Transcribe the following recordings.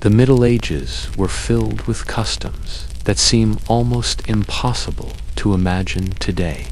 The Middle Ages were filled with customs that seem almost impossible to imagine today.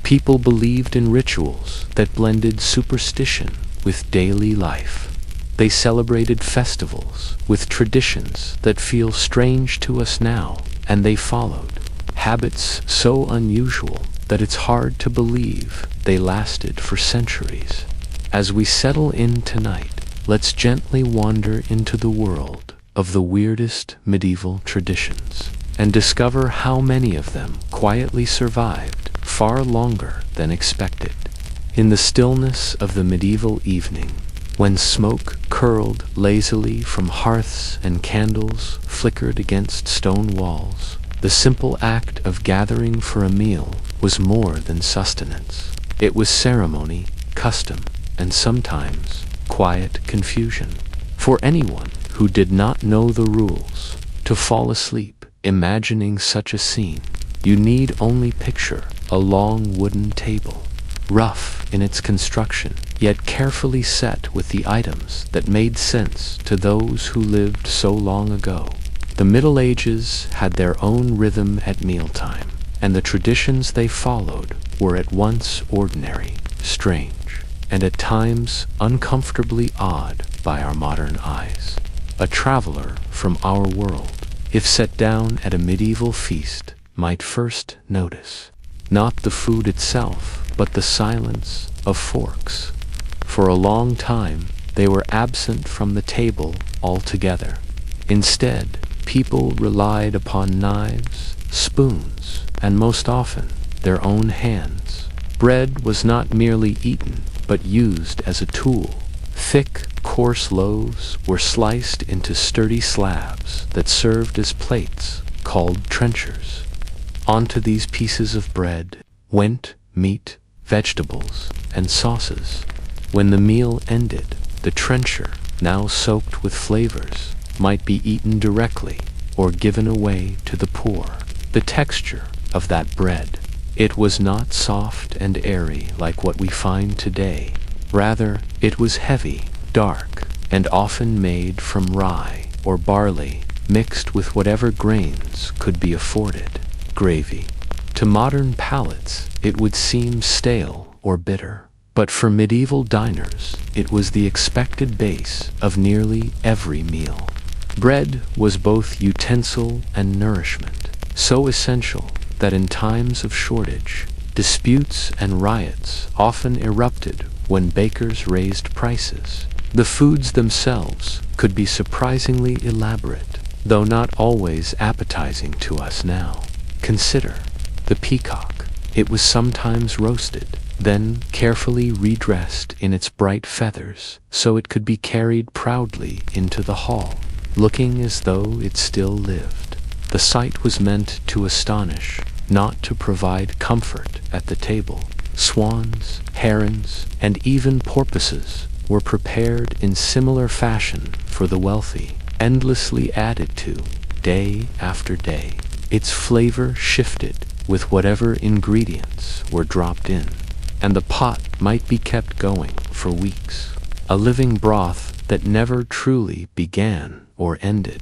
People believed in rituals that blended superstition with daily life. They celebrated festivals with traditions that feel strange to us now, and they followed habits so unusual that it's hard to believe they lasted for centuries. As we settle in tonight, let's gently wander into the world of the weirdest medieval traditions and discover how many of them quietly survived far longer than expected. In the stillness of the medieval evening, when smoke curled lazily from hearths and candles flickered against stone walls, the simple act of gathering for a meal was more than sustenance. It was ceremony, custom, and sometimes quiet confusion. For anyone who did not know the rules, to fall asleep imagining such a scene, you need only picture a long wooden table, rough in its construction, yet carefully set with the items that made sense to those who lived so long ago. The Middle Ages had their own rhythm at mealtime, and the traditions they followed were at once ordinary, strange, and at times uncomfortably odd by our modern eyes. A traveler from our world, if set down at a medieval feast, might first notice not the food itself, but the silence of forks. For a long time, they were absent from the table altogether. Instead, people relied upon knives, spoons, and most often, their own hands. Bread was not merely eaten, but used as a tool. Thick, coarse loaves were sliced into sturdy slabs that served as plates, called trenchers. Onto these pieces of bread went meat, vegetables, and sauces. When the meal ended, the trencher, now soaked with flavors, might be eaten directly or given away to the poor. The texture of that bread, it was not soft and airy like what we find today. Rather, it was heavy, dark, and often made from rye or barley, mixed with whatever grains could be afforded. Gravy. To modern palates, it would seem stale or bitter, but for medieval diners, it was the expected base of nearly every meal. Bread was both utensil and nourishment, so essential that in times of shortage, disputes and riots often erupted when bakers raised prices. The foods themselves could be surprisingly elaborate, though not always appetizing to us now. Consider the peacock. It was sometimes roasted, then carefully redressed in its bright feathers so it could be carried proudly into the hall, looking as though it still lived. The sight was meant to astonish, not to provide comfort at the table. Swans, herons, and even porpoises were prepared in similar fashion for the wealthy, endlessly added to, day after day. Its flavor shifted with whatever ingredients were dropped in, and the pot might be kept going for weeks. A living broth that never truly began or ended.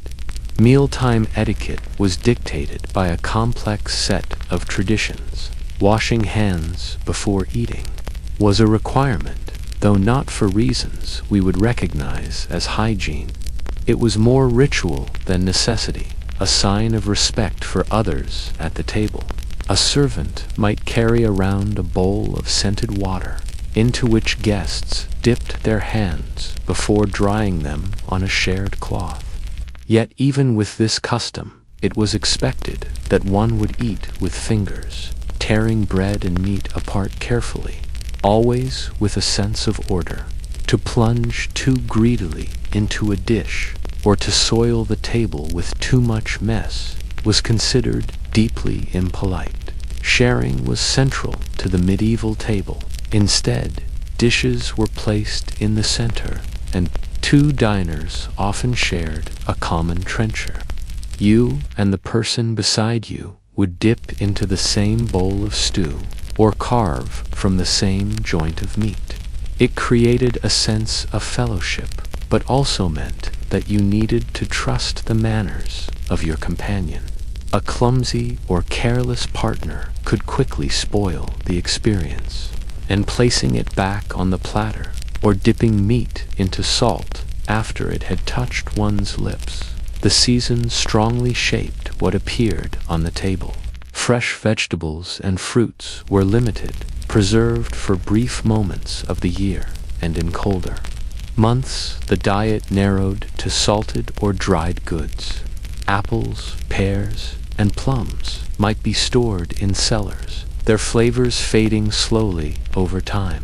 Mealtime etiquette was dictated by a complex set of traditions. Washing hands before eating was a requirement, though not for reasons we would recognize as hygiene. It was more ritual than necessity, a sign of respect for others at the table. A servant might carry around a bowl of scented water, into which guests dipped their hands before drying them on a shared cloth. Yet even with this custom, it was expected that one would eat with fingers, tearing bread and meat apart carefully, always with a sense of order. To plunge too greedily into a dish, or to soil the table with too much mess, was considered deeply impolite. Sharing was central to the medieval table. Instead, dishes were placed in the center, and two diners often shared a common trencher. You and the person beside you would dip into the same bowl of stew, or carve from the same joint of meat. It created a sense of fellowship, but also meant that you needed to trust the manners of your companion. A clumsy or careless partner could quickly spoil the experience, and placing it back on the platter or dipping meat into salt after it had touched one's lips. The season strongly shaped what appeared on the table. Fresh vegetables and fruits were limited, preserved for brief moments of the year, and in colder months the diet narrowed to salted or dried goods. Apples, pears, and plums might be stored in cellars, their flavors fading slowly over time.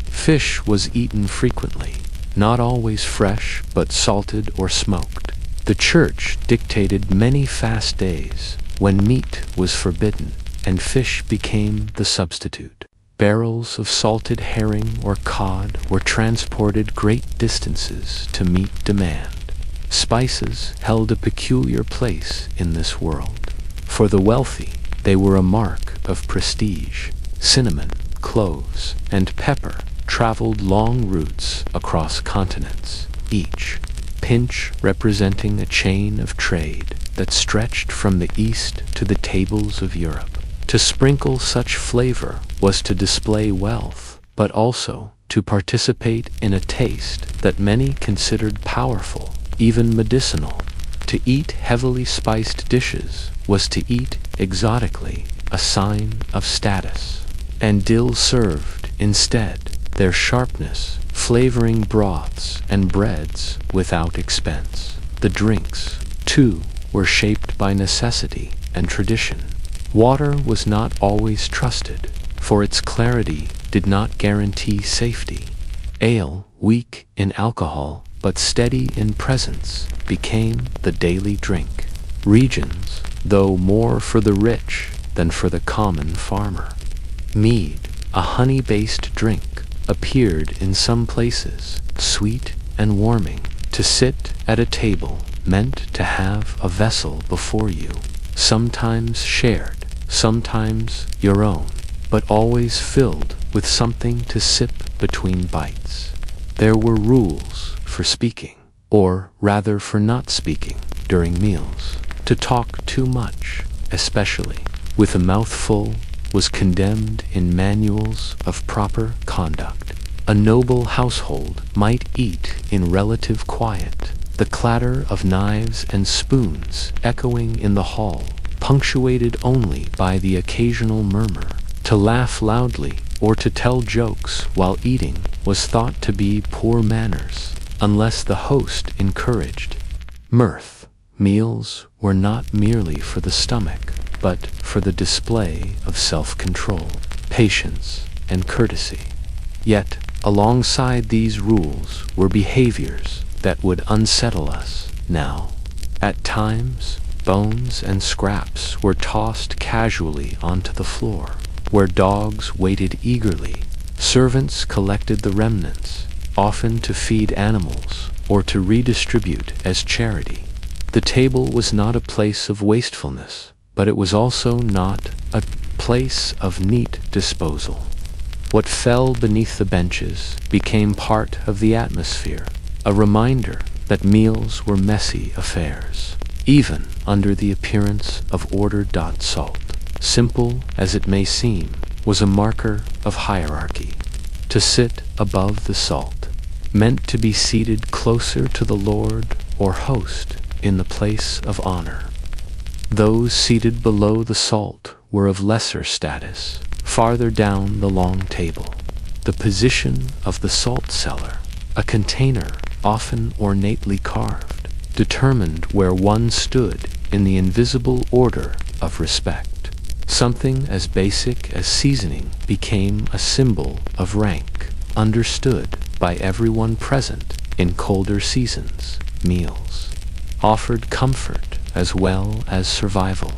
Fish was eaten frequently, not always fresh but salted or smoked. The church dictated many fast days when meat was forbidden and fish became the substitute. Barrels of salted herring or cod were transported great distances to meet demand. Spices held a peculiar place in this world. For the wealthy, they were a mark of prestige. Cinnamon, cloves, and pepper traveled long routes across continents, each pinch representing a chain of trade that stretched from the east to the tables of Europe. To sprinkle such flavor was to display wealth, but also to participate in a taste that many considered powerful, even medicinal. To eat heavily spiced dishes was to eat exotically, a sign of status. And dill served, instead, their sharpness, flavoring broths and breads without expense. The drinks, too, were shaped by necessity and tradition. Water was not always trusted, for its clarity did not guarantee safety. Ale, weak in alcohol but steady in presence, became the daily drink. Regions, though more for the rich than for the common farmer. Mead, a honey-based drink, appeared in some places, sweet and warming. To sit at a table meant to have a vessel before you, sometimes shared, sometimes your own, but always filled with something to sip between bites. There were rules for speaking, or rather for not speaking, during meals. To talk too much, especially with a mouthful, was condemned in manuals of proper conduct. A noble household might eat in relative quiet, the clatter of knives and spoons echoing in the hall, punctuated only by the occasional murmur. To laugh loudly or to tell jokes while eating was thought to be poor manners, unless the host encouraged mirth. Meals were not merely for the stomach, but for the display of self-control, patience, and courtesy. Yet, alongside these rules were behaviors that would unsettle us now. At times, bones and scraps were tossed casually onto the floor, where dogs waited eagerly. Servants collected the remnants, often to feed animals or to redistribute as charity. The table was not a place of wastefulness, but it was also not a place of neat disposal. What fell beneath the benches became part of the atmosphere, a reminder that meals were messy affairs, even under the appearance of order. Salt, simple as it may seem, was a marker of hierarchy. To sit above the salt meant to be seated closer to the lord or host in the place of honor. Those seated below the salt were of lesser status, farther down the long table. The position of the salt cellar, a container often ornately carved, determined where one stood in the invisible order of respect. Something as basic as seasoning became a symbol of rank, understood by everyone present in colder seasons. Meals offered comfort as well as survival.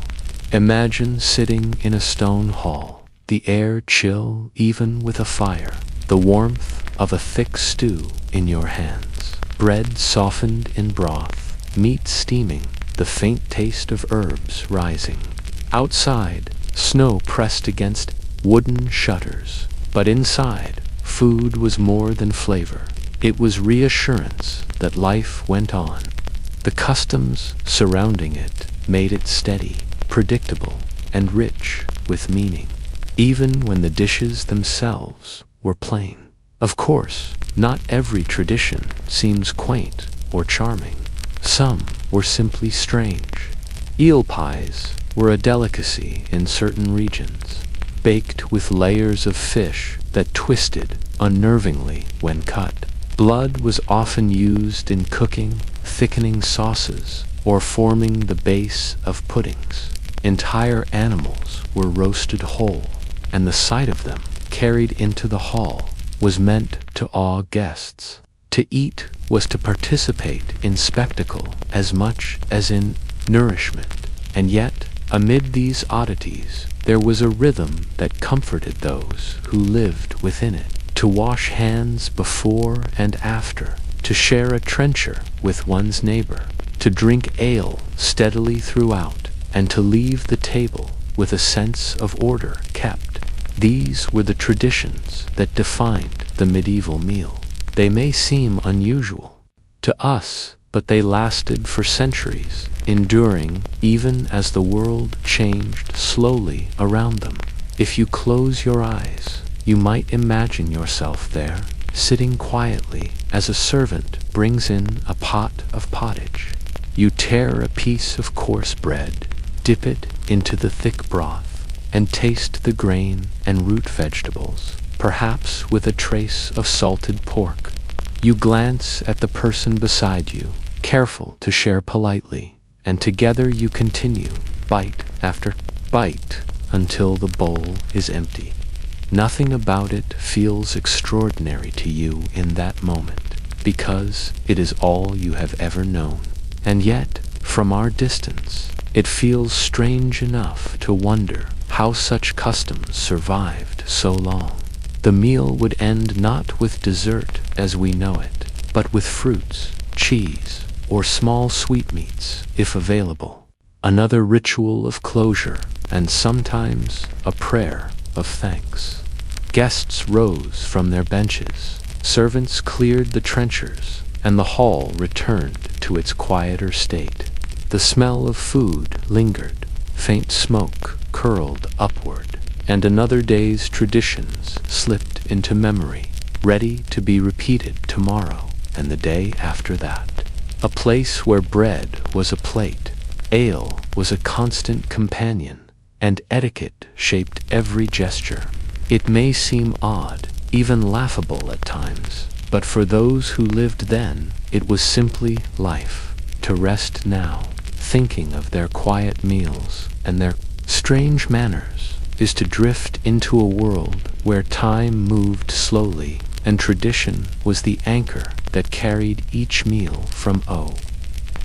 Imagine sitting in a stone hall, the air chill even with a fire, the warmth of a thick stew in your hands, bread softened in broth, meat steaming, the faint taste of herbs rising. Outside, snow pressed against wooden shutters, but inside, food was more than flavor. It was reassurance that life went on, The customs surrounding it made it steady, predictable, and rich with meaning, even when the dishes themselves were plain. Of course, not every tradition seems quaint or charming. Some were simply strange. Eel pies were a delicacy in certain regions, baked with layers of fish that twisted unnervingly when cut. Blood was often used in cooking, thickening sauces, or forming the base of puddings. Entire animals were roasted whole, and the sight of them carried into the hall was meant to awe guests. To eat was to participate in spectacle as much as in nourishment. And yet, amid these oddities, there was a rhythm that comforted those who lived within it. To wash hands before and after, to share a trencher with one's neighbor, to drink ale steadily throughout, and to leave the table with a sense of order kept. These were the traditions that defined the medieval meal. They may seem unusual to us, but they lasted for centuries, enduring even as the world changed slowly around them. If you close your eyes, you might imagine yourself there, sitting quietly as a servant brings in a pot of pottage. You tear a piece of coarse bread, dip it into the thick broth, and taste the grain and root vegetables, perhaps with a trace of salted pork. You glance at the person beside you, careful to share politely, and together you continue, bite after bite, until the bowl is empty. Nothing about it feels extraordinary to you in that moment, because it is all you have ever known. And yet, from our distance, it feels strange enough to wonder how such customs survived so long. The meal would end not with dessert as we know it, but with fruits, cheese, or small sweetmeats, if available. Another ritual of closure, and sometimes a prayer of thanks. Guests rose from their benches, servants cleared the trenchers, and the hall returned to its quieter state. The smell of food lingered, faint smoke curled upward, and another day's traditions slipped into memory, ready to be repeated tomorrow and the day after that. A place where bread was a plate, ale was a constant companion, and etiquette shaped every gesture. It may seem odd, even laughable at times, but for those who lived then, it was simply life. To rest now, thinking of their quiet meals and their strange manners, is to drift into a world where time moved slowly, and tradition was the anchor that carried each meal from O.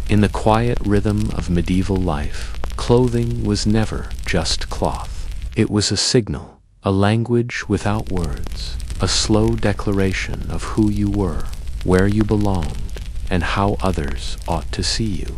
In the quiet rhythm of medieval life, clothing was never just cloth. It was a signal, a language without words, a slow declaration of who you were, where you belonged, and how others ought to see you.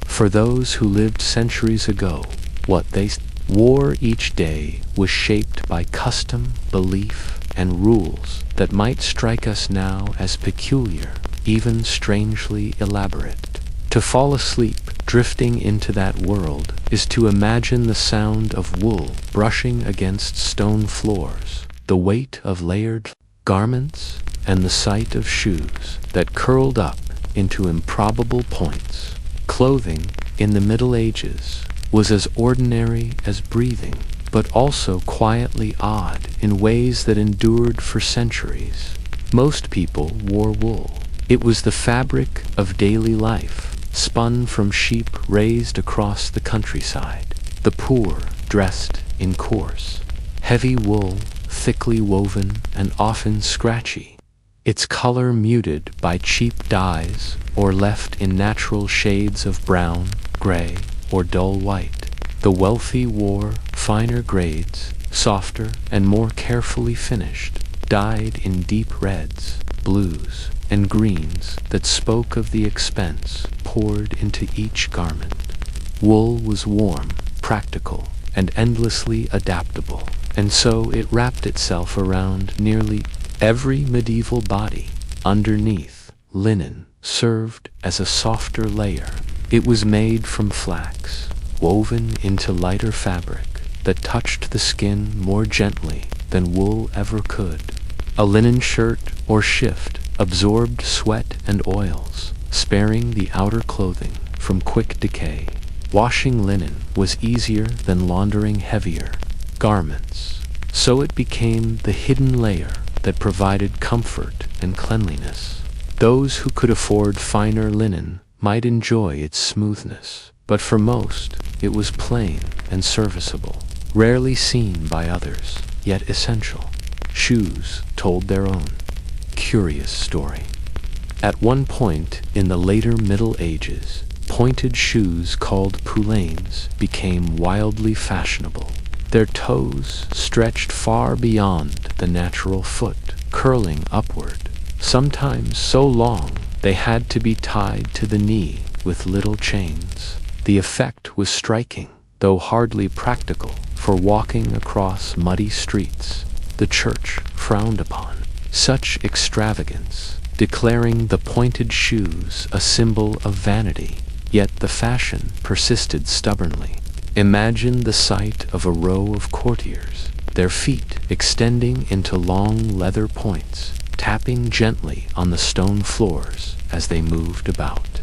For those who lived centuries ago, what they wore each day was shaped by custom, belief, and rules that might strike us now as peculiar, even strangely elaborate. To fall asleep drifting into that world is to imagine the sound of wool brushing against stone floors, the weight of layered garments, and the sight of shoes that curled up into improbable points. Clothing, in the Middle Ages, was as ordinary as breathing, but also quietly odd in ways that endured for centuries. Most people wore wool. It was the fabric of daily life, spun from sheep raised across the countryside. The poor dressed in coarse, heavy wool, thickly woven and often scratchy, its color muted by cheap dyes or left in natural shades of brown, gray, or dull white. The wealthy wore finer grades, softer and more carefully finished, dyed in deep reds, blues, and greens that spoke of the expense poured into each garment. Wool was warm, practical, and endlessly adaptable, and so it wrapped itself around nearly every medieval body. Underneath, linen, served as a softer layer. It was made from flax, woven into lighter fabric that touched the skin more gently than wool ever could. A linen shirt or shift absorbed sweat and oils, sparing the outer clothing from quick decay. Washing linen was easier than laundering heavier garments, so it became the hidden layer that provided comfort and cleanliness. Those who could afford finer linen might enjoy its smoothness, but for most it was plain and serviceable, rarely seen by others, yet essential. Shoes told their own curious story. At one point in the later Middle Ages, pointed shoes called poulaines became wildly fashionable. Their toes stretched far beyond the natural foot, curling upward, sometimes so long they had to be tied to the knee with little chains. The effect was striking, though hardly practical, for walking across muddy streets. The church frowned upon such extravagance, declaring the pointed shoes a symbol of vanity, yet the fashion persisted stubbornly. Imagine the sight of a row of courtiers, their feet extending into long leather points, tapping gently on the stone floors as they moved about,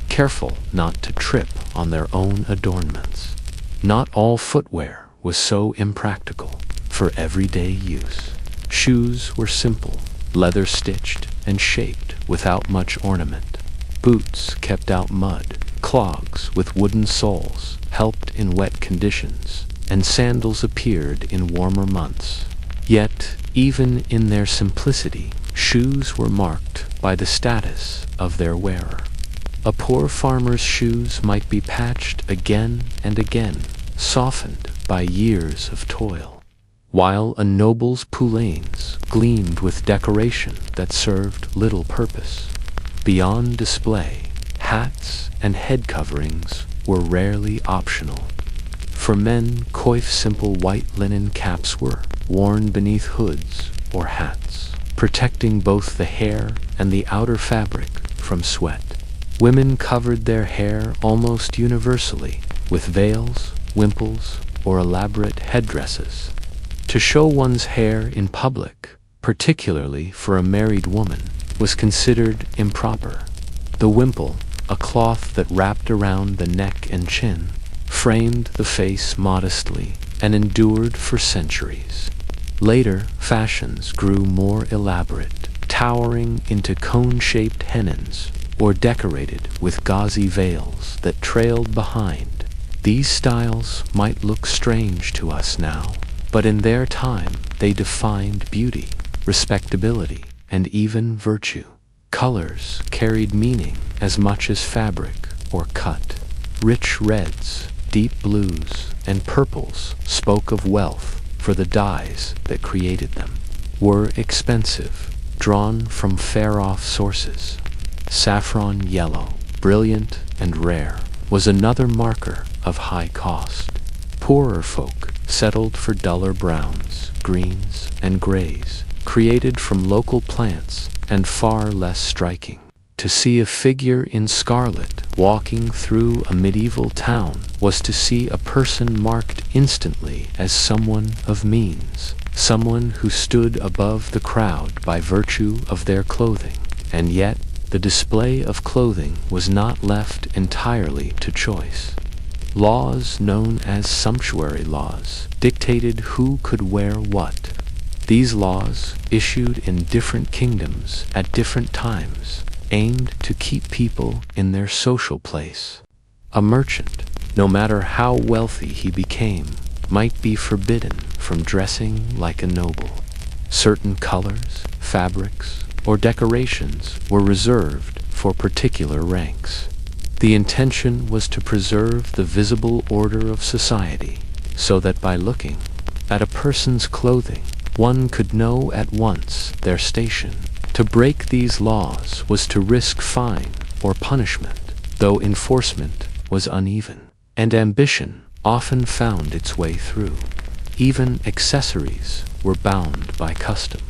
careful not to trip on their own adornments. Not all footwear was so impractical for everyday use. Shoes were simple, leather-stitched and shaped without much ornament. Boots kept out mud, clogs with wooden soles helped in wet conditions, and sandals appeared in warmer months. Yet, even in their simplicity, shoes were marked by the status of their wearer. A poor farmer's shoes might be patched again and again, softened by years of toil, while a noble's poulaines gleamed with decoration that served little purpose. Beyond display, hats and head coverings were rarely optional. For men, coif simple white linen caps were worn beneath hoods or hats, protecting both the hair and the outer fabric from sweat. Women covered their hair almost universally with veils, wimples, or elaborate headdresses. To show one's hair in public, particularly for a married woman, was considered improper. The wimple, a cloth that wrapped around the neck and chin, framed the face modestly and endured for centuries. Later, fashions grew more elaborate, towering into cone-shaped hennons or decorated with gauzy veils that trailed behind. These styles might look strange to us now, but in their time they defined beauty, respectability, and even virtue. Colors carried meaning as much as fabric or cut. Rich reds, deep blues, and purples spoke of wealth, for the dyes that created them were expensive, drawn from far-off sources. Saffron yellow, brilliant and rare, was another marker of high cost. Poorer folk settled for duller browns, greens, and grays, created from local plants and far less striking. To see a figure in scarlet walking through a medieval town was to see a person marked instantly as someone of means, someone who stood above the crowd by virtue of their clothing. And yet, the display of clothing was not left entirely to choice. Laws known as sumptuary laws dictated who could wear what. These laws, issued in different kingdoms at different times, aimed to keep people in their social place. A merchant, no matter how wealthy he became, might be forbidden from dressing like a noble. Certain colors, fabrics, or decorations were reserved for particular ranks. The intention was to preserve the visible order of society, so that by looking at a person's clothing, one could know at once their station. To break these laws was to risk fine or punishment, though enforcement was uneven, and ambition often found its way through. Even accessories were bound by custom.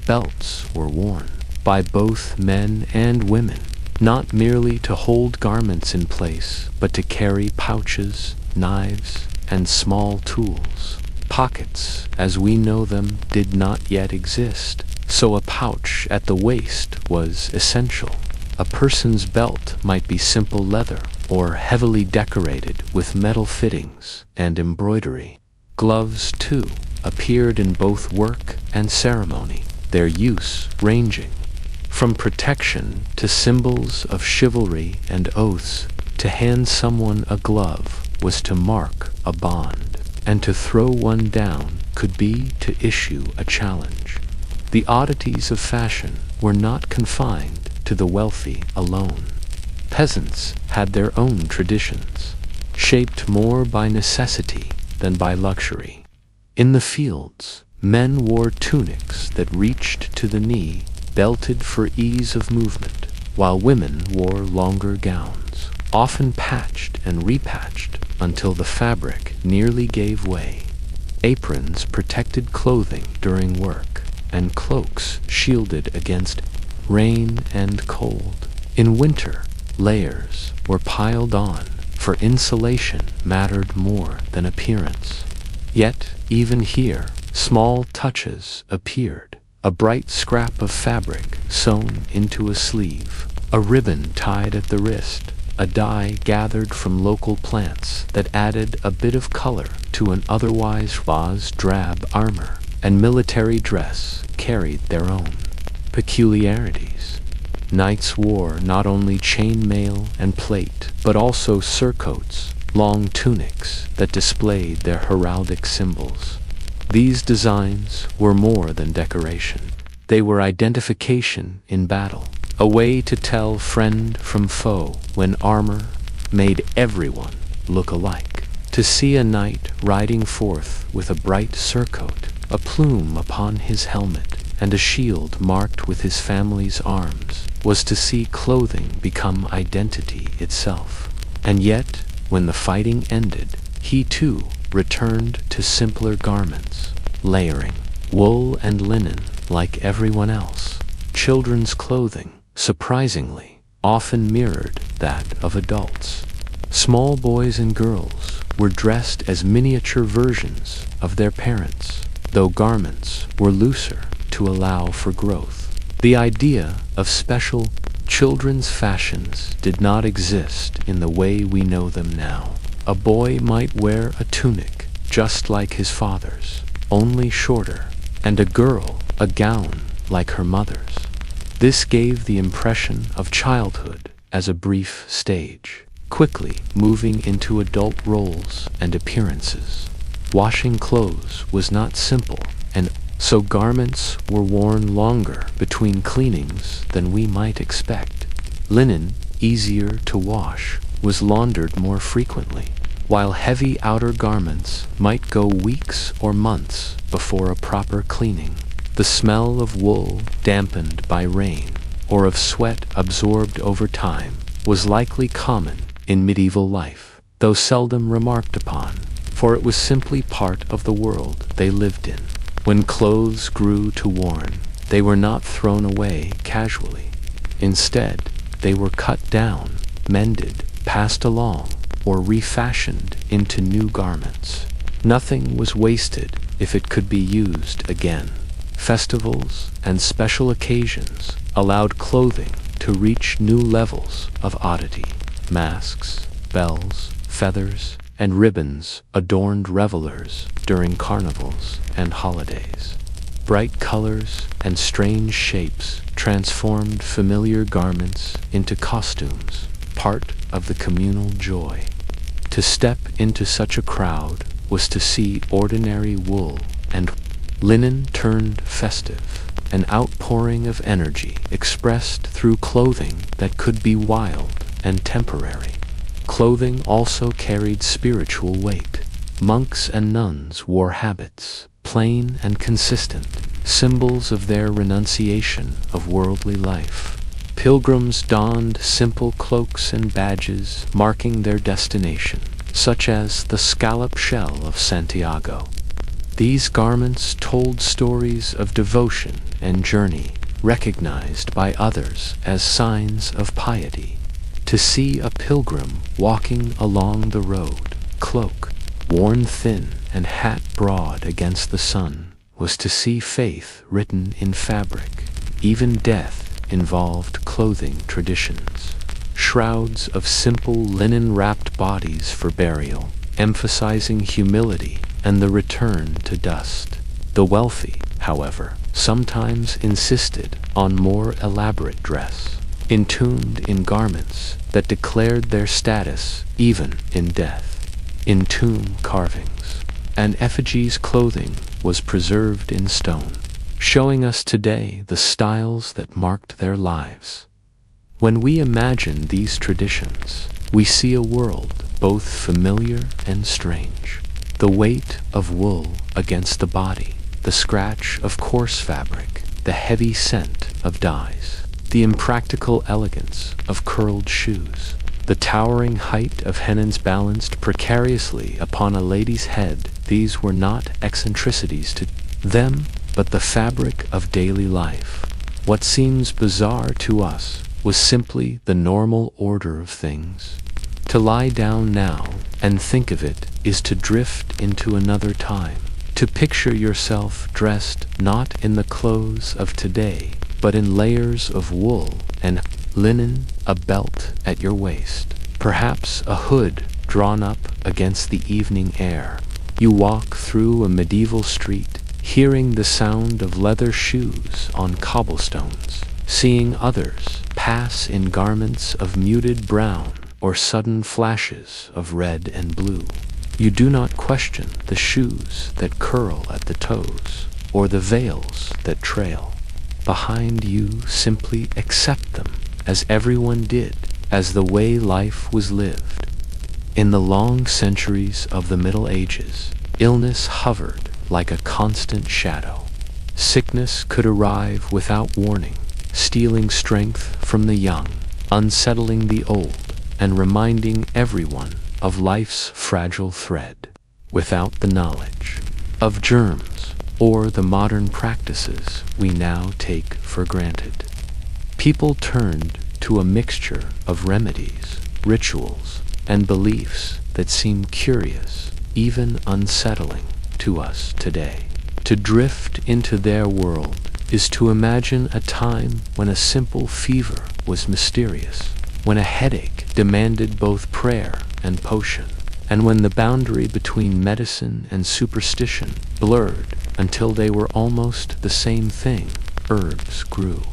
Belts were worn by both men and women, not merely to hold garments in place, but to carry pouches, knives, and small tools. Pockets, as we know them, did not yet exist, so a pouch at the waist was essential. A person's belt might be simple leather or heavily decorated with metal fittings and embroidery. Gloves, too, appeared in both work and ceremony, their use ranging from protection to symbols of chivalry and oaths. To hand someone a glove was to mark a bond, and to throw one down could be to issue a challenge. The oddities of fashion were not confined to the wealthy alone. Peasants had their own traditions, shaped more by necessity than by luxury. In the fields, men wore tunics that reached to the knee, belted for ease of movement, while women wore longer gowns, often patched and repatched until the fabric nearly gave way. Aprons protected clothing during work, and cloaks shielded against rain and cold. In winter, layers were piled on, for insulation mattered more than appearance. Yet, even here, small touches appeared. A bright scrap of fabric sewn into a sleeve, a ribbon tied at the wrist, a dye gathered from local plants that added a bit of color to an otherwise drab armor, and military dress carried their own peculiarities. Knights wore not only chain mail and plate, but also surcoats, long tunics that displayed their heraldic symbols. These designs were more than decoration. They were identification in battle, a way to tell friend from foe when armor made everyone look alike. To see a knight riding forth with a bright surcoat, a plume upon his helmet, and a shield marked with his family's arms, was to see clothing become identity itself. And yet, when the fighting ended, he too returned to simpler garments, layering wool and linen like everyone else. Children's clothing, surprisingly, often mirrored that of adults. Small boys and girls were dressed as miniature versions of their parents, though garments were looser to allow for growth. The idea of special children's fashions did not exist in the way we know them now. A boy might wear a tunic just like his father's, only shorter, and a girl a gown like her mother's. This gave the impression of childhood as a brief stage, quickly moving into adult roles and appearances. Washing clothes was not simple, and so garments were worn longer between cleanings than we might expect. Linen, easier to wash, was laundered more frequently, while heavy outer garments might go weeks or months before a proper cleaning. The smell of wool, dampened by rain, or of sweat absorbed over time, was likely common in medieval life, though seldom remarked upon, for it was simply part of the world they lived in. When clothes grew to worn, they were not thrown away casually. Instead, they were cut down, mended, passed along, or refashioned into new garments. Nothing was wasted if it could be used again. Festivals and special occasions allowed clothing to reach new levels of oddity. Masks, bells, feathers, and ribbons adorned revelers during carnivals and holidays. Bright colors and strange shapes transformed familiar garments into costumes, part of the communal joy. To step into such a crowd was to see ordinary wool and linen turned festive, an outpouring of energy expressed through clothing that could be wild and temporary. Clothing also carried spiritual weight. Monks and nuns wore habits, plain and consistent, symbols of their renunciation of worldly life. Pilgrims donned simple cloaks and badges marking their destination, such as the scallop shell of Santiago. These garments told stories of devotion and journey, recognized by others as signs of piety. To see a pilgrim walking along the road, cloak worn thin and hat broad against the sun, was to see faith written in fabric. Even death involved clothing traditions. Shrouds of simple linen-wrapped bodies for burial, emphasizing humility and the return to dust. The wealthy, however, sometimes insisted on more elaborate dress, entombed in garments that declared their status even in death. In tomb carvings, an effigy's clothing was preserved in stone, showing us today the styles that marked their lives. When we imagine these traditions, we see a world both familiar and strange. The weight of wool against the body, the scratch of coarse fabric, the heavy scent of dyes, the impractical elegance of curled shoes, the towering height of hennons balanced precariously upon a lady's head. These were not eccentricities to them, but the fabric of daily life. What seems bizarre to us was simply the normal order of things. To lie down now and think of it is to drift into another time, to picture yourself dressed not in the clothes of today, but in layers of wool and linen, a belt at your waist, perhaps a hood drawn up against the evening air. You walk through a medieval street, hearing the sound of leather shoes on cobblestones, seeing others pass in garments of muted brown or sudden flashes of red and blue. You do not question the shoes that curl at the toes or the veils that trail behind. You simply accept them as everyone did, as the way life was lived. In the long centuries of the Middle Ages, illness hovered like a constant shadow. Sickness could arrive without warning, stealing strength from the young, unsettling the old, and reminding everyone of life's fragile thread. Without the knowledge of germs or the modern practices we now take for granted, people turned to a mixture of remedies, rituals, and beliefs that seem curious, even unsettling to us today. To drift into their world is to imagine a time when a simple fever was mysterious, when a headache demanded both prayer and potion, and when the boundary between medicine and superstition blurred until they were almost the same thing. Herbs grew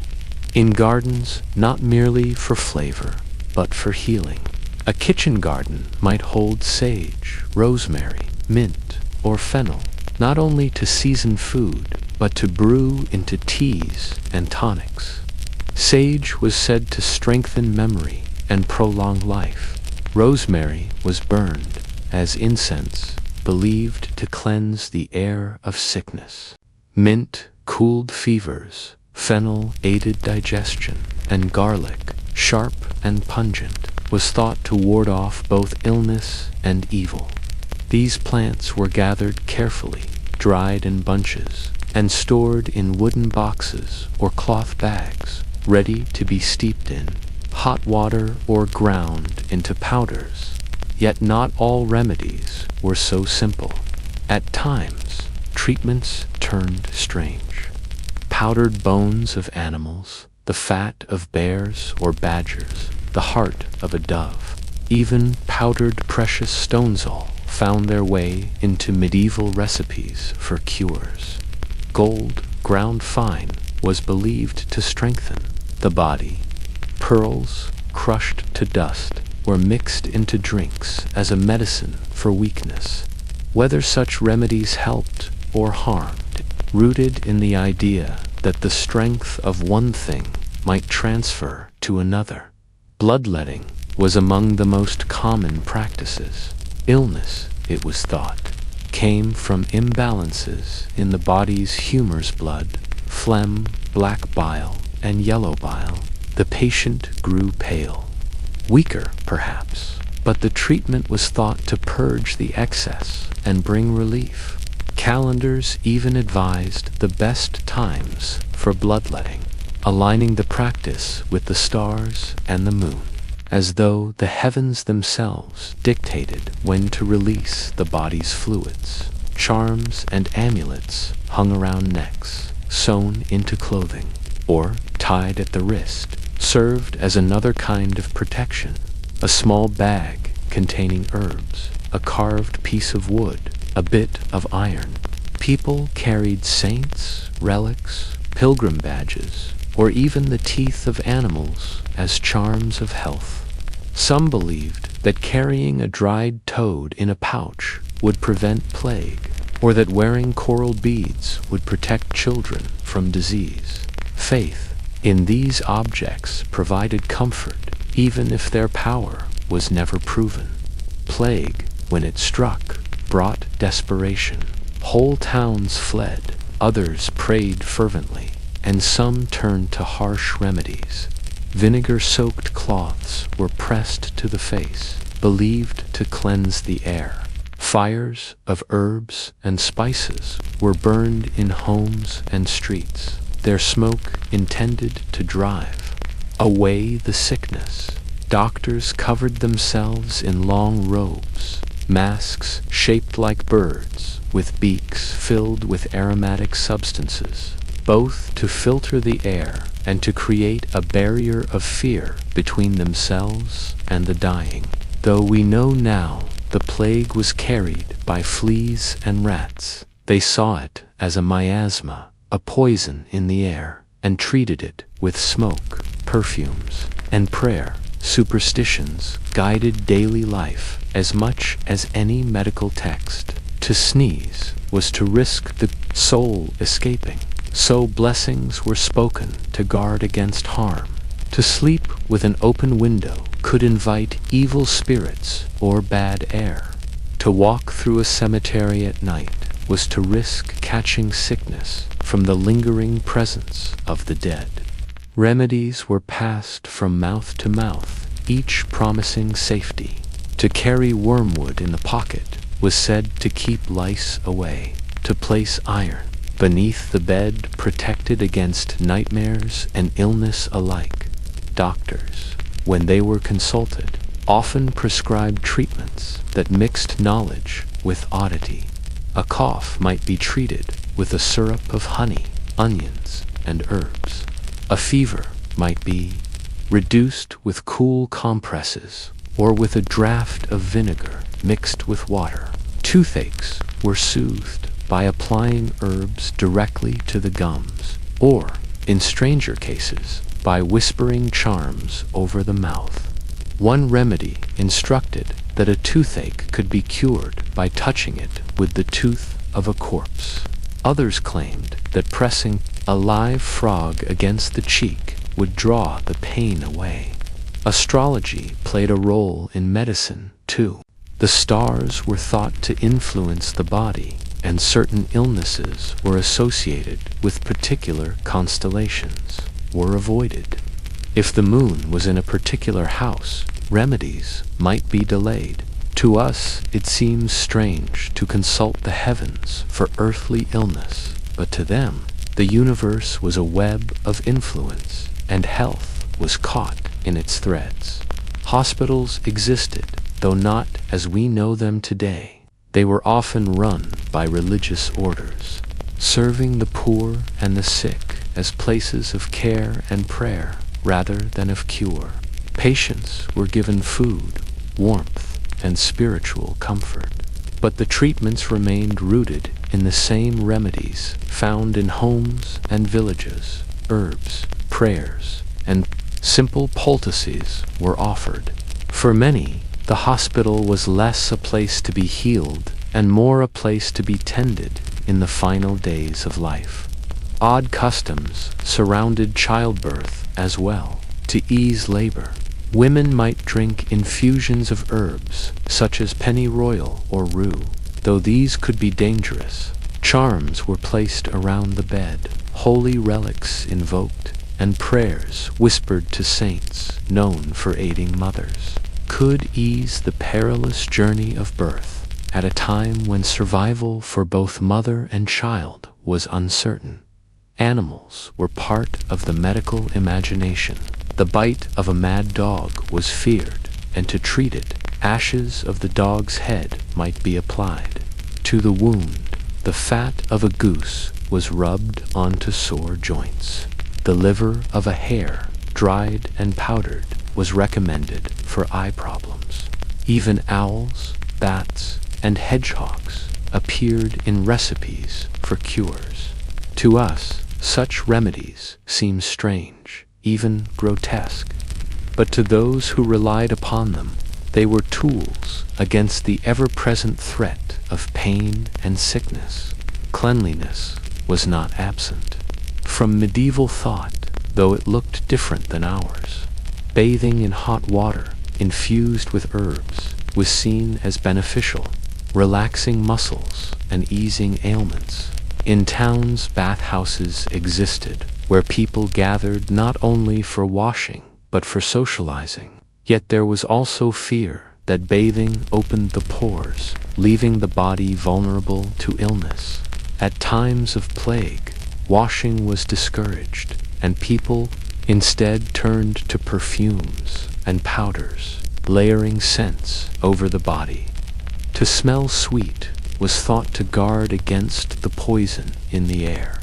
in gardens not merely for flavor, but for healing. A kitchen garden might hold sage, rosemary, mint, or fennel, not only to season food, but to brew into teas and tonics. Sage was said to strengthen memory and prolong life. Rosemary was burned as incense, believed to cleanse the air of sickness. Mint cooled fevers, fennel aided digestion, and garlic, sharp and pungent, was thought to ward off both illness and evil. These plants were gathered carefully, dried in bunches, and stored in wooden boxes or cloth bags, ready to be steeped in hot water or ground into powders. Yet not all remedies were so simple. At times, treatments turned strange. Powdered bones of animals, the fat of bears or badgers, the heart of a dove, even powdered precious stones all found their way into medieval recipes for cures. Gold, ground fine, was believed to strengthen the body. Pearls, crushed to dust, were mixed into drinks as a medicine for weakness. Whether such remedies helped or harmed, rooted in the idea that the strength of one thing might transfer to another. Bloodletting was among the most common practices. Illness, it was thought, came from imbalances in the body's humors: blood, phlegm, black bile, and yellow bile. The patient grew pale, weaker perhaps, but the treatment was thought to purge the excess and bring relief. Calendars even advised the best times for bloodletting. aligning the practice with the stars and the moon, as though the heavens themselves dictated when to release the body's fluids. Charms and amulets hung around necks, sewn into clothing, or tied at the wrist, served as another kind of protection. A small bag containing herbs, a carved piece of wood, a bit of iron. People carried saints, relics, pilgrim badges, or even the teeth of animals as charms of health. Some believed that carrying a dried toad in a pouch would prevent plague, or that wearing coral beads would protect children from disease. Faith in these objects provided comfort, even if their power was never proven. Plague, when it struck, brought desperation. Whole towns fled, others prayed fervently, and some turned to harsh remedies. Vinegar-soaked cloths were pressed to the face, believed to cleanse the air. Fires of herbs and spices were burned in homes and streets, their smoke intended to drive away the sickness. Doctors covered themselves in long robes, masks shaped like birds, with beaks filled with aromatic substances, both to filter the air and to create a barrier of fear between themselves and the dying. Though we know now the plague was carried by fleas and rats, they saw it as a miasma, a poison in the air, and treated it with smoke, perfumes, and prayer. Superstitions guided daily life as much as any medical text. To sneeze was to risk the soul escaping, so blessings were spoken to guard against harm. To sleep with an open window could invite evil spirits or bad air. To walk through a cemetery at night was to risk catching sickness from the lingering presence of the dead. Remedies were passed from mouth to mouth, each promising safety. To carry wormwood in the pocket was said to keep lice away. To place iron beneath the bed protected against nightmares and illness alike. Doctors, when they were consulted, often prescribed treatments that mixed knowledge with oddity. A cough might be treated with a syrup of honey, onions, and herbs. A fever might be reduced with cool compresses or with a draught of vinegar mixed with water. Toothaches were soothed by applying herbs directly to the gums, or, in stranger cases, by whispering charms over the mouth. One remedy instructed that a toothache could be cured by touching it with the tooth of a corpse. Others claimed that pressing a live frog against the cheek would draw the pain away. Astrology played a role in medicine, too. The stars were thought to influence the body, and certain illnesses were associated with particular constellations were avoided. If the moon was in a particular house, remedies might be delayed. To us, it seems strange to consult the heavens for earthly illness, but to them, the universe was a web of influence, and health was caught in its threads. Hospitals existed, though not as we know them today. They were often run by religious orders, serving the poor and the sick as places of care and prayer rather than of cure. Patients were given food, warmth, and spiritual comfort, but the treatments remained rooted in the same remedies found in homes and villages. Herbs, prayers, and simple poultices were offered. For many, the hospital was less a place to be healed and more a place to be tended in the final days of life. Odd customs surrounded childbirth as well. To ease labor, women might drink infusions of herbs such as pennyroyal or rue, though these could be dangerous. Charms were placed around the bed, holy relics invoked, and prayers whispered to saints known for aiding mothers could ease the perilous journey of birth at a time when survival for both mother and child was uncertain. Animals were part of the medical imagination. The bite of a mad dog was feared, and to treat it, ashes of the dog's head might be applied. To the wound, the fat of a goose was rubbed onto sore joints. The liver of a hare, dried and powdered, was recommended for eye problems. Even owls, bats, and hedgehogs appeared in recipes for cures. To us, such remedies seem strange, even grotesque. But to those who relied upon them, they were tools against the ever-present threat of pain and sickness. Cleanliness was not absent. From medieval thought, though it looked different than ours, bathing in hot water infused with herbs was seen as beneficial, relaxing muscles and easing ailments. In towns, bathhouses existed where people gathered not only for washing but for socializing. Yet there was also fear that bathing opened the pores, leaving the body vulnerable to illness. At times of plague, washing was discouraged, and people instead turned to perfumes and powders, layering scents over the body. To smell sweet was thought to guard against the poison in the air.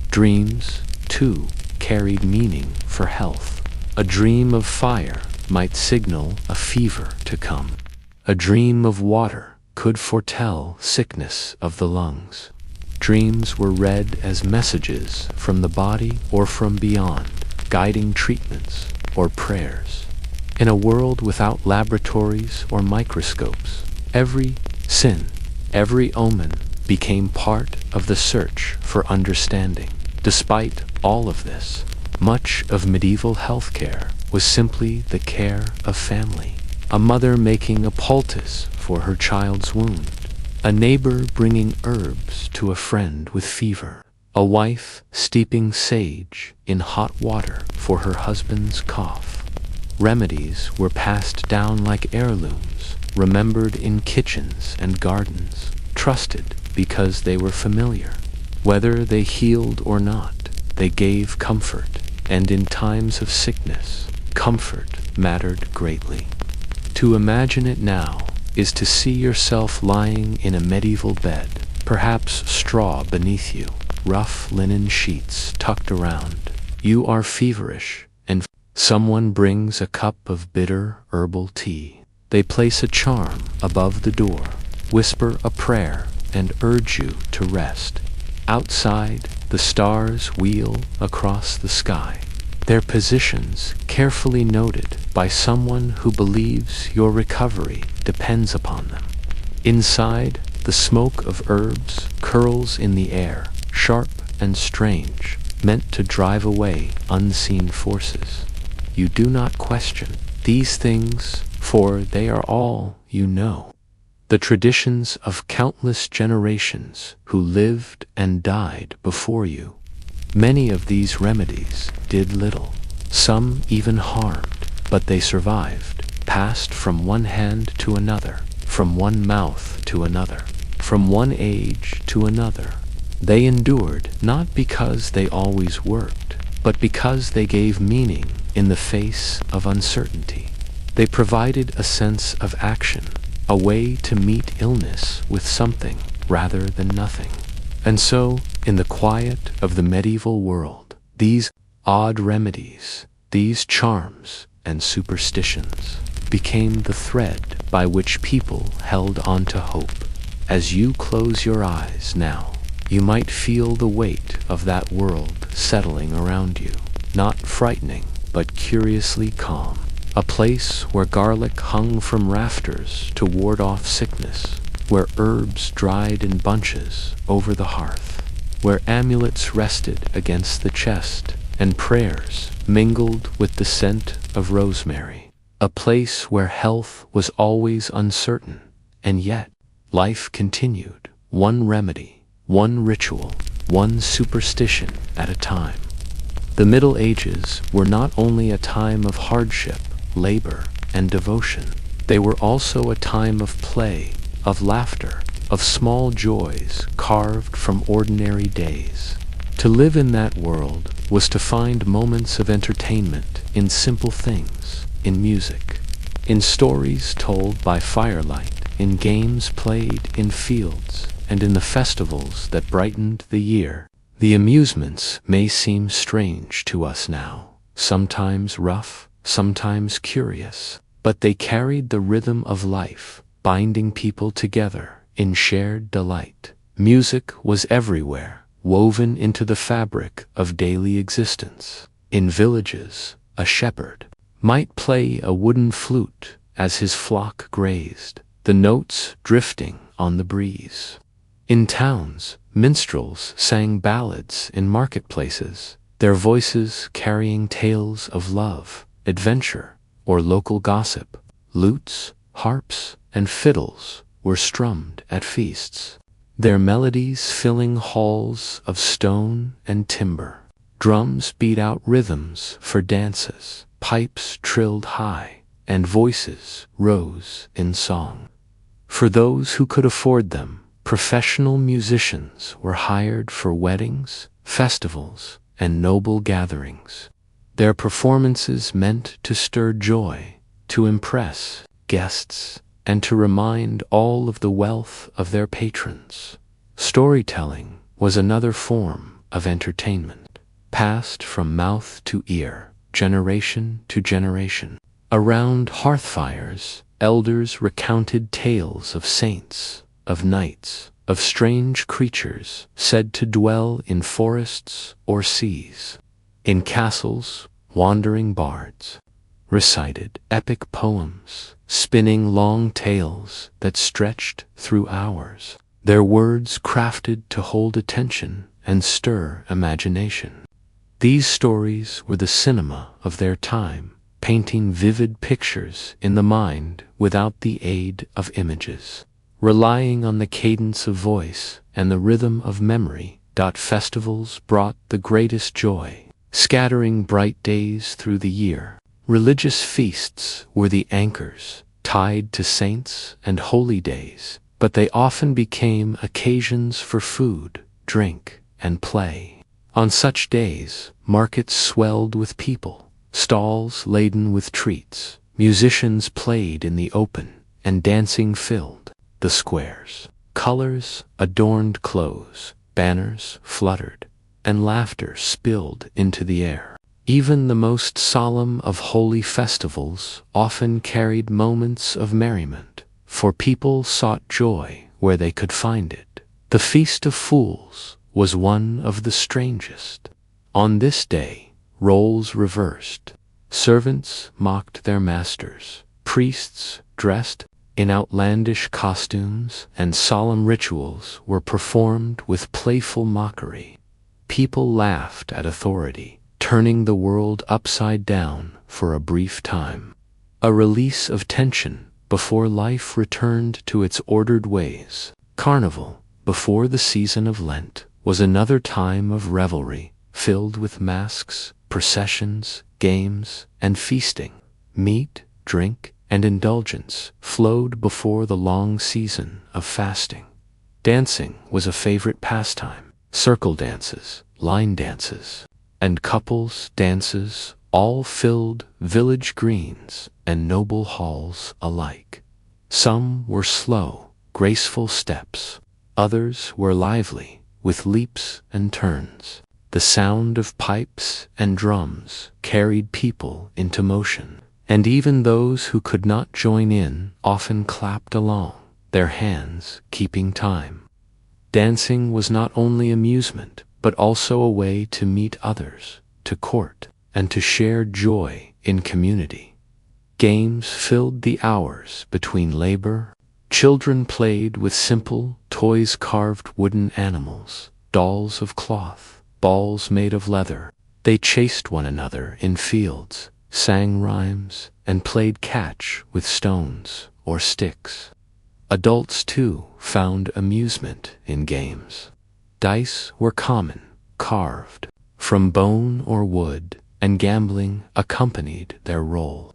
Dreams, too, carried meaning for health. A dream of fire might signal a fever to come. A dream of water could foretell sickness of the lungs. Dreams were read as messages from the body or from beyond, guiding treatments or prayers. In a world without laboratories or microscopes, every sin, every omen became part of the search for understanding. Despite all of this, much of medieval healthcare was simply the care of family. A mother making a poultice for her child's wound, a neighbor bringing herbs to a friend with fever, a wife steeping sage in hot water for her husband's cough. Remedies were passed down like heirlooms, remembered in kitchens and gardens, trusted because they were familiar. Whether they healed or not, they gave comfort, and in times of sickness, comfort mattered greatly. To imagine it now is to see yourself lying in a medieval bed, perhaps straw beneath you, rough linen sheets tucked around. You are feverish, and someone brings a cup of bitter herbal tea. They place a charm above the door, whisper a prayer, and urge you to rest. Outside, the stars wheel across the sky, their positions carefully noted by someone who believes your recovery depends upon them. Inside, the smoke of herbs curls in the air, sharp and strange, meant to drive away unseen forces. You do not question these things, for they are all you know. The traditions of countless generations who lived and died before you. Many of these remedies did little, some even harmed, but they survived, passed from one hand to another, from one mouth to another, from one age to another. They endured not because they always worked, but because they gave meaning in the face of uncertainty. They provided a sense of action, a way to meet illness with something rather than nothing. And so, in the quiet of the medieval world, these odd remedies, these charms and superstitions, became the thread by which people held on to hope. As you close your eyes now, you might feel the weight of that world settling around you, not frightening, but curiously calm. A place where garlic hung from rafters to ward off sickness, where herbs dried in bunches over the hearth, where amulets rested against the chest, and prayers mingled with the scent of rosemary. A place where health was always uncertain, and yet life continued, one remedy, one ritual, one superstition at a time. The Middle Ages were not only a time of hardship, labor, and devotion. They were also a time of play, of laughter, of small joys carved from ordinary days. To live in that world was to find moments of entertainment in simple things, in music, in stories told by firelight, in games played in fields, and in the festivals that brightened the year. The amusements may seem strange to us now, sometimes rough, sometimes curious, but they carried the rhythm of life, binding people together in shared delight. Music was everywhere, woven into the fabric of daily existence. In villages, a shepherd might play a wooden flute as his flock grazed, the notes drifting on the breeze. In towns, minstrels sang ballads in marketplaces, their voices carrying tales of love, adventure, or local gossip. Lutes, harps, and fiddles were strummed at feasts, their melodies filling halls of stone and timber. Drums beat out rhythms for dances, pipes trilled high, and voices rose in song. For those who could afford them, professional musicians were hired for weddings, festivals, and noble gatherings. Their performances meant to stir joy, to impress guests, and to remind all of the wealth of their patrons. Storytelling was another form of entertainment, passed from mouth to ear, generation to generation. Around hearthfires, elders recounted tales of saints, of knights, of strange creatures said to dwell in forests or seas. In castles, wandering bards recited epic poems, spinning long tales that stretched through hours, their words crafted to hold attention and stir imagination. These stories were the cinema of their time, painting vivid pictures in the mind without the aid of images. Relying on the cadence of voice and the rhythm of memory, festivals brought the greatest joy, scattering bright days through the year. Religious feasts were the anchors, tied to saints and holy days, but they often became occasions for food, drink, and play. On such days, markets swelled with people, stalls laden with treats, musicians played in the open, and dancing filled the squares. Colors adorned clothes, banners fluttered, and laughter spilled into the air. Even the most solemn of holy festivals often carried moments of merriment, for people sought joy where they could find it. The Feast of Fools was one of the strangest. On this day, roles reversed. Servants mocked their masters, priests dressed in outlandish costumes, and solemn rituals were performed with playful mockery. People laughed at authority, turning the world upside down for a brief time. A release of tension before life returned to its ordered ways. Carnival, before the season of Lent, was another time of revelry, filled with masks, processions, games, and feasting. Meat, drink, and indulgence flowed before the long season of fasting. Dancing was a favorite pastime. Circle dances, line dances, and couples dances all filled village greens and noble halls alike. Some were slow, graceful steps, others were lively, with leaps and turns. The sound of pipes and drums carried people into motion, and even those who could not join in often clapped along, their hands keeping time. Dancing was not only amusement, but also a way to meet others, to court, and to share joy in community. Games filled the hours between labor. Children played with simple toys, carved wooden animals, dolls of cloth, balls made of leather. They chased one another in fields, sang rhymes, and played catch with stones or sticks. Adults, too, found amusement in games. Dice were common, carved from bone or wood, and gambling accompanied their role.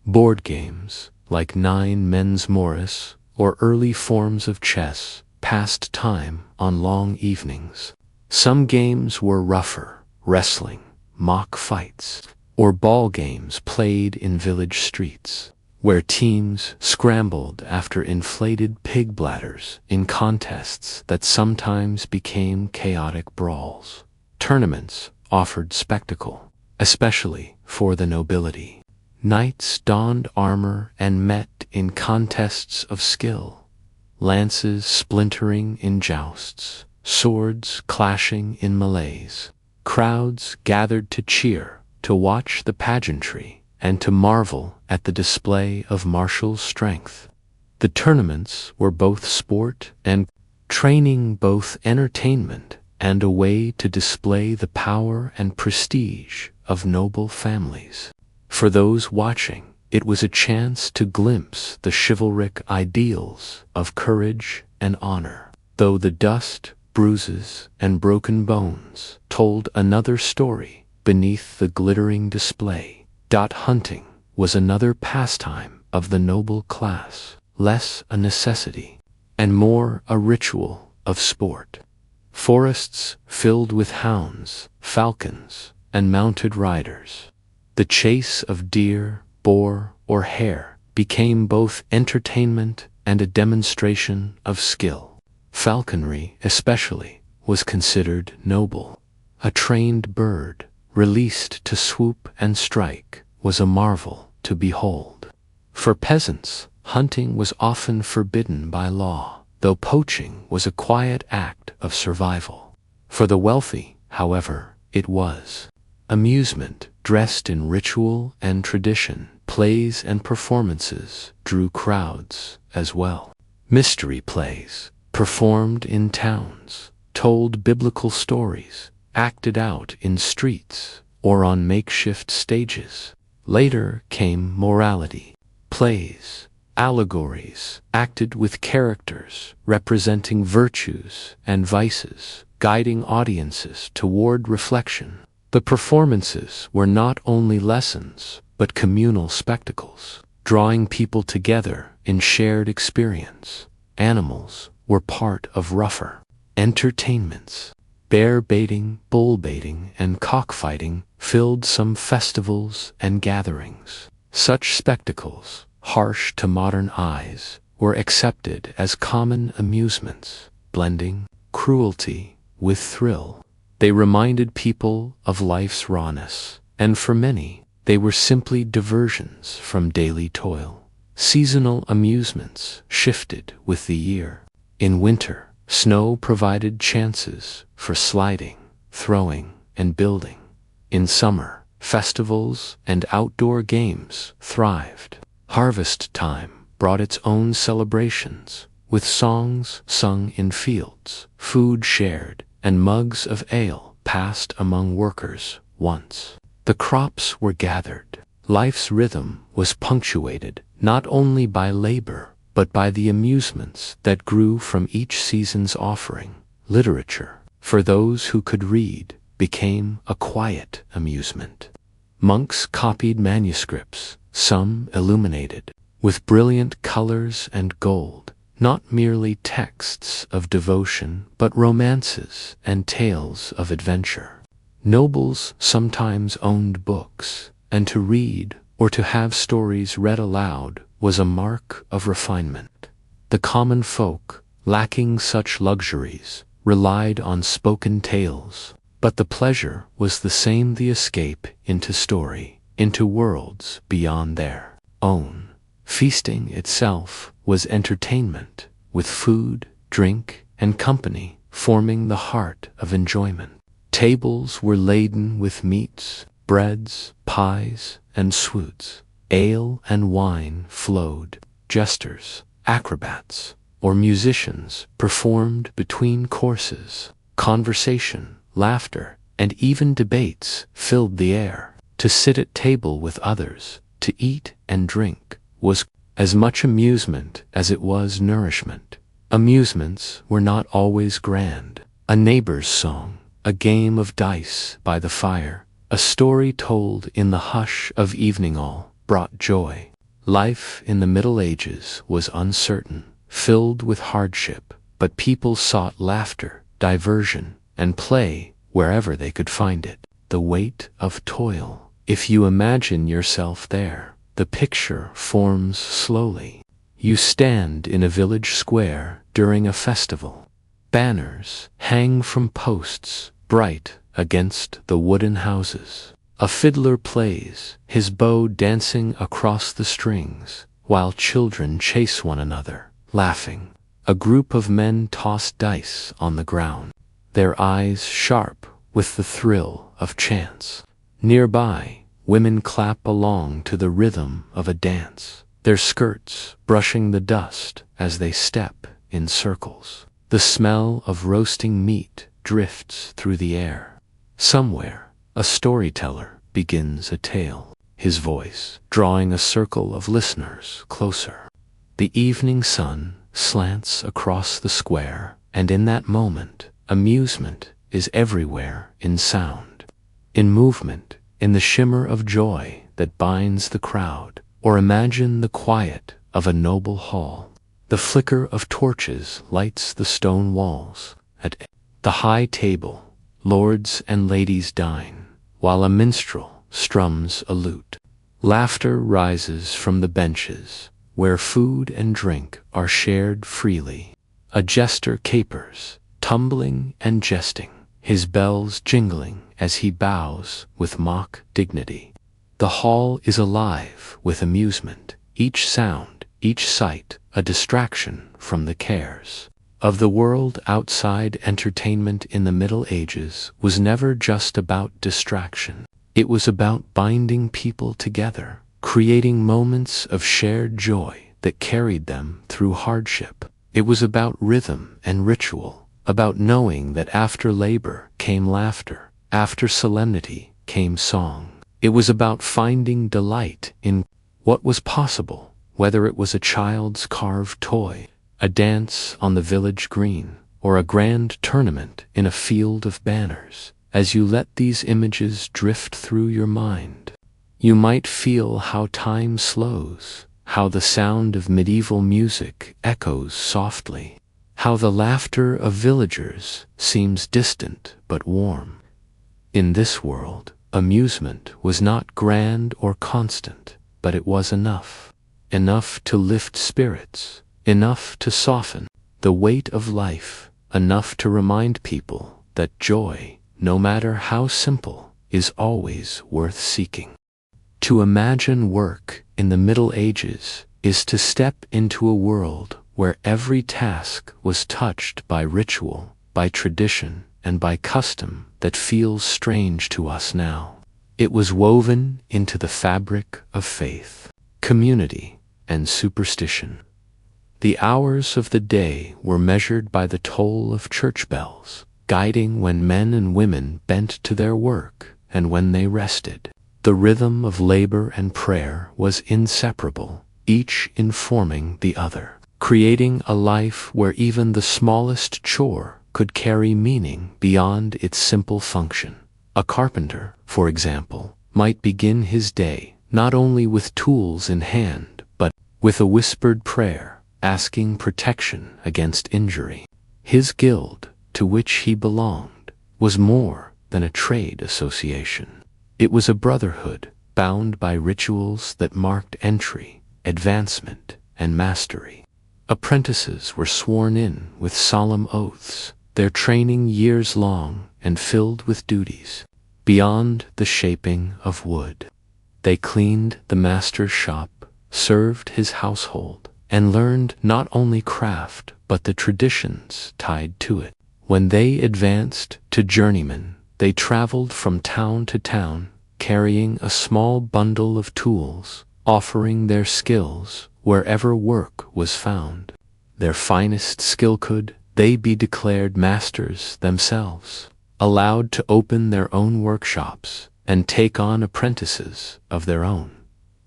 Board games, like Nine Men's Morris or early forms of chess, passed time on long evenings. Some games were rougher, wrestling, mock fights, or ball games played in village streets, where teams scrambled after inflated pig bladders in contests that sometimes became chaotic brawls. Tournaments offered spectacle, especially for the nobility. Knights donned armor and met in contests of skill, lances splintering in jousts, swords clashing in melees. Crowds gathered to cheer, to watch the pageantry, and to marvel at the display of martial strength. The tournaments were both sport and training, both entertainment and a way to display the power and prestige of noble families. For those watching, it was a chance to glimpse the chivalric ideals of courage and honor, though the dust, bruises, and broken bones told another story beneath the glittering display. Hunting was another pastime of the noble class, less a necessity, and more a ritual of sport. Forests filled with hounds, falcons, and mounted riders. The chase of deer, boar, or hare became both entertainment and a demonstration of skill. Falconry, especially, was considered noble. A trained bird, released to swoop and strike, was a marvel to behold. For peasants, hunting was often forbidden by law, though poaching was a quiet act of survival. For the wealthy, however, it was amusement dressed in ritual and tradition. Plays and performances drew crowds as well. Mystery plays, performed in towns, told biblical stories, acted out in streets or on makeshift stages. Later came morality plays, allegories, acted with characters representing virtues and vices, guiding audiences toward reflection. The performances were not only lessons, but communal spectacles, drawing people together in shared experience. Animals were part of rougher entertainments. Bear baiting, bull baiting, and cockfighting filled some festivals and gatherings. Such spectacles, harsh to modern eyes, were accepted as common amusements, blending cruelty with thrill. They reminded people of life's rawness, and for many, they were simply diversions from daily toil. Seasonal amusements shifted with the year. In winter, snow provided chances for sliding, throwing, and building. In summer, festivals and outdoor games thrived. Harvest time brought its own celebrations, with songs sung in fields, food shared, and mugs of ale passed among workers once the crops were gathered. Life's rhythm was punctuated not only by labor, but by the amusements that grew from each season's offering. Literature, for those who could read, became a quiet amusement. Monks copied manuscripts, some illuminated with brilliant colors and gold, not merely texts of devotion, but romances and tales of adventure. Nobles sometimes owned books, and to read or to have stories read aloud was a mark of refinement. The common folk, lacking such luxuries, relied on spoken tales, but the pleasure was the same: the escape into story, into worlds beyond their own. Feasting itself was entertainment, with food, drink, and company forming the heart of enjoyment. Tables were laden with meats, breads, pies, and sweets. Ale and wine flowed. Jesters, acrobats, or musicians performed between courses. Conversation, laughter, and even debates filled the air. To sit at table with others, to eat and drink, was as much amusement as it was nourishment. Amusements were not always grand. A neighbor's song, a game of dice by the fire, a story told in the hush of evening all brought joy. Life in the Middle Ages was uncertain, filled with hardship, but people sought laughter, diversion, and play wherever they could find it. The weight of toil. If you imagine yourself there, the picture forms slowly. You stand in a village square during a festival. Banners hang from posts, bright against the wooden houses. A fiddler plays, his bow dancing across the strings, while children chase one another, laughing. A group of men toss dice on the ground, their eyes sharp with the thrill of chance. Nearby, women clap along to the rhythm of a dance, their skirts brushing the dust as they step in circles. The smell of roasting meat drifts through the air. Somewhere, a storyteller begins a tale, his voice drawing a circle of listeners closer. The evening sun slants across the square, and in that moment, amusement is everywhere in sound, in movement, in the shimmer of joy that binds the crowd. Or imagine the quiet of a noble hall. The flicker of torches lights the stone walls. At the high table, lords and ladies dine, while a minstrel strums a lute. Laughter rises from the benches, where food and drink are shared freely. A jester capers, tumbling and jesting, his bells jingling as he bows with mock dignity. The hall is alive with amusement, each sound, each sight, a distraction from the cares of the world outside. Entertainment in the Middle Ages was never just about distraction. It was about binding people together, creating moments of shared joy that carried them through hardship. It was about rhythm and ritual, about knowing that after labor came laughter, after solemnity came song. It was about finding delight in what was possible, whether it was a child's carved toy, a dance on the village green, or a grand tournament in a field of banners. As you let these images drift through your mind, you might feel how time slows, how the sound of medieval music echoes softly, how the laughter of villagers seems distant but warm. In this world, amusement was not grand or constant, but it was enough. Enough to lift spirits, enough to soften the weight of life, enough to remind people that joy, no matter how simple, is always worth seeking. To imagine work in the Middle Ages is to step into a world where every task was touched by ritual, by tradition, and by custom that feels strange to us now. It was woven into the fabric of faith, community, and superstition. The hours of the day were measured by the toll of church bells, guiding when men and women bent to their work and when they rested. The rhythm of labor and prayer was inseparable, each informing the other, creating a life where even the smallest chore could carry meaning beyond its simple function. A carpenter, for example, might begin his day not only with tools in hand, but with a whispered prayer, asking protection against injury. His guild, to which he belonged, was more than a trade association. It was a brotherhood bound by rituals that marked entry, advancement, and mastery. Apprentices were sworn in with solemn oaths, their training years long and filled with duties beyond the shaping of wood. They cleaned the master's shop, served his household, and learned not only craft but the traditions tied to it. When they advanced to journeymen, they traveled from town to town, carrying a small bundle of tools, offering their skills wherever work was found. Their finest skill could they be declared masters themselves, allowed to open their own workshops and take on apprentices of their own.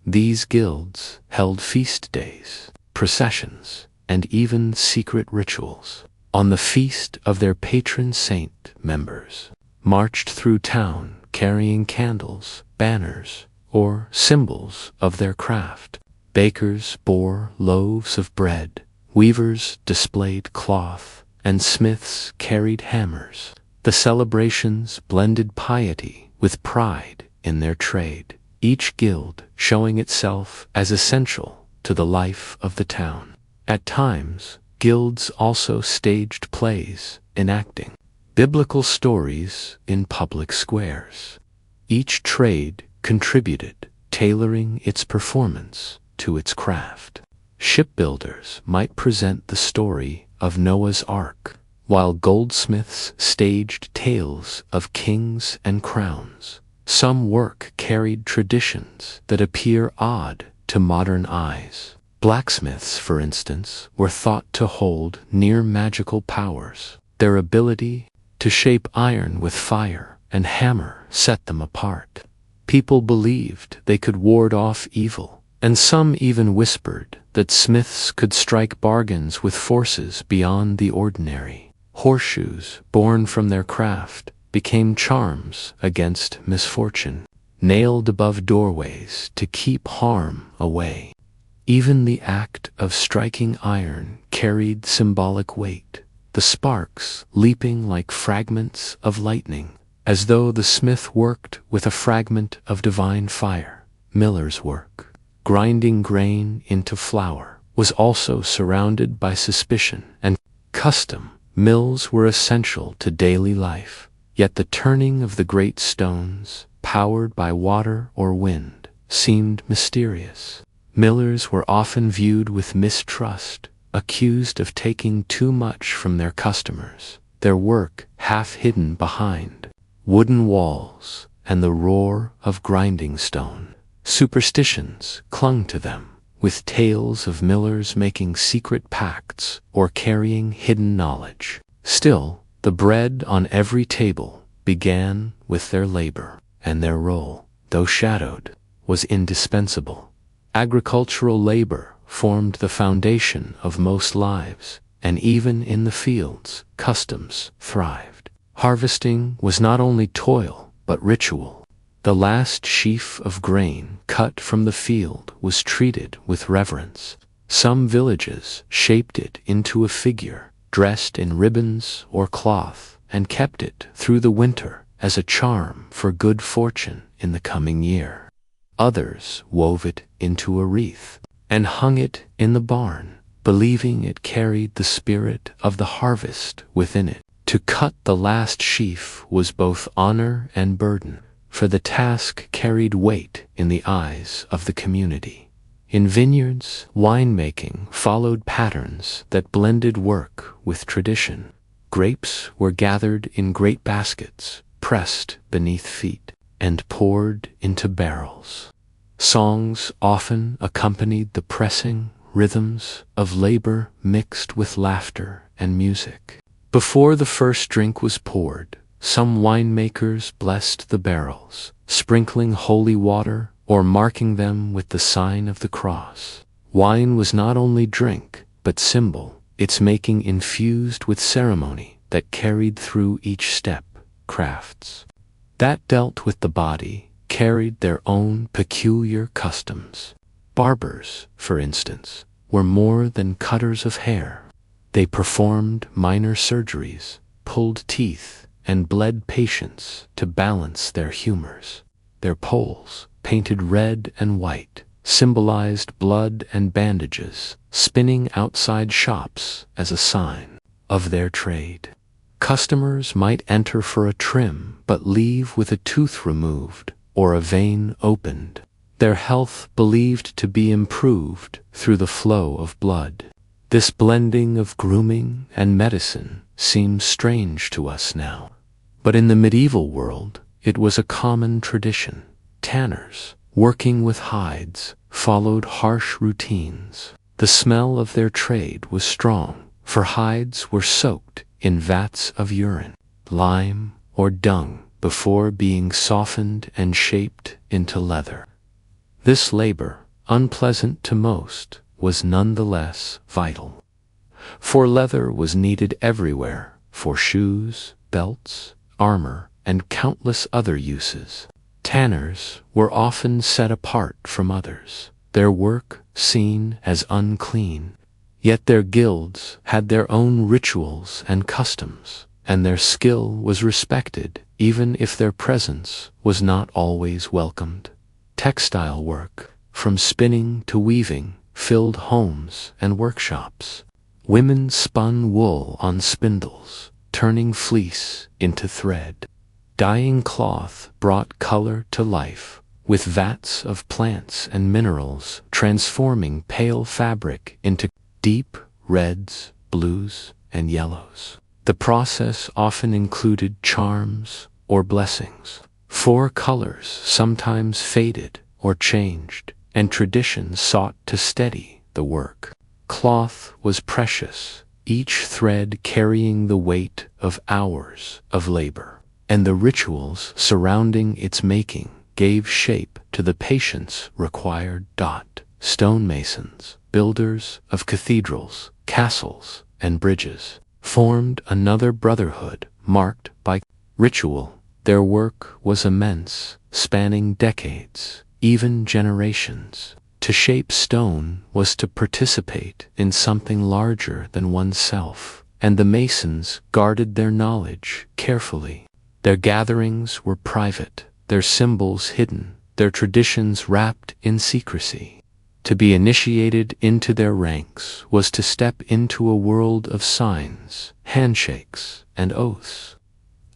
These guilds held feast days, processions, and even secret rituals. On the feast of their patron saint, members marched through town carrying candles, banners, or symbols of their craft. Bakers bore loaves of bread, weavers displayed cloth, and smiths carried hammers. The celebrations blended piety with pride in their trade, each guild showing itself as essential to the life of the town. At times, guilds also staged plays enacting biblical stories in public squares. Each trade contributed, tailoring its performance to its craft. Shipbuilders might present the story of Noah's Ark, while goldsmiths staged tales of kings and crowns. Some work carried traditions that appear odd to modern eyes. Blacksmiths, for instance, were thought to hold near magical powers. Their ability to shape iron with fire and hammer set them apart. People believed they could ward off evil, and some even whispered that smiths could strike bargains with forces beyond the ordinary. Horseshoes, born from their craft, became charms against misfortune, nailed above doorways to keep harm away. Even the act of striking iron carried symbolic weight, the sparks leaping like fragments of lightning, as though the smith worked with a fragment of divine fire. Miller's work, grinding grain into flour, was also surrounded by suspicion and custom. Mills were essential to daily life, yet the turning of the great stones, powered by water or wind, seemed mysterious. Millers were often viewed with mistrust, accused of taking too much from their customers, their work half hidden behind wooden walls and the roar of grinding stone. Superstitions clung to them, with tales of millers making secret pacts or carrying hidden knowledge. Still, the bread on every table began with their labor, and their role, though shadowed, was indispensable. Agricultural labor formed the foundation of most lives, and even in the fields, customs thrived. Harvesting was not only toil, but ritual. The last sheaf of grain cut from the field was treated with reverence. Some villages shaped it into a figure, dressed in ribbons or cloth, and kept it through the winter as a charm for good fortune in the coming year. Others wove it into a wreath and hung it in the barn, believing it carried the spirit of the harvest within it. To cut the last sheaf was both honor and burden, for the task carried weight in the eyes of the community. In vineyards, winemaking followed patterns that blended work with tradition. Grapes were gathered in great baskets, pressed beneath feet, and poured into barrels. Songs often accompanied the pressing rhythms of labor mixed with laughter and music. Before the first drink was poured, some winemakers blessed the barrels, sprinkling holy water or marking them with the sign of the cross. Wine was not only drink, but symbol, its making infused with ceremony that carried through each step. Crafts that dealt with the body carried their own peculiar customs. Barbers, for instance, were more than cutters of hair. They performed minor surgeries, pulled teeth, and bled patients to balance their humors. Their poles, painted red and white, symbolized blood and bandages, spinning outside shops as a sign of their trade. Customers might enter for a trim but leave with a tooth removed or a vein opened, their health believed to be improved through the flow of blood. This blending of grooming and medicine seems strange to us now, but in the medieval world it was a common tradition. Tanners, working with hides, followed harsh routines. The smell of their trade was strong, for hides were soaked in vats of urine, lime, or dung before being softened and shaped into leather. This labor, unpleasant to most, was nonetheless vital, for leather was needed everywhere for shoes, belts, armor, and countless other uses. Tanners were often set apart from others, their work seen as unclean, yet their guilds had their own rituals and customs. and their skill was respected, even if their presence was not always welcomed. Textile work, from spinning to weaving, filled homes and workshops. Women spun wool on spindles, turning fleece into thread. Dyeing cloth brought color to life, with vats of plants and minerals transforming pale fabric into deep reds, blues, and yellows. The process often included charms or blessings. 4 colors sometimes faded or changed, and tradition sought to steady the work. Cloth was precious, each thread carrying the weight of hours of labor, and the rituals surrounding its making gave shape to the patience required. Stonemasons, builders of cathedrals, castles, and bridges, formed another brotherhood marked by ritual. Their work was immense, spanning decades, even generations. To shape stone was to participate in something larger than oneself, and the masons guarded their knowledge carefully. Their gatherings were private, their symbols hidden, their traditions wrapped in secrecy. To be initiated into their ranks was to step into a world of signs, handshakes, and oaths.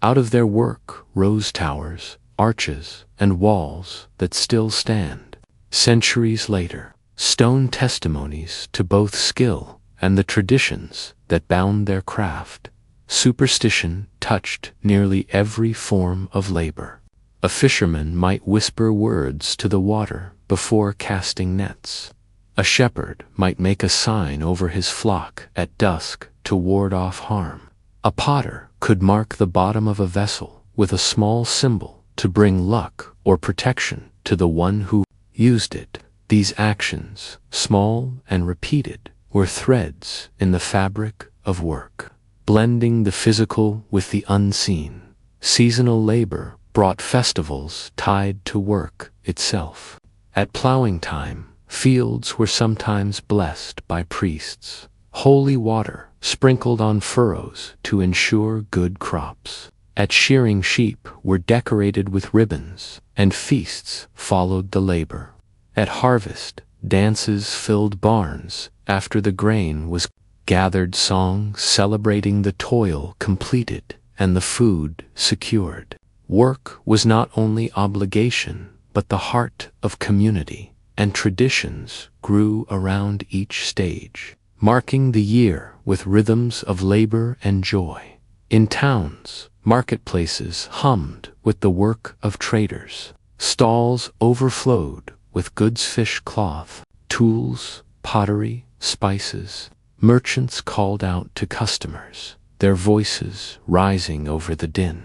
Out of their work rose towers, arches, and walls that still stand. Centuries later, stone testimonies to both skill and the traditions that bound their craft. Superstition touched nearly every form of labor. A fisherman might whisper words to the water before casting nets. A shepherd might make a sign over his flock at dusk to ward off harm. A potter could mark the bottom of a vessel with a small symbol to bring luck or protection to the one who used it. These actions, small and repeated, were threads in the fabric of work, blending the physical with the unseen. Seasonal labor brought festivals tied to work itself. At plowing time, fields were sometimes blessed by priests. Holy water sprinkled on furrows to ensure good crops. At shearing, sheep were decorated with ribbons, and feasts followed the labor. At harvest, dances filled barns after the grain was gathered, songs celebrating the toil completed and the food secured. Work was not only obligation, but the heart of community, and traditions grew around each stage, marking the year with rhythms of labor and joy. In towns, marketplaces hummed with the work of traders. Stalls overflowed with goods, fish, cloth, tools, pottery, spices. Merchants called out to customers, their voices rising over the din.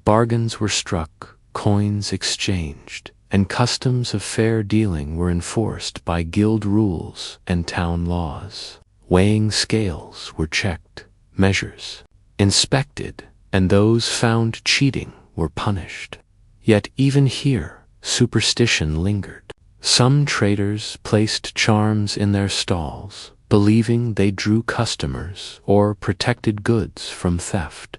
Bargains were struck, coins exchanged, and customs of fair dealing were enforced by guild rules and town laws. Weighing scales were checked, measures inspected, and those found cheating were punished. Yet even here, superstition lingered. Some traders placed charms in their stalls, believing they drew customers or protected goods from theft.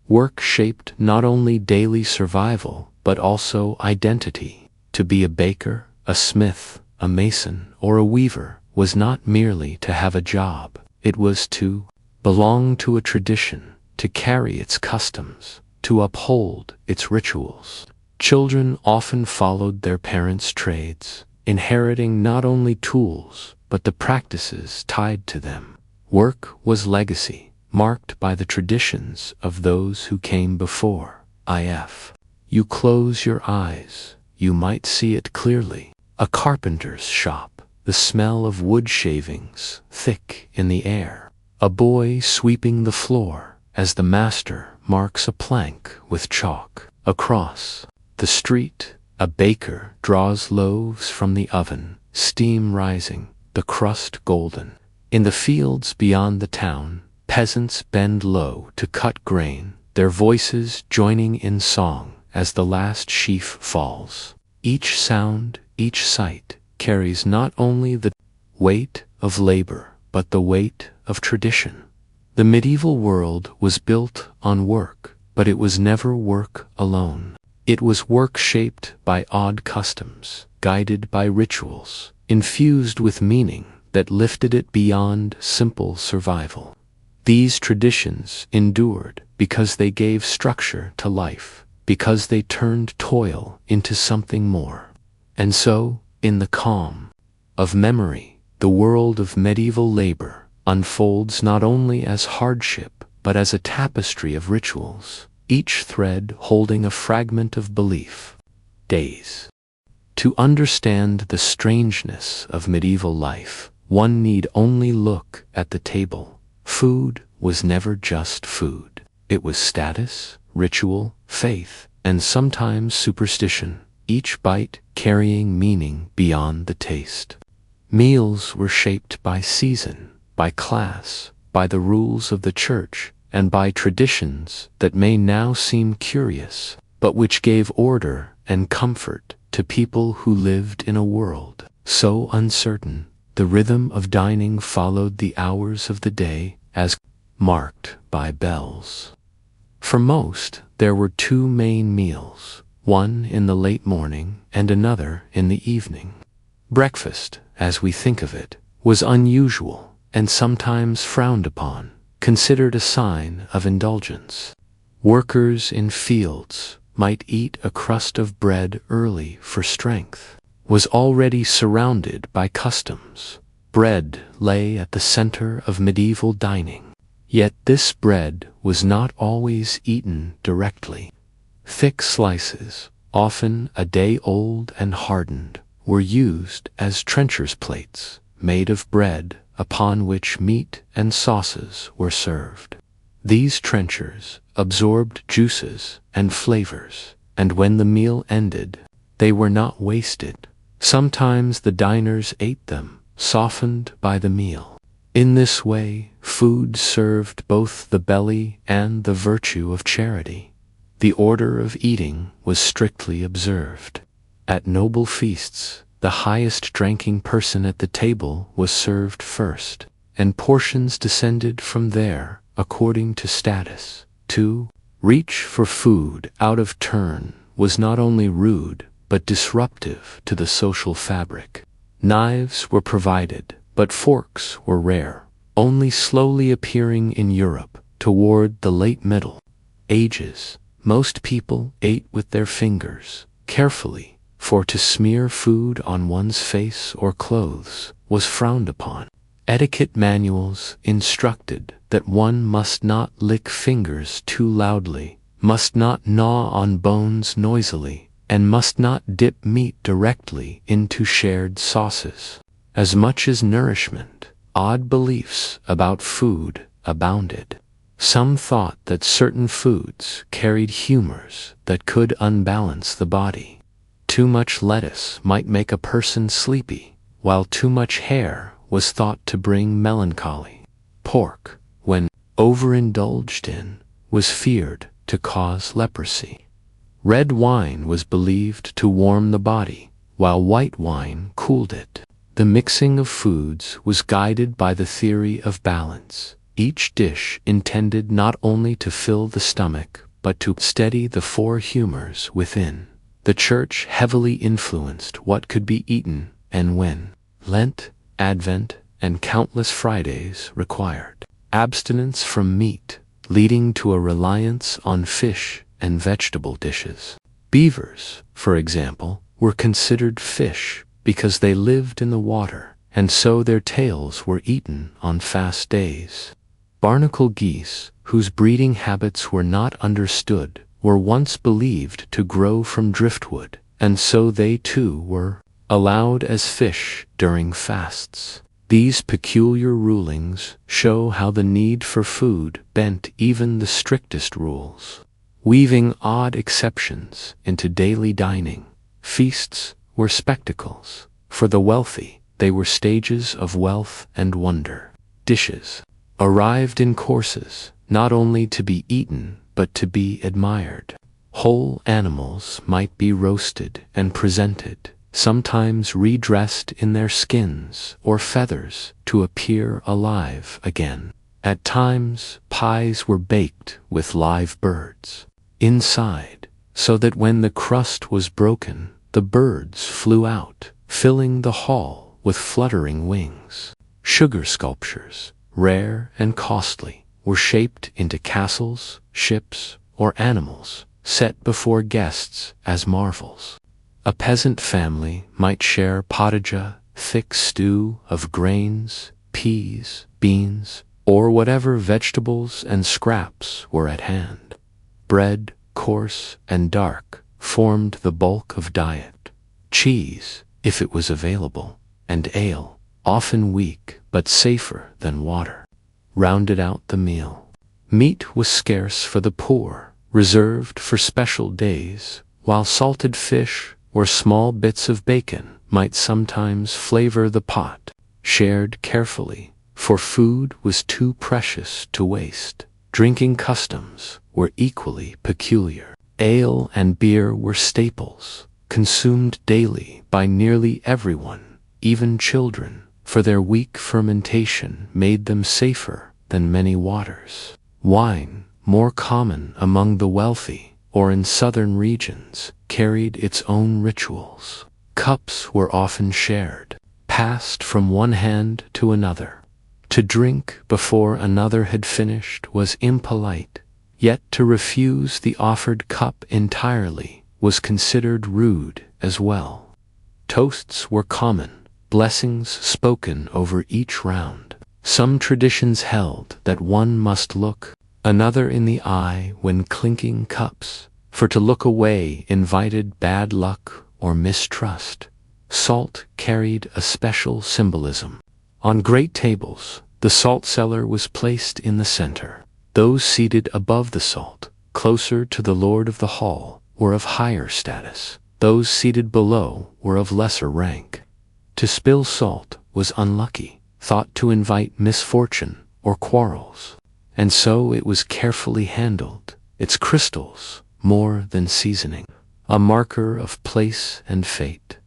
Work shaped not only daily survival, but also identity. To be a baker, a smith, a mason, or a weaver was not merely to have a job. It was to belong to a tradition, to carry its customs, to uphold its rituals. Children often followed their parents' trades, inheriting not only tools, but the practices tied to them. Work was legacy, marked by the traditions of those who came before. If you close your eyes, you might see it clearly. A carpenter's shop, the smell of wood shavings thick in the air. A boy sweeping the floor as the master marks a plank with chalk. Across the street, a baker draws loaves from the oven, steam rising, the crust golden. In the fields beyond the town, peasants bend low to cut grain, their voices joining in song as the last sheaf falls. Each sound, each sight, carries not only the weight of labor, but the weight of tradition. The medieval world was built on work, but it was never work alone. It was work shaped by odd customs, guided by rituals, infused with meaning that lifted it beyond simple survival. These traditions endured because they gave structure to life, because they turned toil into something more. And so, in the calm of memory, the world of medieval labor unfolds not only as hardship, but as a tapestry of rituals, each thread holding a fragment of belief. Days. To understand the strangeness of medieval life, one need only look at the table. Food was never just food. It was status, ritual, faith, and sometimes superstition, each bite carrying meaning beyond the taste. Meals were shaped by season, by class, by the rules of the church, and by traditions that may now seem curious, but which gave order and comfort to people who lived in a world so uncertain. The rhythm of dining followed the hours of the day, as marked by bells. For most, there were two main meals, one in the late morning and another in the evening. Breakfast, as we think of it, was unusual and sometimes frowned upon, considered a sign of indulgence. Workers in fields might eat a crust of bread early for strength. Was already surrounded by customs. Bread lay at the center of medieval dining. Yet this bread was not always eaten directly. Thick slices, often a day old and hardened, were used as trencher's plates, made of bread upon which meat and sauces were served. These trenchers absorbed juices and flavors, and when the meal ended, they were not wasted. Sometimes the diners ate them, softened by the meal. In this way, food served both the belly and the virtue of charity. The order of eating was strictly observed. At noble feasts, the highest-ranking person at the table was served first, and portions descended from there according to status. To reach for food out of turn was not only rude, but disruptive to the social fabric. Knives were provided, but forks were rare, only slowly appearing in Europe toward the late Middle Ages. Most people ate with their fingers, carefully, for to smear food on one's face or clothes was frowned upon. Etiquette manuals instructed that one must not lick fingers too loudly, must not gnaw on bones noisily, and must not dip meat directly into shared sauces. As much as nourishment, odd beliefs about food abounded. Some thought that certain foods carried humors that could unbalance the body. Too much lettuce might make a person sleepy, while too much hair was thought to bring melancholy. Pork, when overindulged in, was feared to cause leprosy. Red wine was believed to warm the body, while white wine cooled it. The mixing of foods was guided by the theory of balance, each dish intended not only to fill the stomach, but to steady the four humors within. The church heavily influenced what could be eaten and when. Lent, Advent, and countless Fridays required abstinence from meat, leading to a reliance on fish and vegetable dishes. Beavers, for example, were considered fish because they lived in the water, and so their tails were eaten on fast days. Barnacle geese, whose breeding habits were not understood, were once believed to grow from driftwood, and so they too were allowed as fish during fasts. These peculiar rulings show how the need for food bent even the strictest rules. Weaving odd exceptions into daily dining, feasts were spectacles. For the wealthy, they were stages of wealth and wonder. Dishes arrived in courses, not only to be eaten, but to be admired. Whole animals might be roasted and presented, sometimes redressed in their skins or feathers to appear alive again. At times, pies were baked with live birds inside, so that when the crust was broken, the birds flew out, filling the hall with fluttering wings. Sugar sculptures, rare and costly, were shaped into castles, ships, or animals, set before guests as marvels. A peasant family might share pottage, thick stew of grains, peas, beans, or whatever vegetables and scraps were at hand. Bread, coarse and dark, formed the bulk of diet. Cheese, if it was available, and ale, often weak but safer than water, rounded out the meal. Meat was scarce for the poor, reserved for special days, while salted fish or small bits of bacon might sometimes flavor the pot, shared carefully, for food was too precious to waste. Drinking customs were equally peculiar. Ale and beer were staples, consumed daily by nearly everyone, even children, for their weak fermentation made them safer than many waters. Wine, more common among the wealthy or in southern regions, carried its own rituals. Cups were often shared, passed from one hand to another. To drink before another had finished was impolite, yet to refuse the offered cup entirely was considered rude as well. Toasts were common, blessings spoken over each round. Some traditions held that one must look another in the eye when clinking cups, for to look away invited bad luck or mistrust. Salt carried a special symbolism. On great tables, the salt cellar was placed in the center. Those seated above the salt, closer to the lord of the hall, were of higher status. Those seated below were of lesser rank. To spill salt was unlucky, thought to invite misfortune or quarrels, and so it was carefully handled, its crystals more than seasoning, a marker of place and fate.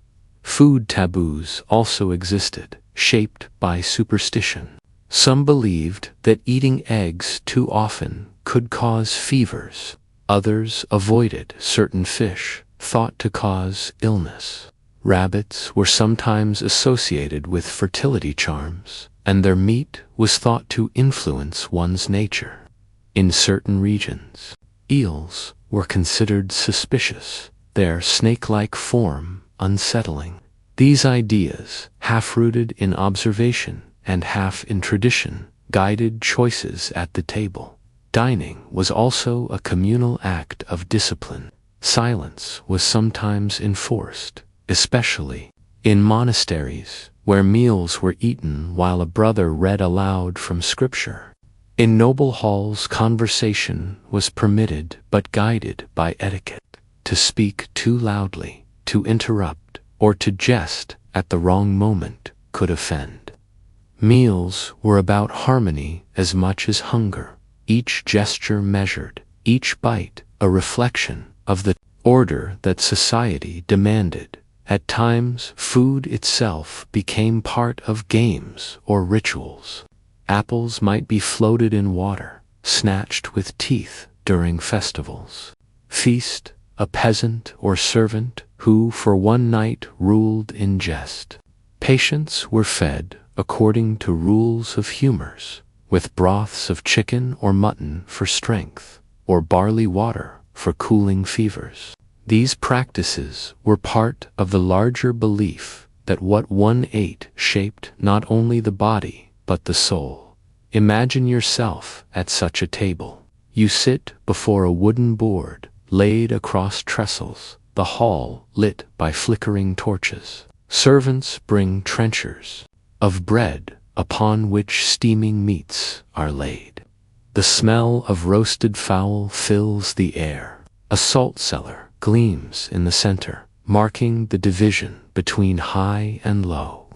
Food taboos also existed, shaped by superstition. Some believed that eating eggs too often could cause fevers. Others avoided certain fish, thought to cause illness. Rabbits were sometimes associated with fertility charms, and their meat was thought to influence one's nature. In certain regions, eels were considered suspicious, their snake-like form unsettling. These ideas, half-rooted in observation and half in tradition, guided choices at the table. Dining was also a communal act of discipline. Silence was sometimes enforced, especially in monasteries, where meals were eaten while a brother read aloud from scripture. In noble halls, conversation was permitted but guided by etiquette. To speak too loudly, to interrupt, or to jest at the wrong moment could offend. Meals were about harmony as much as hunger, each gesture measured, each bite a reflection of the order that society demanded. At times, food itself became part of games or rituals. Apples might be floated in water, snatched with teeth during festivals. Feast, a peasant or servant who for one night ruled in jest. Patients were fed according to rules of humors, with broths of chicken or mutton for strength, or barley water for cooling fevers. These practices were part of the larger belief that what one ate shaped not only the body but the soul. Imagine yourself at such a table. You sit before a wooden board laid across trestles, the hall lit by flickering torches. Servants bring trenchers of bread upon which steaming meats are laid. The smell of roasted fowl fills the air. A salt cellar gleams in the center, marking the division between high and low.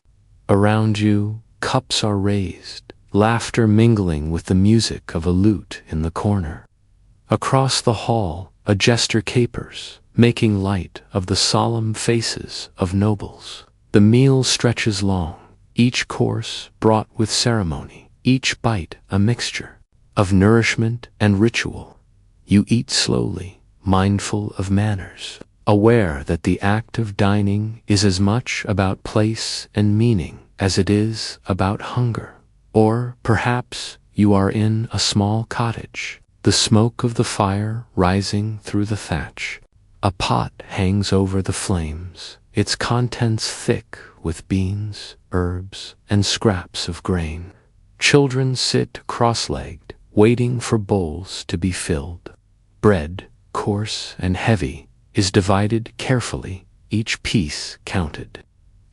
Around you, cups are raised, laughter mingling with the music of a lute in the corner. Across the hall, a jester capers, making light of the solemn faces of nobles. The meal stretches long, each course brought with ceremony, each bite a mixture of nourishment and ritual. You eat slowly, mindful of manners, aware that the act of dining is as much about place and meaning as it is about hunger. Or perhaps you are in a small cottage, the smoke of the fire rising through the thatch. A pot hangs over the flames, its contents thick with beans, herbs, and scraps of grain. Children sit cross-legged, waiting for bowls to be filled. Bread, coarse and heavy, is divided carefully, each piece counted.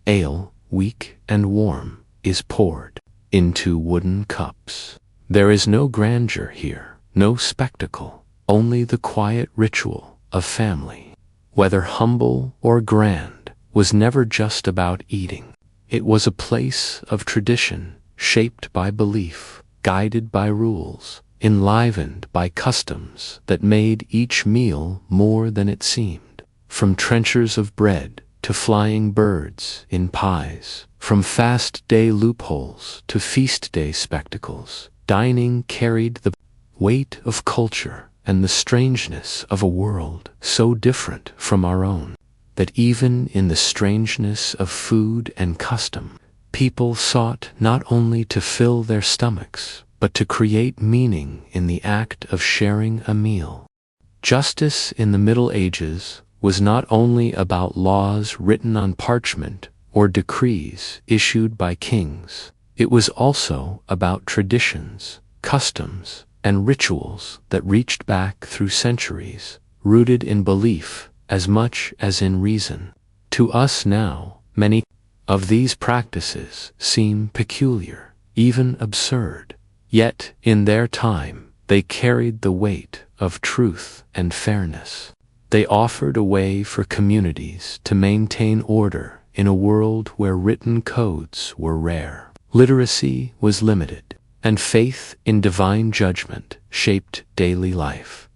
Ale, weak and warm, is poured into wooden cups. There is no grandeur here, no spectacle, only the quiet ritual of family. Whether humble or grand, was never just about eating. It was a place of tradition, shaped by belief, guided by rules, enlivened by customs that made each meal more than it seemed. From trenchers of bread to flying birds in pies, from fast day loopholes to feast day spectacles, dining carried the weight of culture and the strangeness of a world so different from our own, that even in the strangeness of food and custom, people sought not only to fill their stomachs, but to create meaning in the act of sharing a meal. Justice in the Middle Ages was not only about laws written on parchment or decrees issued by kings. It was also about traditions, customs, and rituals that reached back through centuries, rooted in belief as much as in reason. To us now, many of these practices seem peculiar, even absurd. Yet, in their time, they carried the weight of truth and fairness. They offered a way for communities to maintain order in a world where written codes were rare. Literacy was limited, and faith in divine judgment shaped daily life.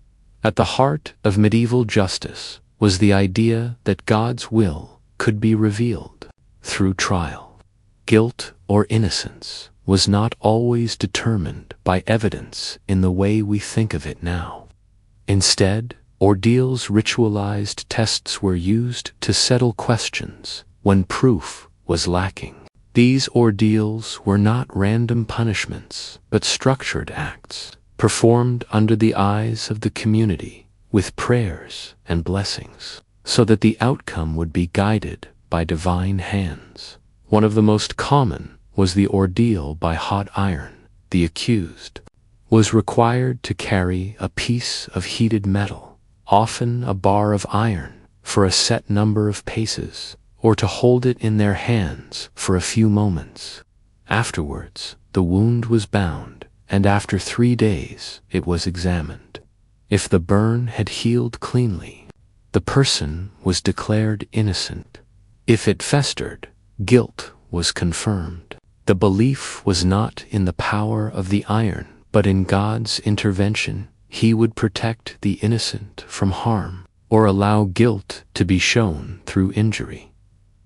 At the heart of medieval justice was the idea that God's will could be revealed through trial. Guilt or innocence was not always determined by evidence in the way we think of it now. Instead, ordeals, ritualized tests were used to settle questions when proof was lacking. These ordeals were not random punishments, but structured acts, performed under the eyes of the community, with prayers and blessings, so that the outcome would be guided by divine hands. One of the most common was the ordeal by hot iron. The accused was required to carry a piece of heated metal, often a bar of iron, for a set number of paces, or to hold it in their hands for a few moments. Afterwards, the wound was bound, and after 3 days it was examined. If the burn had healed cleanly, the person was declared innocent. If it festered, guilt was confirmed. The belief was not in the power of the iron, but in God's intervention. He would protect the innocent from harm, or allow guilt to be shown through injury.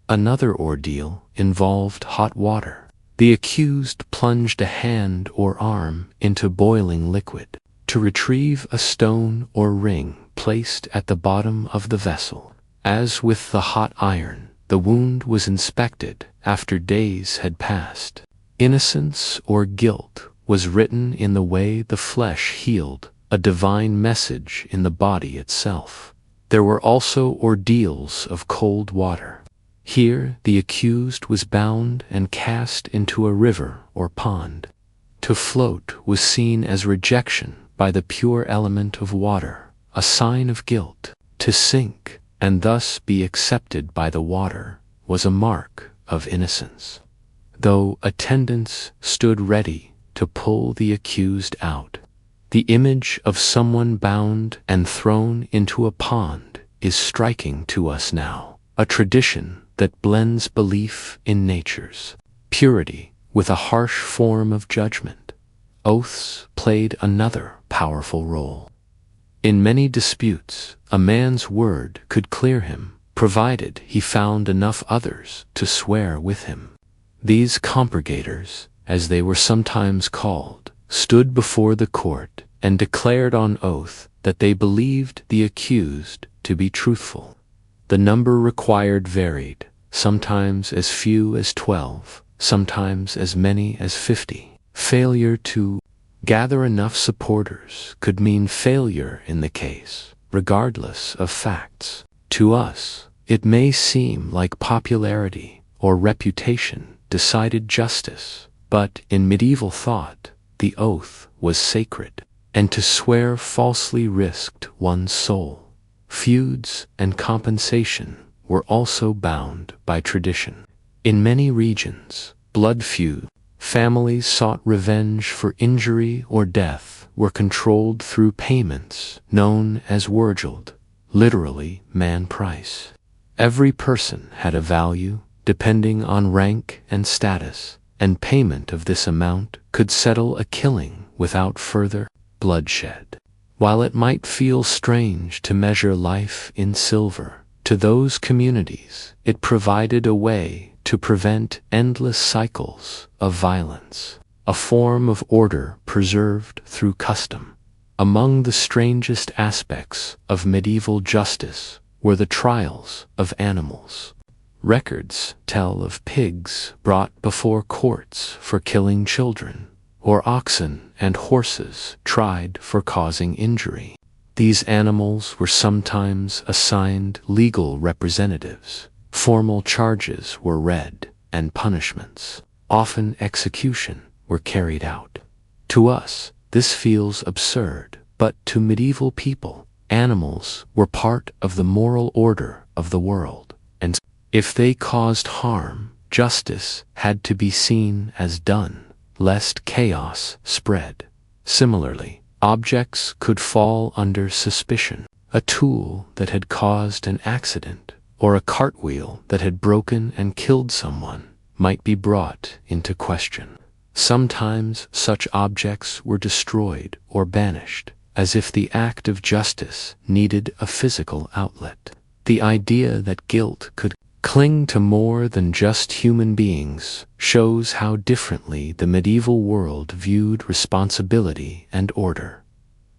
Another ordeal involved hot water. The accused plunged a hand or arm into boiling liquid to retrieve a stone or ring placed at the bottom of the vessel. As with the hot iron, the wound was inspected after days had passed. Innocence or guilt was written in the way the flesh healed, a divine message in the body itself. There were also ordeals of cold water. Here the accused was bound and cast into a river or pond. To float was seen as rejection by the pure element of water, a sign of guilt. To sink, and thus be accepted by the water, was a mark of innocence. Though attendants stood ready to pull the accused out, the image of someone bound and thrown into a pond is striking to us now, a tradition that blends belief in nature's purity with a harsh form of judgment. Oaths played another powerful role. In many disputes, a man's word could clear him, provided he found enough others to swear with him. These compurgators, as they were sometimes called, stood before the court and declared on oath that they believed the accused to be truthful. The number required varied, sometimes as few as 12, sometimes as many as 50. Failure to gather enough supporters could mean failure in the case, regardless of facts. To us, it may seem like popularity or reputation decided justice, but in medieval thought, the oath was sacred, and to swear falsely risked one's soul. Feuds and compensation were also bound by tradition. In many regions, blood feud, families sought revenge for injury or death, were controlled through payments known as unresolved, literally man price. Every person had a value depending on rank and status, and payment of this amount could settle a killing without further bloodshed. While it might feel strange to measure life in silver, to those communities it provided a way to prevent endless cycles of violence, a form of order preserved through custom. Among the strangest aspects of medieval justice were the trials of animals. Records tell of pigs brought before courts for killing children, or oxen and horses tried for causing injury. These animals were sometimes assigned legal representatives. Formal charges were read, and punishments, often execution, were carried out. To us, this feels absurd, but to medieval people, animals were part of the moral order of the world, and if they caused harm, justice had to be seen as done, lest chaos spread. Similarly, objects could fall under suspicion. A tool that had caused an accident, or a cartwheel that had broken and killed someone, might be brought into question. Sometimes such objects were destroyed or banished, as if the act of justice needed a physical outlet. The idea that guilt could cling to more than just human beings shows how differently the medieval world viewed responsibility and order.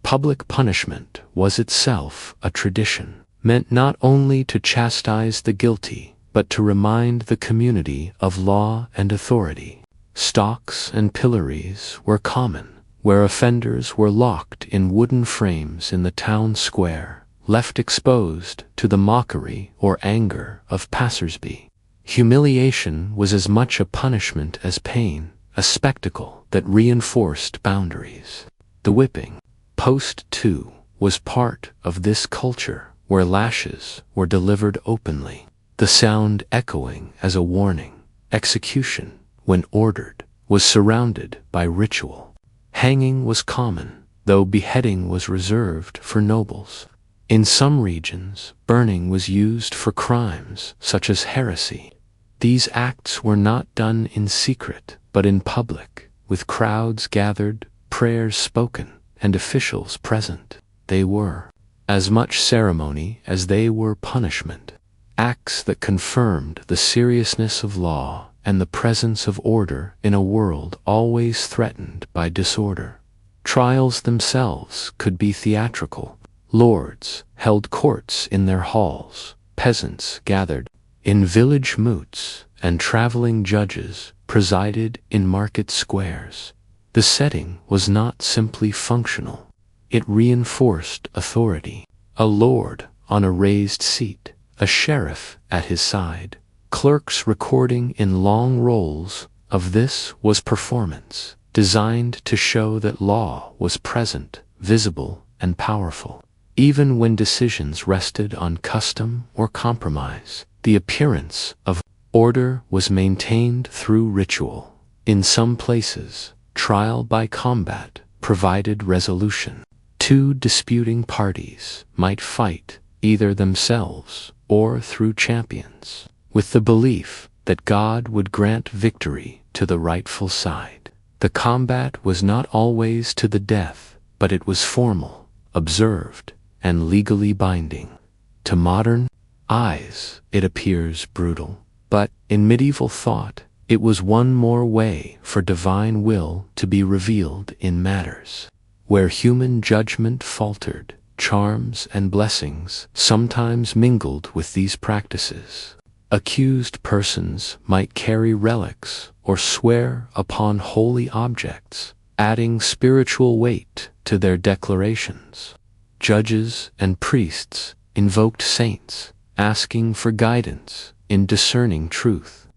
Public punishment was itself a tradition, meant not only to chastise the guilty, but to remind the community of law and authority. Stocks and pillories were common, where offenders were locked in wooden frames in the town square, left exposed to the mockery or anger of passers-by. Humiliation was as much a punishment as pain, a spectacle that reinforced boundaries. The whipping post, too, was part of this culture, where lashes were delivered openly, the sound echoing as a warning. Execution, when ordered, was surrounded by ritual. Hanging was common, though beheading was reserved for nobles. In some regions, burning was used for crimes such as heresy. These acts were not done in secret, but in public, with crowds gathered, prayers spoken, and officials present. They were as much ceremony as they were punishment, acts that confirmed the seriousness of law and the presence of order in a world always threatened by disorder. Trials themselves could be theatrical. Lords held courts in their halls, peasants gathered in village moots, and traveling judges presided in market squares. The setting was not simply functional. It reinforced authority. A lord on a raised seat, a sheriff at his side, clerks recording in long rolls. Of this was performance, designed to show that law was present, visible, and powerful. Even when decisions rested on custom or compromise, the appearance of order was maintained through ritual. In some places, trial by combat provided resolution. Two disputing parties might fight, either themselves or through champions, with the belief that God would grant victory to the rightful side. The combat was not always to the death, but it was formal, observed, and legally binding. To modern eyes, it appears brutal, but in medieval thought, It was one more way for divine will to be revealed in matters where human judgment faltered. Charms and blessings sometimes mingled with these practices. Accused persons might carry relics or swear upon holy objects, adding spiritual weight to their declarations. Judges and priests invoked saints, asking for guidance in discerning truth.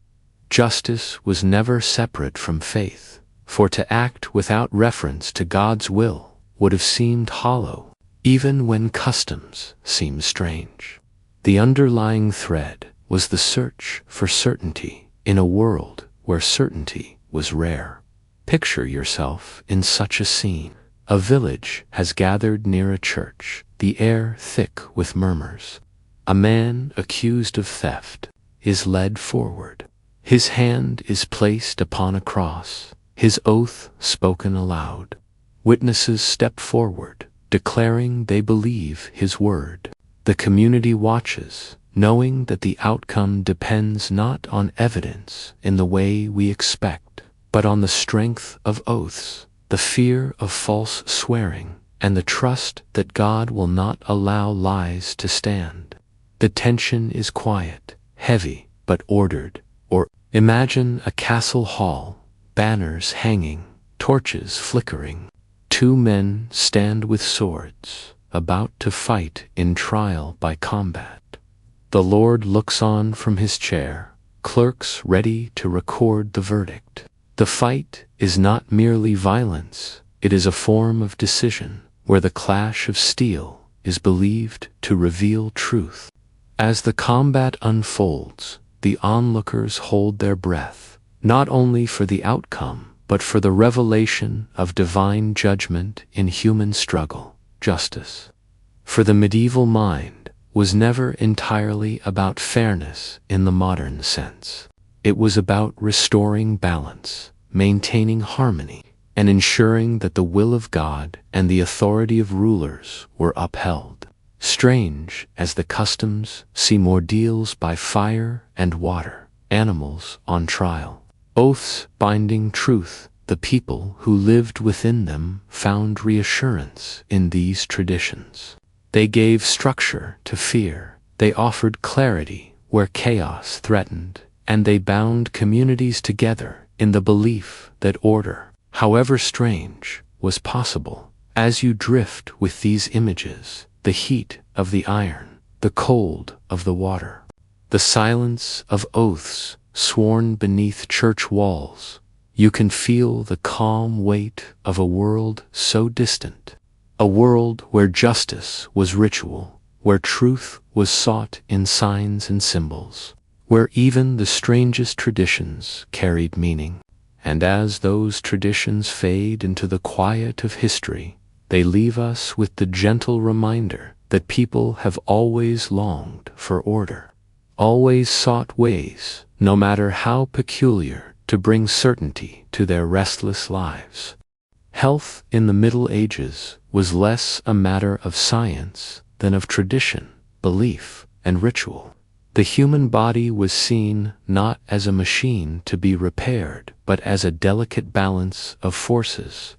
Justice was never separate from faith, for to act without reference to God's will would have seemed hollow, even when customs seemed strange. The underlying thread was the search for certainty in a world where certainty was rare. Picture yourself in such a scene. A village has gathered near a church, the air thick with murmurs. A man accused of theft is led forward. His hand is placed upon a cross, his oath spoken aloud. Witnesses step forward, declaring they believe his word. The community watches, knowing that the outcome depends not on evidence in the way we expect, but on the strength of oaths, the fear of false swearing, and the trust that God will not allow lies to stand. The tension is quiet, heavy, but ordered. Or imagine a castle hall, banners hanging, torches flickering. Two men stand with swords, about to fight in trial by combat. The Lord looks on from his chair, clerks ready to record the verdict. The fight is not merely violence, it is a form of decision, where the clash of steel is believed to reveal truth. As the combat unfolds, the onlookers hold their breath, not only for the outcome, but for the revelation of divine judgment in human struggle, justice. For the medieval mind was never entirely about fairness in the modern sense. It was about restoring balance, maintaining harmony, and ensuring that the will of God and the authority of rulers were upheld. Strange as the customs seem ordeals by fire and water, animals on trial, oaths binding truth, the people who lived within them found reassurance in these traditions. They gave structure to fear, they offered clarity where chaos threatened, and they bound communities together in the belief that order, however strange, was possible. As you drift with these images, the heat of the iron, the cold of the water, the silence of oaths sworn beneath church walls, you can feel the calm weight of a world so distant, a world where justice was ritual, where truth was sought in signs and symbols, where even the strangest traditions carried meaning. And as those traditions fade into the quiet of history, they leave us with the gentle reminder that people have always longed for order, always sought ways, no matter how peculiar, to bring certainty to their restless lives. Health in the Middle Ages was less a matter of science than of tradition, belief, and ritual. The human body was seen not as a machine to be repaired, but as a delicate balance of forces.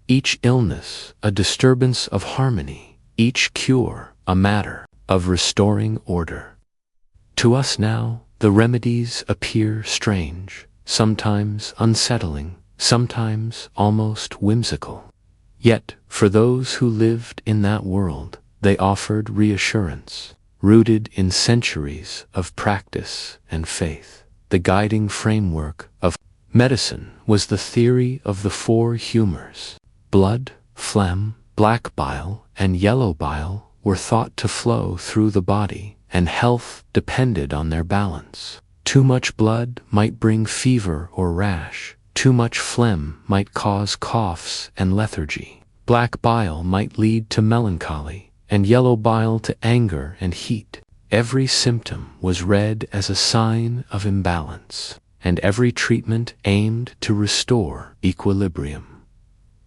Each illness a disturbance of harmony, each cure a matter of restoring order. To us now, the remedies appear strange, sometimes unsettling, sometimes almost whimsical. Yet, for those who lived in that world, they offered reassurance, rooted in centuries of practice and faith. The guiding framework of medicine was the theory of the four humors. Blood, phlegm, black bile, and yellow bile were thought to flow through the body, and health depended on their balance. Too much blood might bring fever or rash, too much phlegm might cause coughs and lethargy. Black bile might lead to melancholy, and yellow bile to anger and heat. Every symptom was read as a sign of imbalance, and every treatment aimed to restore equilibrium.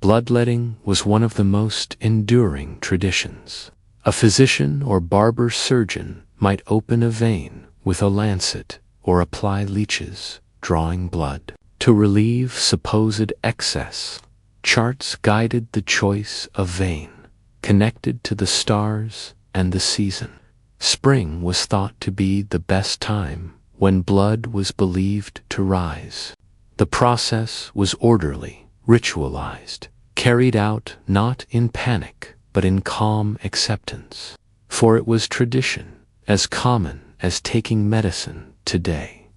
Bloodletting was one of the most enduring traditions. A physician or barber surgeon might open a vein with a lancet or apply leeches, drawing blood. To relieve supposed excess, charts guided the choice of vein, connected to the stars and the season. Spring was thought to be the best time, when blood was believed to rise. The process was orderly, ritualized, carried out not in panic, but in calm acceptance. For it was tradition, as common as taking medicine today.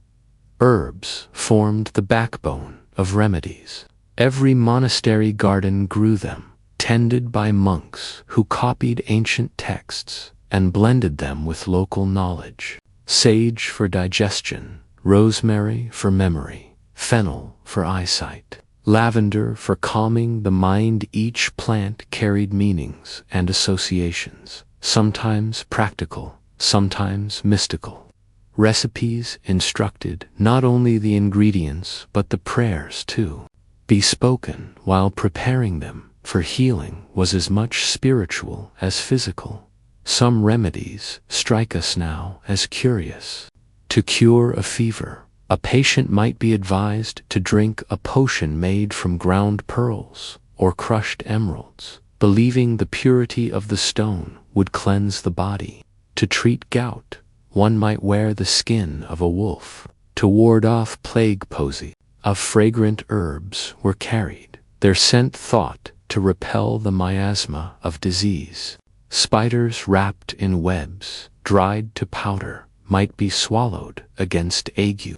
Herbs formed the backbone of remedies. Every monastery garden grew them, tended by monks who copied ancient texts and blended them with local knowledge. Sage for digestion, rosemary for memory, fennel for eyesight, lavender for calming the mind. Each plant carried meanings and associations, sometimes practical, sometimes mystical. Recipes instructed not only the ingredients but the prayers too. Be spoken while preparing them, for healing was as much spiritual as physical. Some remedies strike us now as curious. To cure a fever, a patient might be advised to drink a potion made from ground pearls or crushed emeralds, believing the purity of the stone would cleanse the body. To treat gout, one might wear the skin of a wolf. To ward off plague posy, of fragrant herbs were carried, their scent thought to repel the miasma of disease. Spiders wrapped in webs, dried to powder, might be swallowed against ague.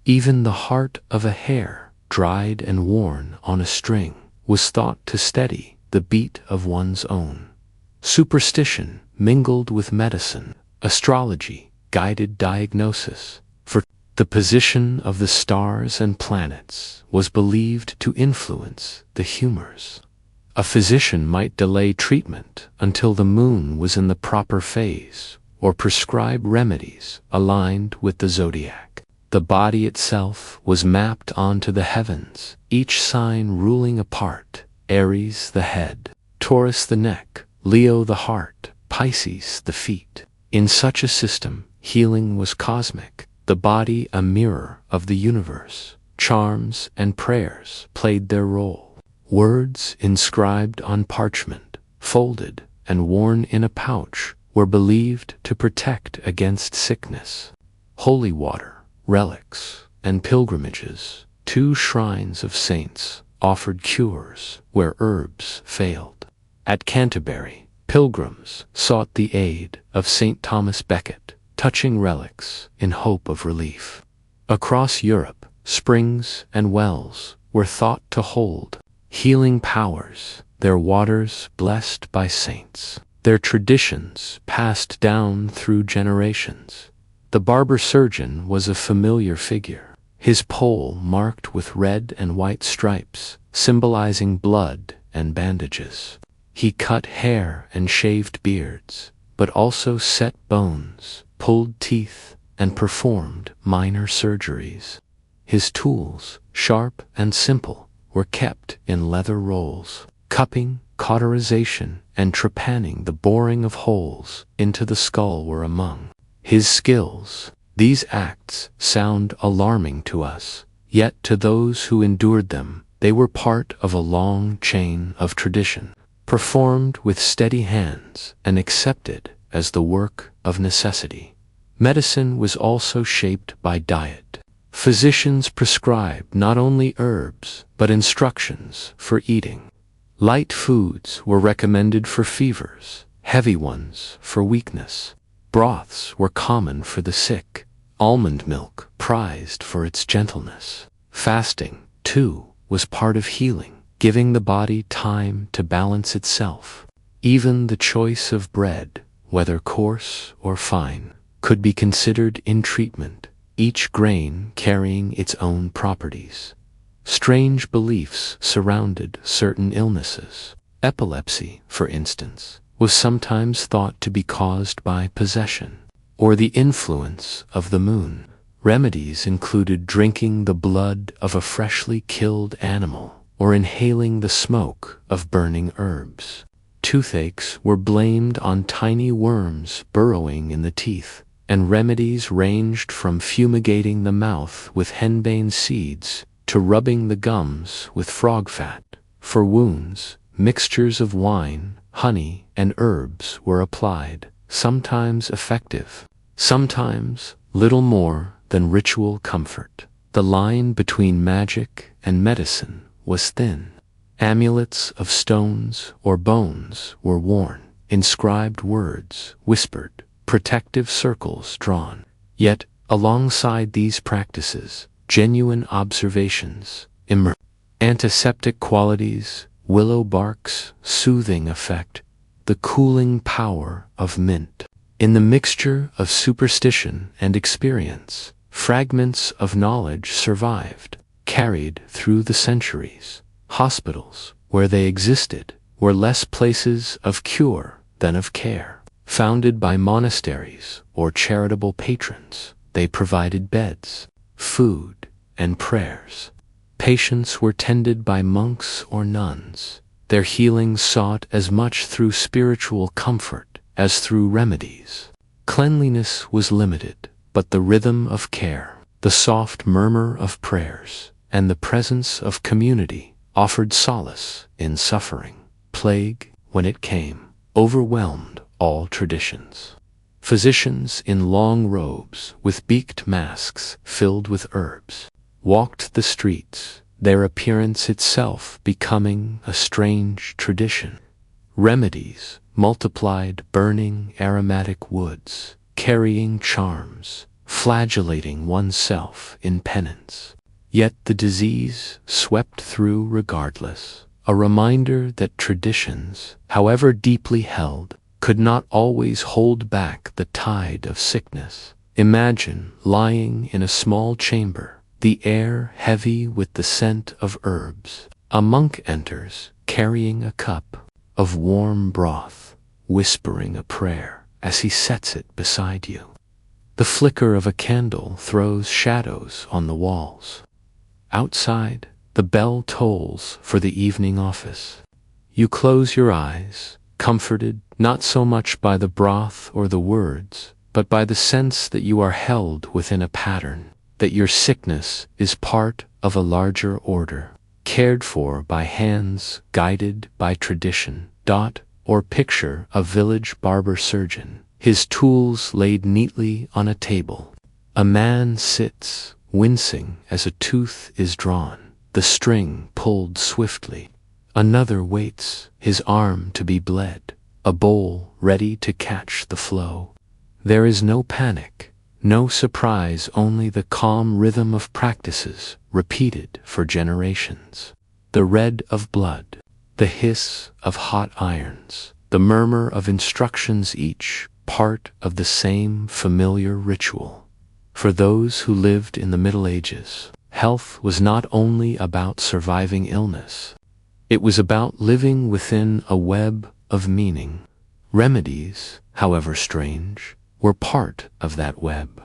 Even the heart of a hare, dried and worn on a string, was thought to steady the beat of one's own. Superstition mingled with medicine. Astrology guided diagnosis, for the position of the stars and planets was believed to influence the humors. A physician might delay treatment until the moon was in the proper phase, or prescribe remedies aligned with the zodiac. The body itself was mapped onto the heavens, each sign ruling a part: Aries the head, Taurus the neck, Leo the heart, Pisces the feet. In such a system, healing was cosmic, the body a mirror of the universe. Charms and prayers played their role. Words inscribed on parchment, folded and worn in a pouch, were believed to protect against sickness. Holy water, relics, and pilgrimages, 2 shrines of saints, offered cures where herbs failed. At Canterbury, pilgrims sought the aid of St. Thomas Becket, touching relics in hope of relief. Across Europe, springs and wells were thought to hold healing powers, their waters blessed by saints, their traditions passed down through generations. The barber surgeon was a familiar figure, his pole marked with red and white stripes, symbolizing blood and bandages. He cut hair and shaved beards, but also set bones, pulled teeth, and performed minor surgeries. His tools, sharp and simple, were kept in leather rolls. Cupping, cauterization, and trepanning, the boring of holes into the skull, were among his skills. These acts sound alarming to us, yet to those who endured them, they were part of a long chain of tradition, performed with steady hands and accepted as the work of necessity. Medicine was also shaped by diet. Physicians prescribed not only herbs, but instructions for eating. Light foods were recommended for fevers, heavy ones for weakness. Broths were common for the sick, almond milk prized for its gentleness. Fasting, too, was part of healing, giving the body time to balance itself. Even the choice of bread, whether coarse or fine, could be considered in treatment, each grain carrying its own properties. Strange beliefs surrounded certain illnesses. Epilepsy, for instance, was sometimes thought to be caused by possession, or the influence of the moon. Remedies included drinking the blood of a freshly killed animal, or inhaling the smoke of burning herbs. Toothaches were blamed on tiny worms burrowing in the teeth, and remedies ranged from fumigating the mouth with henbane seeds to rubbing the gums with frog fat. For wounds, mixtures of wine, honey, and herbs were applied, sometimes effective, sometimes little more than ritual comfort. The line between magic and medicine was thin. Amulets of stones or bones were worn, inscribed words whispered, protective circles drawn. Yet, alongside these practices, genuine observations emerged. Antiseptic qualities, willow bark's soothing effect, the cooling power of mint. In the mixture of superstition and experience, fragments of knowledge survived, carried through the centuries. Hospitals, where they existed, were less places of cure than of care. Founded by monasteries or charitable patrons, they provided beds, food, and prayers. Patients were tended by monks or nuns, their healing sought as much through spiritual comfort as through remedies. Cleanliness was limited, but the rhythm of care, the soft murmur of prayers, and the presence of community offered solace in suffering. Plague, when it came, overwhelmed all traditions. Physicians in long robes with beaked masks filled with herbs walked the streets, their appearance itself becoming a strange tradition. Remedies multiplied burning aromatic woods, carrying charms, flagellating oneself in penance. Yet the disease swept through regardless, a reminder that traditions, however deeply held, could not always hold back the tide of sickness. Imagine lying in a small chamber, the air heavy with the scent of herbs. A monk enters, carrying a cup of warm broth, whispering a prayer as he sets it beside you. The flicker of a candle throws shadows on the walls. Outside, the bell tolls for the evening office. You close your eyes, comforted not so much by the broth or the words, but by the sense that you are held within a pattern, that your sickness is part of a larger order, cared for by hands guided by tradition. Or picture a village barber surgeon, his tools laid neatly on a table. A man sits, wincing as a tooth is drawn, the string pulled swiftly. Another waits, his arm to be bled, a bowl ready to catch the flow. There is no panic, no surprise, only the calm rhythm of practices repeated for generations. The red of blood, the hiss of hot irons, the murmur of instructions, each part of the same familiar ritual. For those who lived in the Middle Ages, health was not only about surviving illness. It was about living within a web of meaning. Remedies, however strange, were part of that web.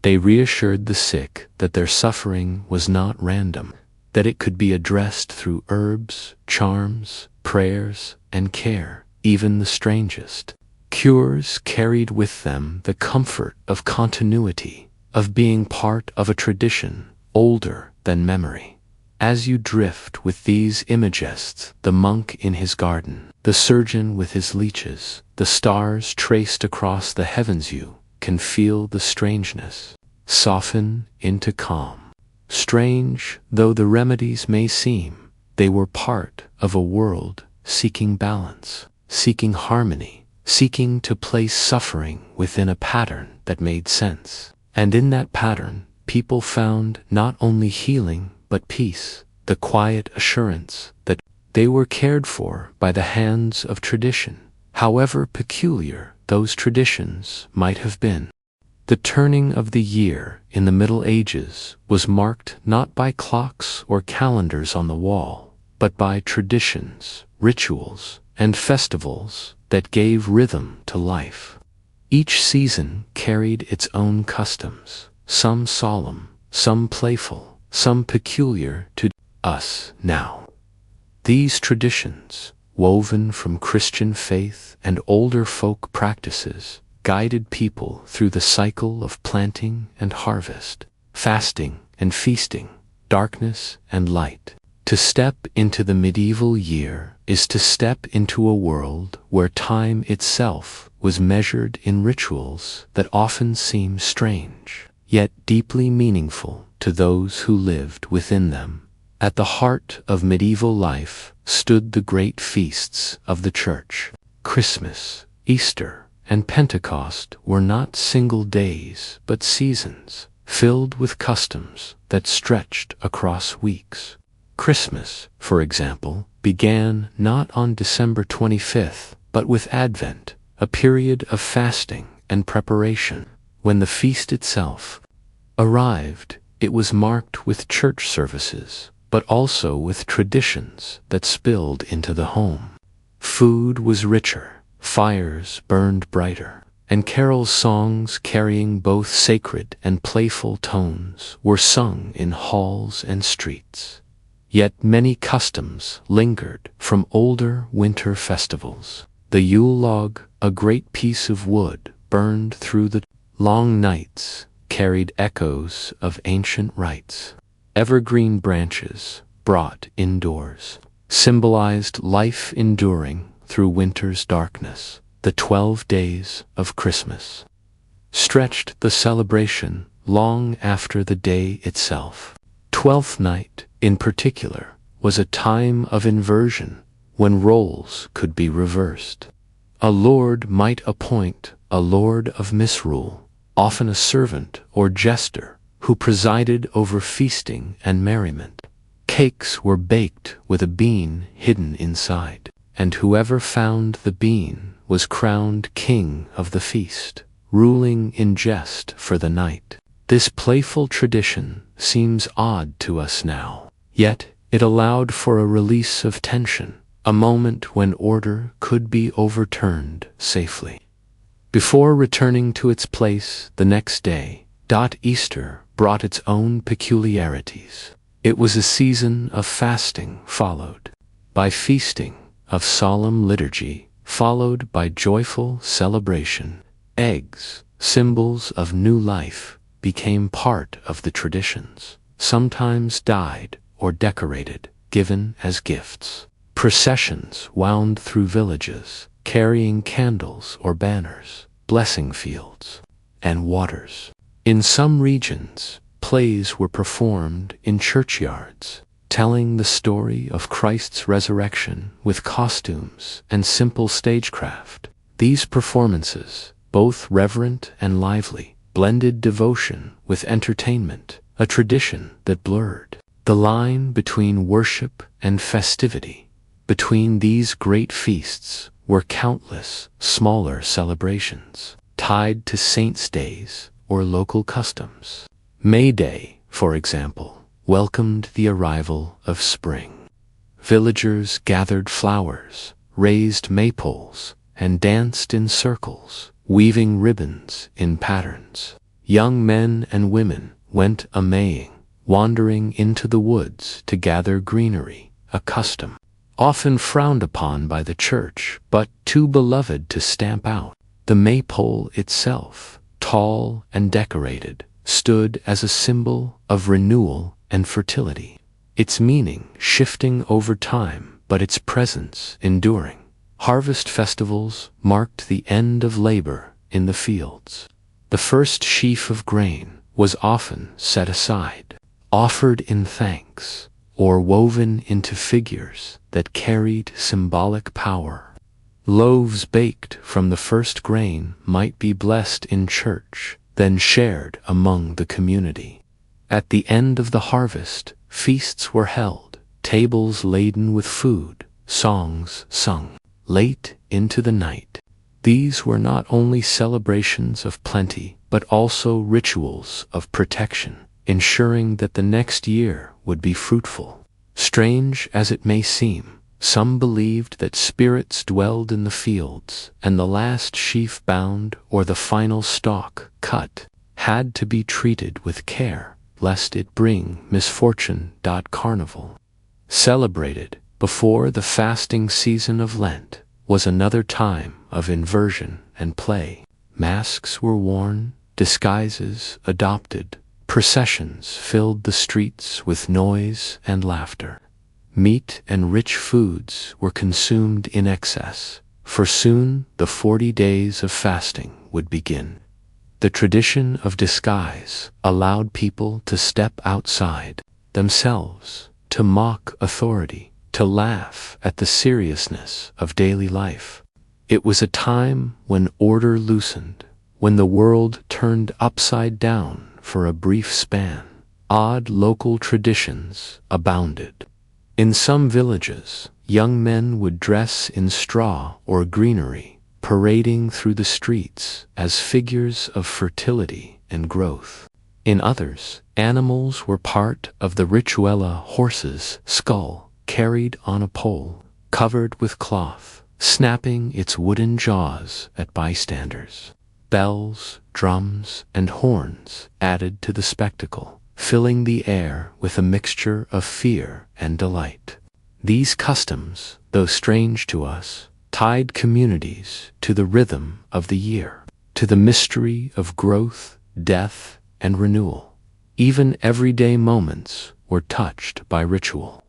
They reassured the sick that their suffering was not random, that it could be addressed through herbs, charms, prayers, and care. Even the strangest cures carried with them the comfort of continuity, of being part of a tradition older than memory. As you drift with these imagests, the monk in his garden, the surgeon with his leeches, the stars traced across the heavens, you can feel the strangeness soften into calm. Strange though the remedies may seem, they were part of a world seeking balance, seeking harmony, seeking to place suffering within a pattern that made sense. And in that pattern, people found not only healing but peace, the quiet assurance that they were cared for by the hands of tradition, however peculiar those traditions might have been. The turning of the year in the Middle Ages was marked not by clocks or calendars on the wall, but by traditions, rituals, and festivals that gave rhythm to life. Each season carried its own customs, some solemn, some playful, some peculiar to us now. These traditions, woven from Christian faith and older folk practices, guided people through the cycle of planting and harvest, fasting and feasting, darkness and light. To step into the medieval year is to step into a world where time itself was measured in rituals that often seem strange, yet deeply meaningful to those who lived within them. At the heart of medieval life stood the great feasts of the Church. Christmas, Easter, and Pentecost were not single days but seasons, filled with customs that stretched across weeks. Christmas, for example, began not on December 25th, but with Advent, a period of fasting and preparation. When the feast itself arrived, it was marked with church services, but also with traditions that spilled into the home. Food was richer, fires burned brighter, and carol songs carrying both sacred and playful tones were sung in halls and streets. Yet many customs lingered from older winter festivals. The Yule log, a great piece of wood burned through the long nights, carried echoes of ancient rites. Evergreen branches, brought indoors, symbolized life enduring through winter's darkness. The 12 days of Christmas stretched the celebration long after the day itself. Twelfth night, in particular, was a time of inversion when roles could be reversed. A lord might appoint a lord of misrule, often a servant or jester, who presided over feasting and merriment. Cakes were baked with a bean hidden inside, and whoever found the bean was crowned king of the feast, ruling in jest for the night. This playful tradition seems odd to us now, yet it allowed for a release of tension, a moment when order could be overturned safely. Before returning to its place the next day, Easter brought its own peculiarities. It was a season of fasting followed by feasting, of solemn liturgy followed by joyful celebration. Eggs, symbols of new life, became part of the traditions, sometimes dyed or decorated, given as gifts. Processions wound through villages, carrying candles or banners, blessing fields and waters. In some regions, plays were performed in churchyards, telling the story of Christ's resurrection with costumes and simple stagecraft. These performances, both reverent and lively, blended devotion with entertainment, a tradition that blurred the line between worship and festivity. Between these great feasts were countless smaller celebrations, tied to saints' days or local customs. May Day, for example, welcomed the arrival of spring. Villagers gathered flowers, raised maypoles, and danced in circles, weaving ribbons in patterns. Young men and women went a-maying, wandering into the woods to gather greenery, a custom often frowned upon by the church, but too beloved to stamp out. The maypole itself, tall and decorated, stood as a symbol of renewal and fertility, its meaning shifting over time, but its presence enduring. Harvest festivals marked the end of labor in the fields. The first sheaf of grain was often set aside, offered in thanks, or woven into figures that carried symbolic power. Loaves baked from the first grain might be blessed in church, then shared among the community. At the end of the harvest, feasts were held, tables laden with food, songs sung late into the night. These were not only celebrations of plenty, but also rituals of protection, ensuring that the next year would be fruitful. Strange as it may seem, some believed that spirits dwelled in the fields, and the last sheaf bound or the final stalk cut had to be treated with care, lest it bring misfortune. Carnival, celebrated before the fasting season of Lent, was another time of inversion and play. Masks were worn, disguises adopted, processions filled the streets with noise and laughter. Meat and rich foods were consumed in excess, for soon the 40 days of fasting would begin. The tradition of disguise allowed people to step outside themselves, to mock authority, to laugh at the seriousness of daily life. It was a time when order loosened, when the world turned upside down for a brief span. Odd local traditions abounded. In some villages, young men would dress in straw or greenery, parading through the streets as figures of fertility and growth. In others, animals were part of the rituella horse's skull, carried on a pole, covered with cloth, snapping its wooden jaws at bystanders. Bells, drums, and horns added to the spectacle, filling the air with a mixture of fear and delight. These customs, though strange to us, tied communities to the rhythm of the year, to the mystery of growth, death, and renewal. Even everyday moments were touched by ritual.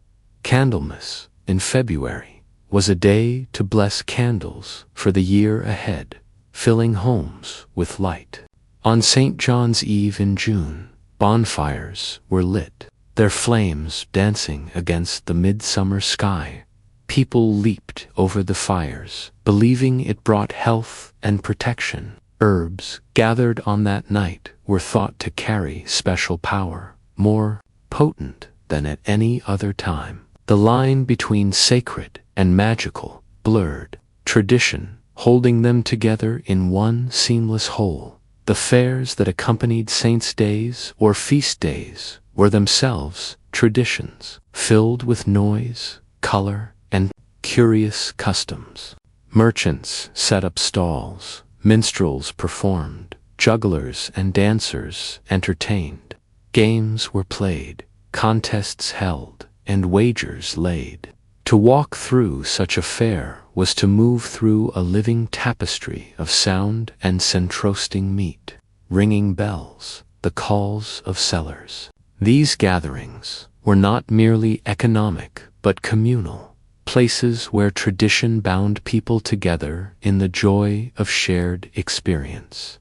Candlemas, in February, was a day to bless candles for the year ahead, filling homes with light. On St. John's Eve in June, bonfires were lit, their flames dancing against the midsummer sky. People leaped over the fires, believing it brought health and protection. Herbs gathered on that night were thought to carry special power, more potent than at any other time. The line between sacred and magical blurred, tradition holding them together in one seamless whole. The fairs that accompanied saints' days or feast days were themselves traditions, filled with noise, color, and curious customs. Merchants set up stalls, minstrels performed, jugglers and dancers entertained. Games were played, contests held, and wagers laid. To walk through such a fair was to move through a living tapestry of sound and centrosting meat, ringing bells, the calls of sellers. These gatherings were not merely economic but communal, places where tradition bound people together in the joy of shared experience.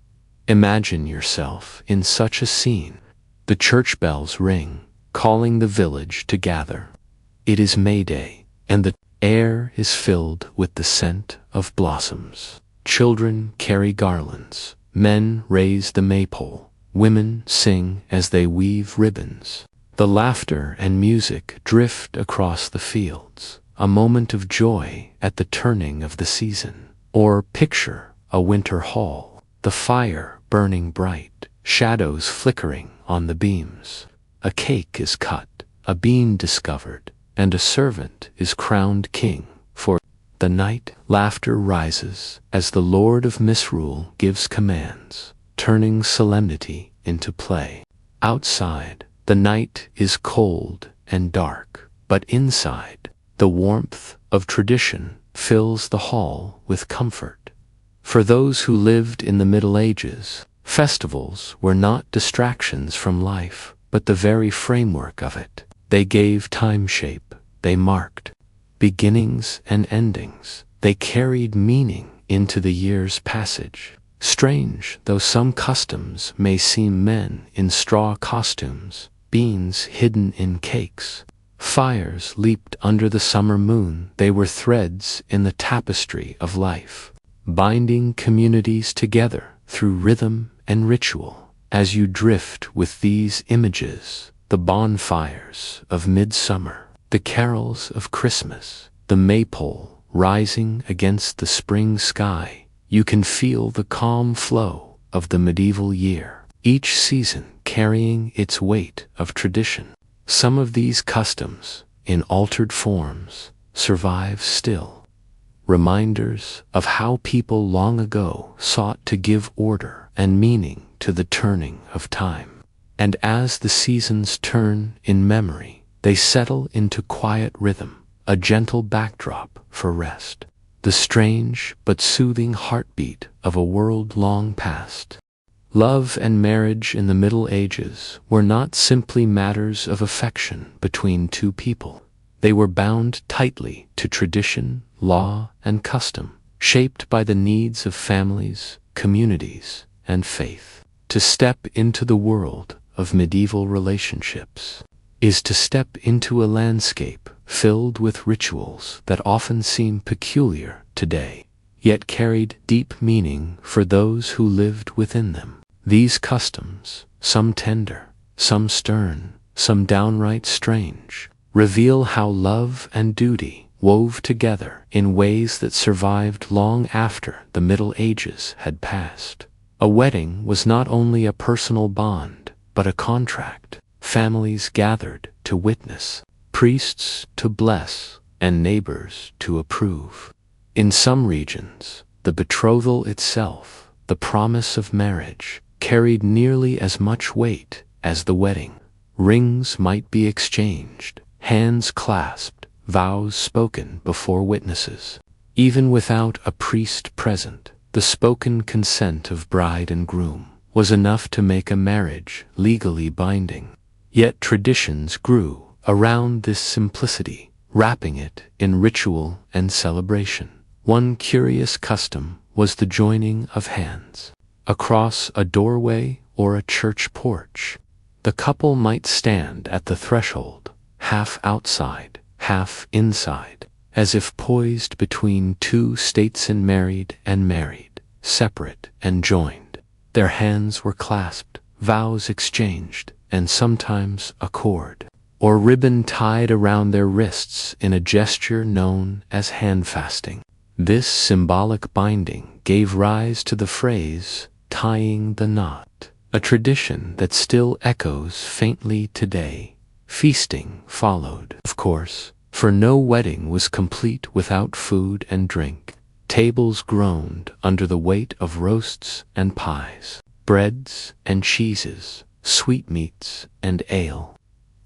Imagine yourself in such a scene. The church bells ring, calling the village to gather. It is May Day, and the air is filled with the scent of blossoms. Children carry garlands, men raise the maypole, women sing as they weave ribbons. The laughter and music drift across the fields, a moment of joy at the turning of the season. Or picture a winter hall, the fire burning bright, shadows flickering on the beams. A cake is cut, a bean discovered, and a servant is crowned king. For the night, laughter rises as the Lord of Misrule gives commands, turning solemnity into play. Outside, the night is cold and dark, but inside, the warmth of tradition fills the hall with comfort. For those who lived in the Middle Ages, festivals were not distractions from life, but the very framework of it. They gave time shape, they marked beginnings and endings, they carried meaning into the year's passage. Strange though some customs may seem, men in straw costumes, beans hidden in cakes, fires leaped under the summer moon. They were threads in the tapestry of life, binding communities together through rhythm and ritual. As you drift with these images, the bonfires of midsummer, the carols of Christmas, the maypole rising against the spring sky, you can feel the calm flow of the medieval year, each season carrying its weight of tradition. Some of these customs, in altered forms, survive still, reminders of how people long ago sought to give order and meaning to the turning of time. And as the seasons turn in memory, they settle into quiet rhythm, a gentle backdrop for rest. the strange but soothing heartbeat of a world long past. Love and marriage in the Middle Ages were not simply matters of affection between two people. They were bound tightly to tradition, law, and custom, shaped by the needs of families, communities, and faith. To step into the world of medieval relationships is to step into a landscape filled with rituals that often seem peculiar today, yet carried deep meaning for those who lived within them. These customs, some tender, some stern, some downright strange, reveal how love and duty wove together in ways that survived long after the Middle Ages had passed. A wedding was not only a personal bond, but a contract. Families gathered to witness, priests to bless, and neighbors to approve. In some regions, the betrothal itself, the promise of marriage, carried nearly as much weight as the wedding. Rings might be exchanged, hands clasped, vows spoken before witnesses. Even without a priest present, the spoken consent of bride and groom was enough to make a marriage legally binding. Yet traditions grew around this simplicity, wrapping it in ritual and celebration. One curious custom was the joining of hands. Across a doorway or a church porch, the couple might stand at the threshold, half outside, half inside, as if poised between two statesmen, married and married, separate and joined. Their hands were clasped, vows exchanged, and sometimes a cord or ribbon tied around their wrists in a gesture known as handfasting. This symbolic binding gave rise to the phrase, tying the knot, a tradition that still echoes faintly today. Feasting followed, of course, for no wedding was complete without food and drink. Tables groaned under the weight of roasts and pies, breads and cheeses, sweetmeats and ale.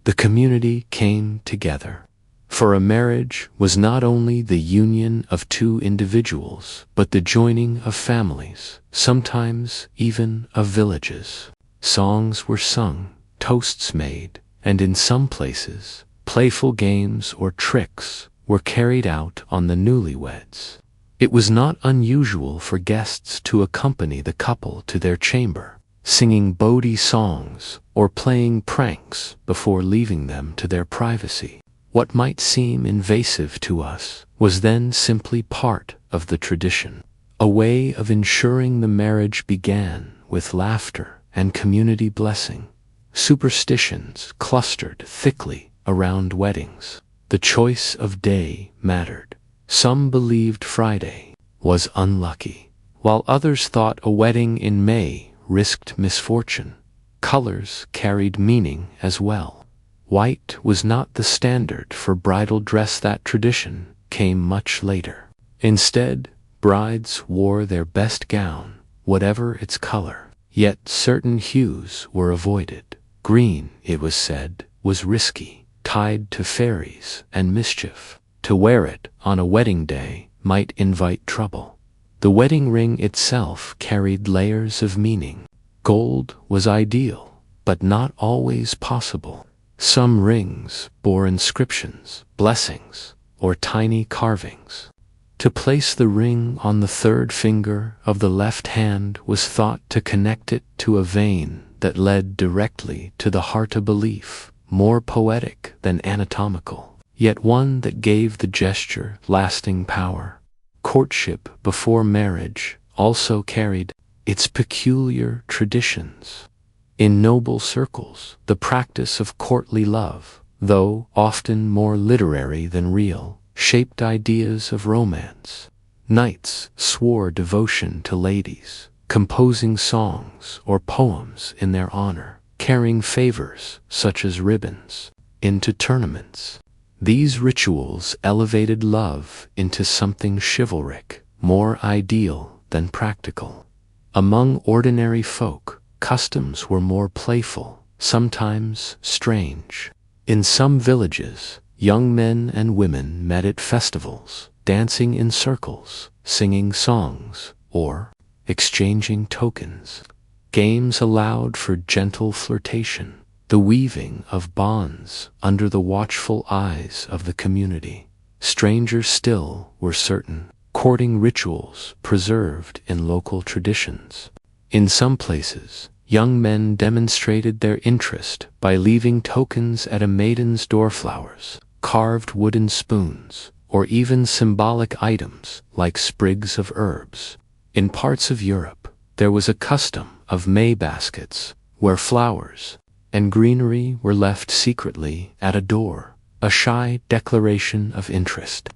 The community came together. For a marriage was not only the union of two individuals, but the joining of families, sometimes even of villages. Songs were sung, toasts made, and in some places, playful games or tricks were carried out on the newlyweds. It was not unusual for guests to accompany the couple to their chamber, singing Bodhi songs or playing pranks before leaving them to their privacy. What might seem invasive to us was then simply part of the tradition, a way of ensuring the marriage began with laughter and community blessing. Superstitions clustered thickly around weddings. The choice of day mattered. Some believed Friday was unlucky, while others thought a wedding in May risked misfortune. Colors carried meaning as well. White was not the standard for bridal dress. That tradition came much later. Instead, brides wore their best gown, whatever its color. Yet certain hues were avoided. Green, it was said, was risky, tied to fairies and mischief. To wear it on a wedding day might invite trouble. The wedding ring itself carried layers of meaning. Gold was ideal, but not always possible. Some rings bore inscriptions, blessings, or tiny carvings. To place the ring on the third finger of the left hand was thought to connect it to a vein that led directly to the heart. A belief, more poetic than anatomical, yet one that gave the gesture lasting power. Courtship before marriage also carried its peculiar traditions. In noble circles, the practice of courtly love, though often more literary than real, shaped ideas of romance. Knights swore devotion to ladies, composing songs or poems in their honor, carrying favors, such as ribbons, into tournaments. These rituals elevated love into something chivalric, more ideal than practical. Among ordinary folk, customs were more playful, sometimes strange. In some villages, young men and women met at festivals, dancing in circles, singing songs, or exchanging tokens. Games allowed for gentle flirtation, the weaving of bonds under the watchful eyes of the community. Stranger still were certain courting rituals preserved in local traditions. In some places, young men demonstrated their interest by leaving tokens at a maiden's doorflowers, carved wooden spoons, or even symbolic items like sprigs of herbs. In parts of Europe, there was a custom of May baskets, where flowers and greenery were left secretly at a door, a shy declaration of interest.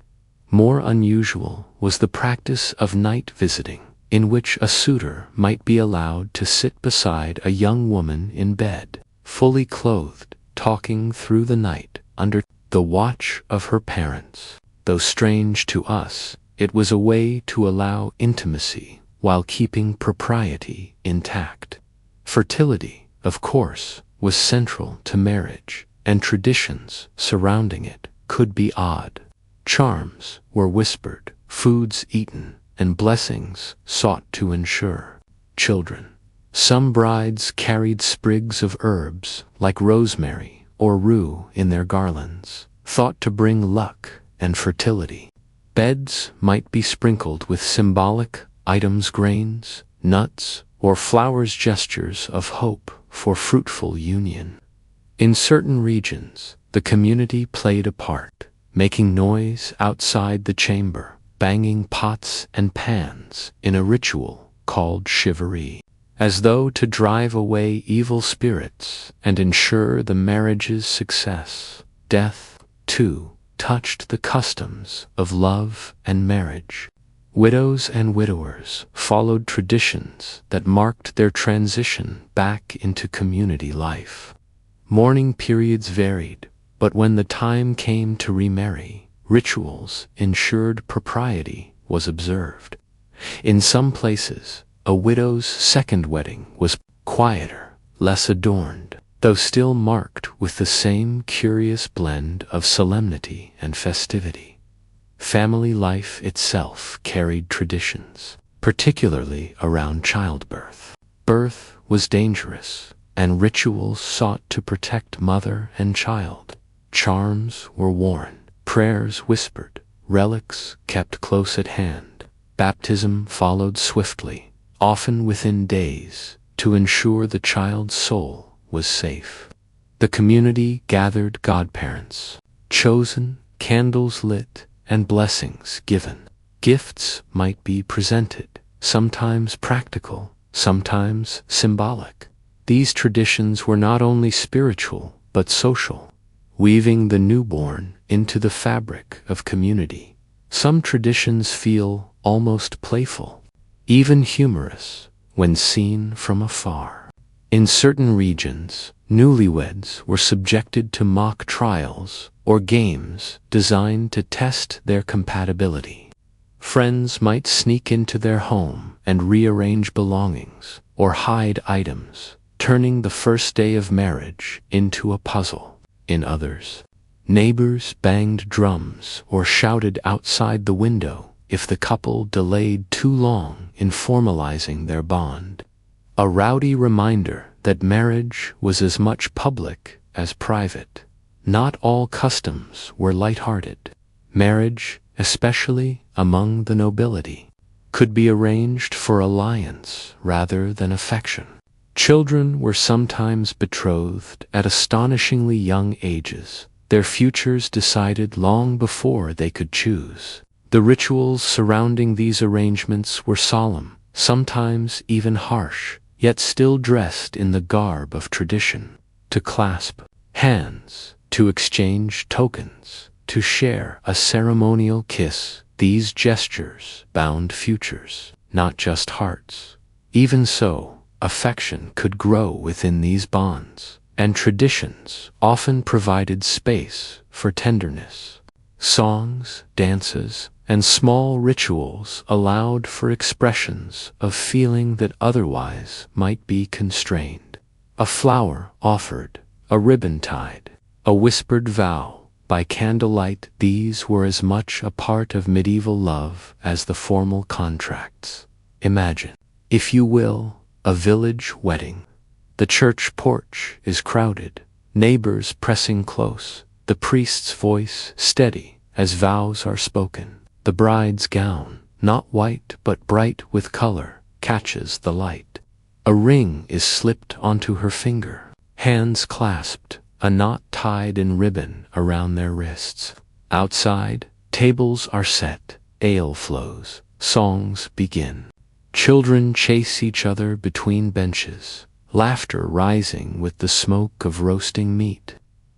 More unusual was the practice of night visiting, in which a suitor might be allowed to sit beside a young woman in bed, fully clothed, talking through the night under the watch of her parents. Though strange to us, it was a way to allow intimacy while keeping propriety intact. Fertility, of course, was central to marriage, and traditions surrounding it could be odd. Charms were whispered, foods eaten, and blessings sought to ensure children. Some brides carried sprigs of herbs like rosemary or rue in their garlands, thought to bring luck and fertility. Beds might be sprinkled with symbolic items, grains, nuts, or flowers, gestures of hope for fruitful union. In certain regions, the community played a part, making noise outside the chamber, banging pots and pans in a ritual called chivalry, as though to drive away evil spirits and ensure the marriage's success. Death, too, touched the customs of love and marriage. Widows and widowers followed traditions that marked their transition back into community life. Mourning periods varied, but when the time came to remarry, rituals ensured propriety was observed. In some places, a widow's second wedding was quieter, less adorned, though still marked with the same curious blend of solemnity and festivity. Family life itself carried traditions, particularly around childbirth. Birth was dangerous, and rituals sought to protect mother and child. Charms were worn, prayers whispered, relics kept close at hand. Baptism followed swiftly, often within days, to ensure the child's soul was safe. The community gathered godparents, chosen, candles lit, and blessings given. Gifts might be presented, sometimes practical, sometimes symbolic. These traditions were not only spiritual but social, weaving the newborn into the fabric of community. Some traditions feel almost playful, even humorous, when seen from afar. In certain regions, newlyweds were subjected to mock trials or games designed to test their compatibility. Friends might sneak into their home and rearrange belongings or hide items, turning the first day of marriage into a puzzle. In others, neighbors banged drums or shouted outside the window if the couple delayed too long in formalizing their bond. A rowdy reminder that marriage was as much public as private. Not all customs were light-hearted. Marriage, especially among the nobility, could be arranged for alliance rather than affection. Children were sometimes betrothed at astonishingly young ages, their futures decided long before they could choose. The rituals surrounding these arrangements were solemn, sometimes even harsh, yet still dressed in the garb of tradition. To clasp hands, to exchange tokens, to share a ceremonial kiss, these gestures bound futures, not just hearts. Even so, affection could grow within these bonds, and traditions often provided space for tenderness. Songs, dances, and small rituals allowed for expressions of feeling that otherwise might be constrained. A flower offered, a ribbon tied, a whispered vow, by candlelight, these were as much a part of medieval love as the formal contracts. Imagine, if you will, a village wedding. The church porch is crowded, neighbors pressing close, the priest's voice steady as vows are spoken. The bride's gown, not white but bright with color, catches the light. A ring is slipped onto her finger, hands clasped, a knot tied in ribbon around their wrists. Outside, tables are set, ale flows, songs begin. Children chase each other between benches, laughter rising with the smoke of roasting meat.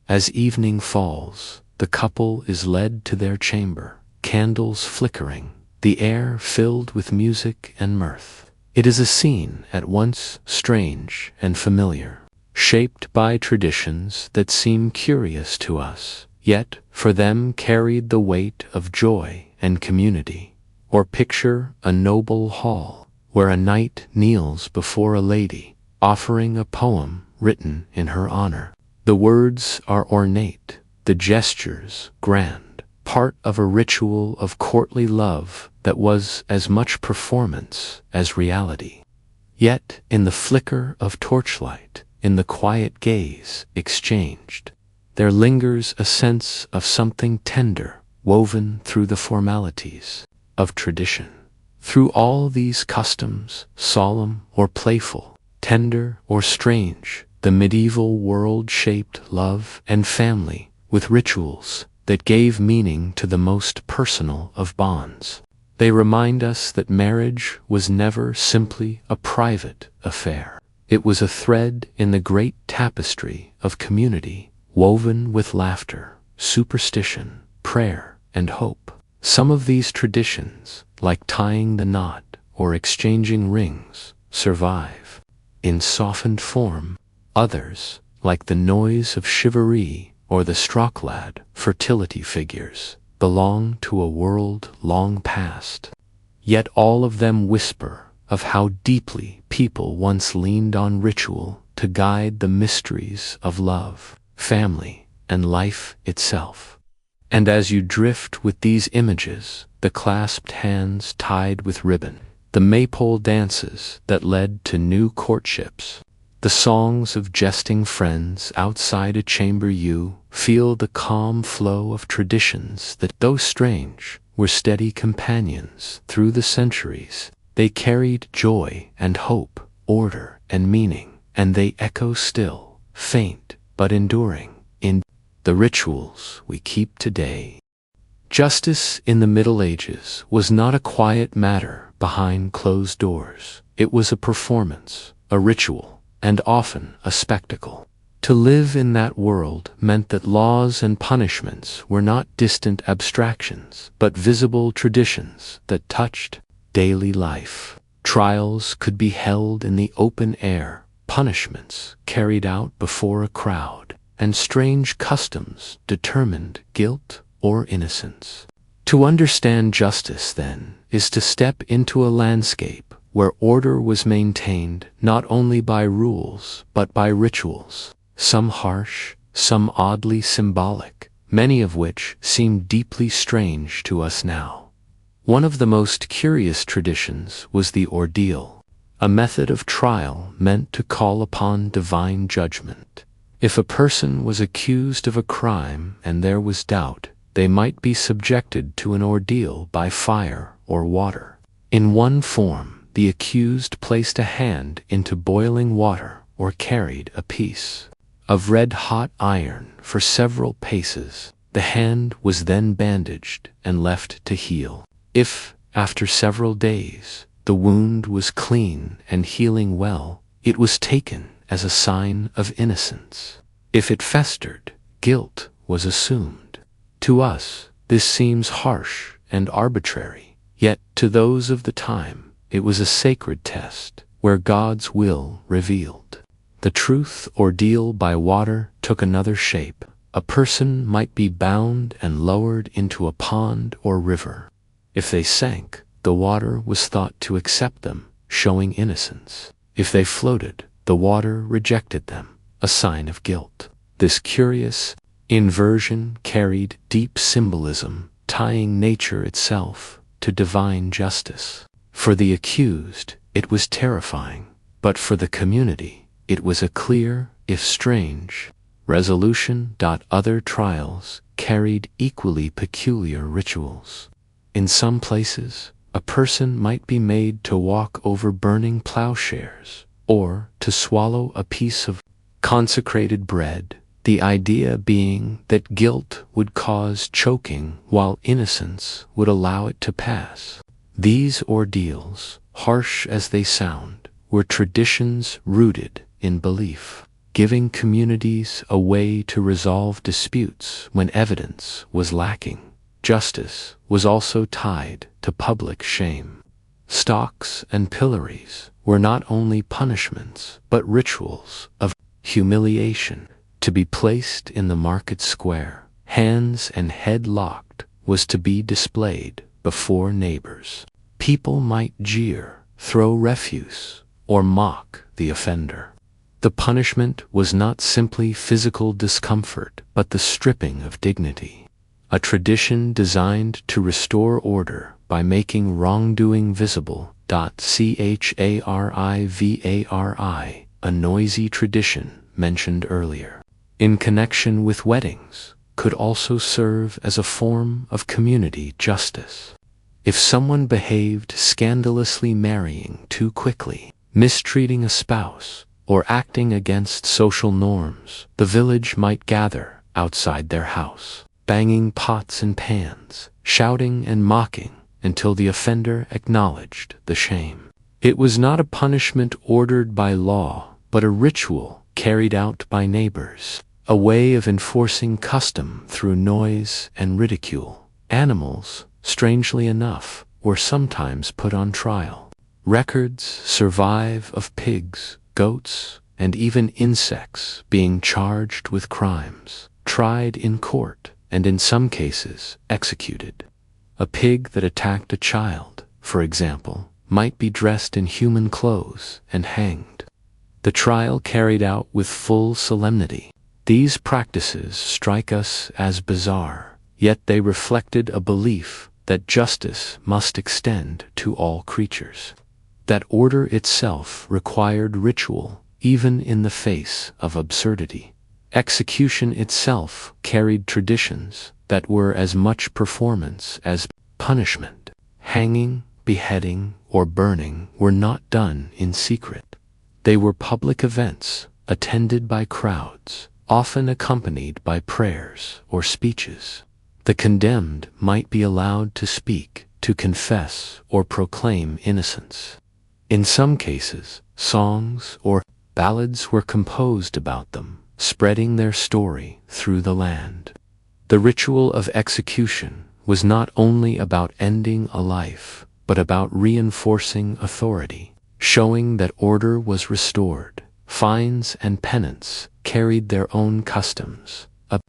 As evening falls, the couple is led to their chamber, candles flickering, the air filled with music and mirth. It is a scene at once strange and familiar, shaped by traditions that seem curious to us, yet for them carried the weight of joy and community. Or picture a noble hall, where a knight kneels before a lady, offering a poem written in her honor. The words are ornate, the gestures grand, part of a ritual of courtly love that was as much performance as reality. Yet, in the flicker of torchlight, in the quiet gaze exchanged, there lingers a sense of something tender woven through the formalities of tradition. Through all these customs, solemn or playful, tender or strange, the medieval world shaped love and family with rituals that gave meaning to the most personal of bonds. They remind us that marriage was never simply a private affair. It was a thread in the great tapestry of community, woven with laughter, superstition, prayer, and hope. Some of these traditions, like tying the knot or exchanging rings, survive in softened form. Others, like the noise of chivalry or the strocklad, fertility figures, belong to a world long past. Yet all of them whisper of how deeply people once leaned on ritual to guide the mysteries of love, family, and life itself. And as you drift with these images, the clasped hands tied with ribbon, the maypole dances that led to new courtships, the songs of jesting friends outside a chamber, you feel the calm flow of traditions that, though strange, were steady companions through the centuries. They carried joy and hope, order and meaning, and they echo still, faint but enduring, in the rituals we keep today. Justice in the Middle Ages was not a quiet matter behind closed doors. It was a performance, a ritual, and often a spectacle. To live in that world meant that laws and punishments were not distant abstractions, but visible traditions that touched daily life. Trials could be held in the open air, punishments carried out before a crowd, and strange customs determined guilt or innocence. To understand justice, then, is to step into a landscape where order was maintained not only by rules but by rituals, some harsh, some oddly symbolic, many of which seem deeply strange to us now. One of the most curious traditions was the ordeal, a method of trial meant to call upon divine judgment. If a person was accused of a crime and there was doubt, they might be subjected to an ordeal by fire or water. In one form, the accused placed a hand into boiling water or carried a piece of red-hot iron for several paces. The hand was then bandaged and left to heal. If, after several days, the wound was clean and healing well, it was taken as a sign of innocence. If it festered, guilt was assumed. To us, this seems harsh and arbitrary, yet to those of the time, it was a sacred test where God's will revealed. The truth ordeal by water took another shape. A person might be bound and lowered into a pond or river. If they sank, the water was thought to accept them, showing innocence. If they floated, the water rejected them, a sign of guilt. This curious, Inversion carried deep symbolism, tying nature itself to divine justice. For the accused, it was terrifying, but for the community, it was a clear, if strange, resolution. Other trials carried equally peculiar rituals. In some places, a person might be made to walk over burning plowshares, or to swallow a piece of consecrated bread, the idea being that guilt would cause choking while innocence would allow it to pass. These ordeals, harsh as they sound, were traditions rooted in belief, giving communities a way to resolve disputes when evidence was lacking. Justice was also tied to public shame. Stocks and pillories were not only punishments but rituals of humiliation. To be placed in the market square, hands and head locked, was to be displayed before neighbors. People might jeer, throw refuse, or mock the offender. The punishment was not simply physical discomfort, but the stripping of dignity. A tradition designed to restore order by making wrongdoing visible. Charivari, a noisy tradition mentioned earlier, in connection with weddings, could also serve as a form of community justice. If someone behaved scandalously, marrying too quickly, mistreating a spouse, or acting against social norms, the village might gather outside their house, banging pots and pans, shouting and mocking until the offender acknowledged the shame. It was not a punishment ordered by law, but a ritual carried out by neighbors, a way of enforcing custom through noise and ridicule. Animals, strangely enough, were sometimes put on trial. Records survive of pigs, goats, and even insects being charged with crimes, tried in court, and in some cases executed. A pig that attacked a child, for example, might be dressed in human clothes and hanged. The trial carried out with full solemnity. These practices strike us as bizarre, yet they reflected a belief that justice must extend to all creatures. That order itself required ritual, even in the face of absurdity. Execution itself carried traditions that were as much performance as punishment. Hanging, beheading, or burning were not done in secret. They were public events, attended by crowds, often accompanied by prayers or speeches. The condemned might be allowed to speak, to confess, or proclaim innocence. In some cases, songs or ballads were composed about them, spreading their story through the land. The ritual of execution was not only about ending a life, but about reinforcing authority, showing that order was restored. Fines and penance carried their own customs. A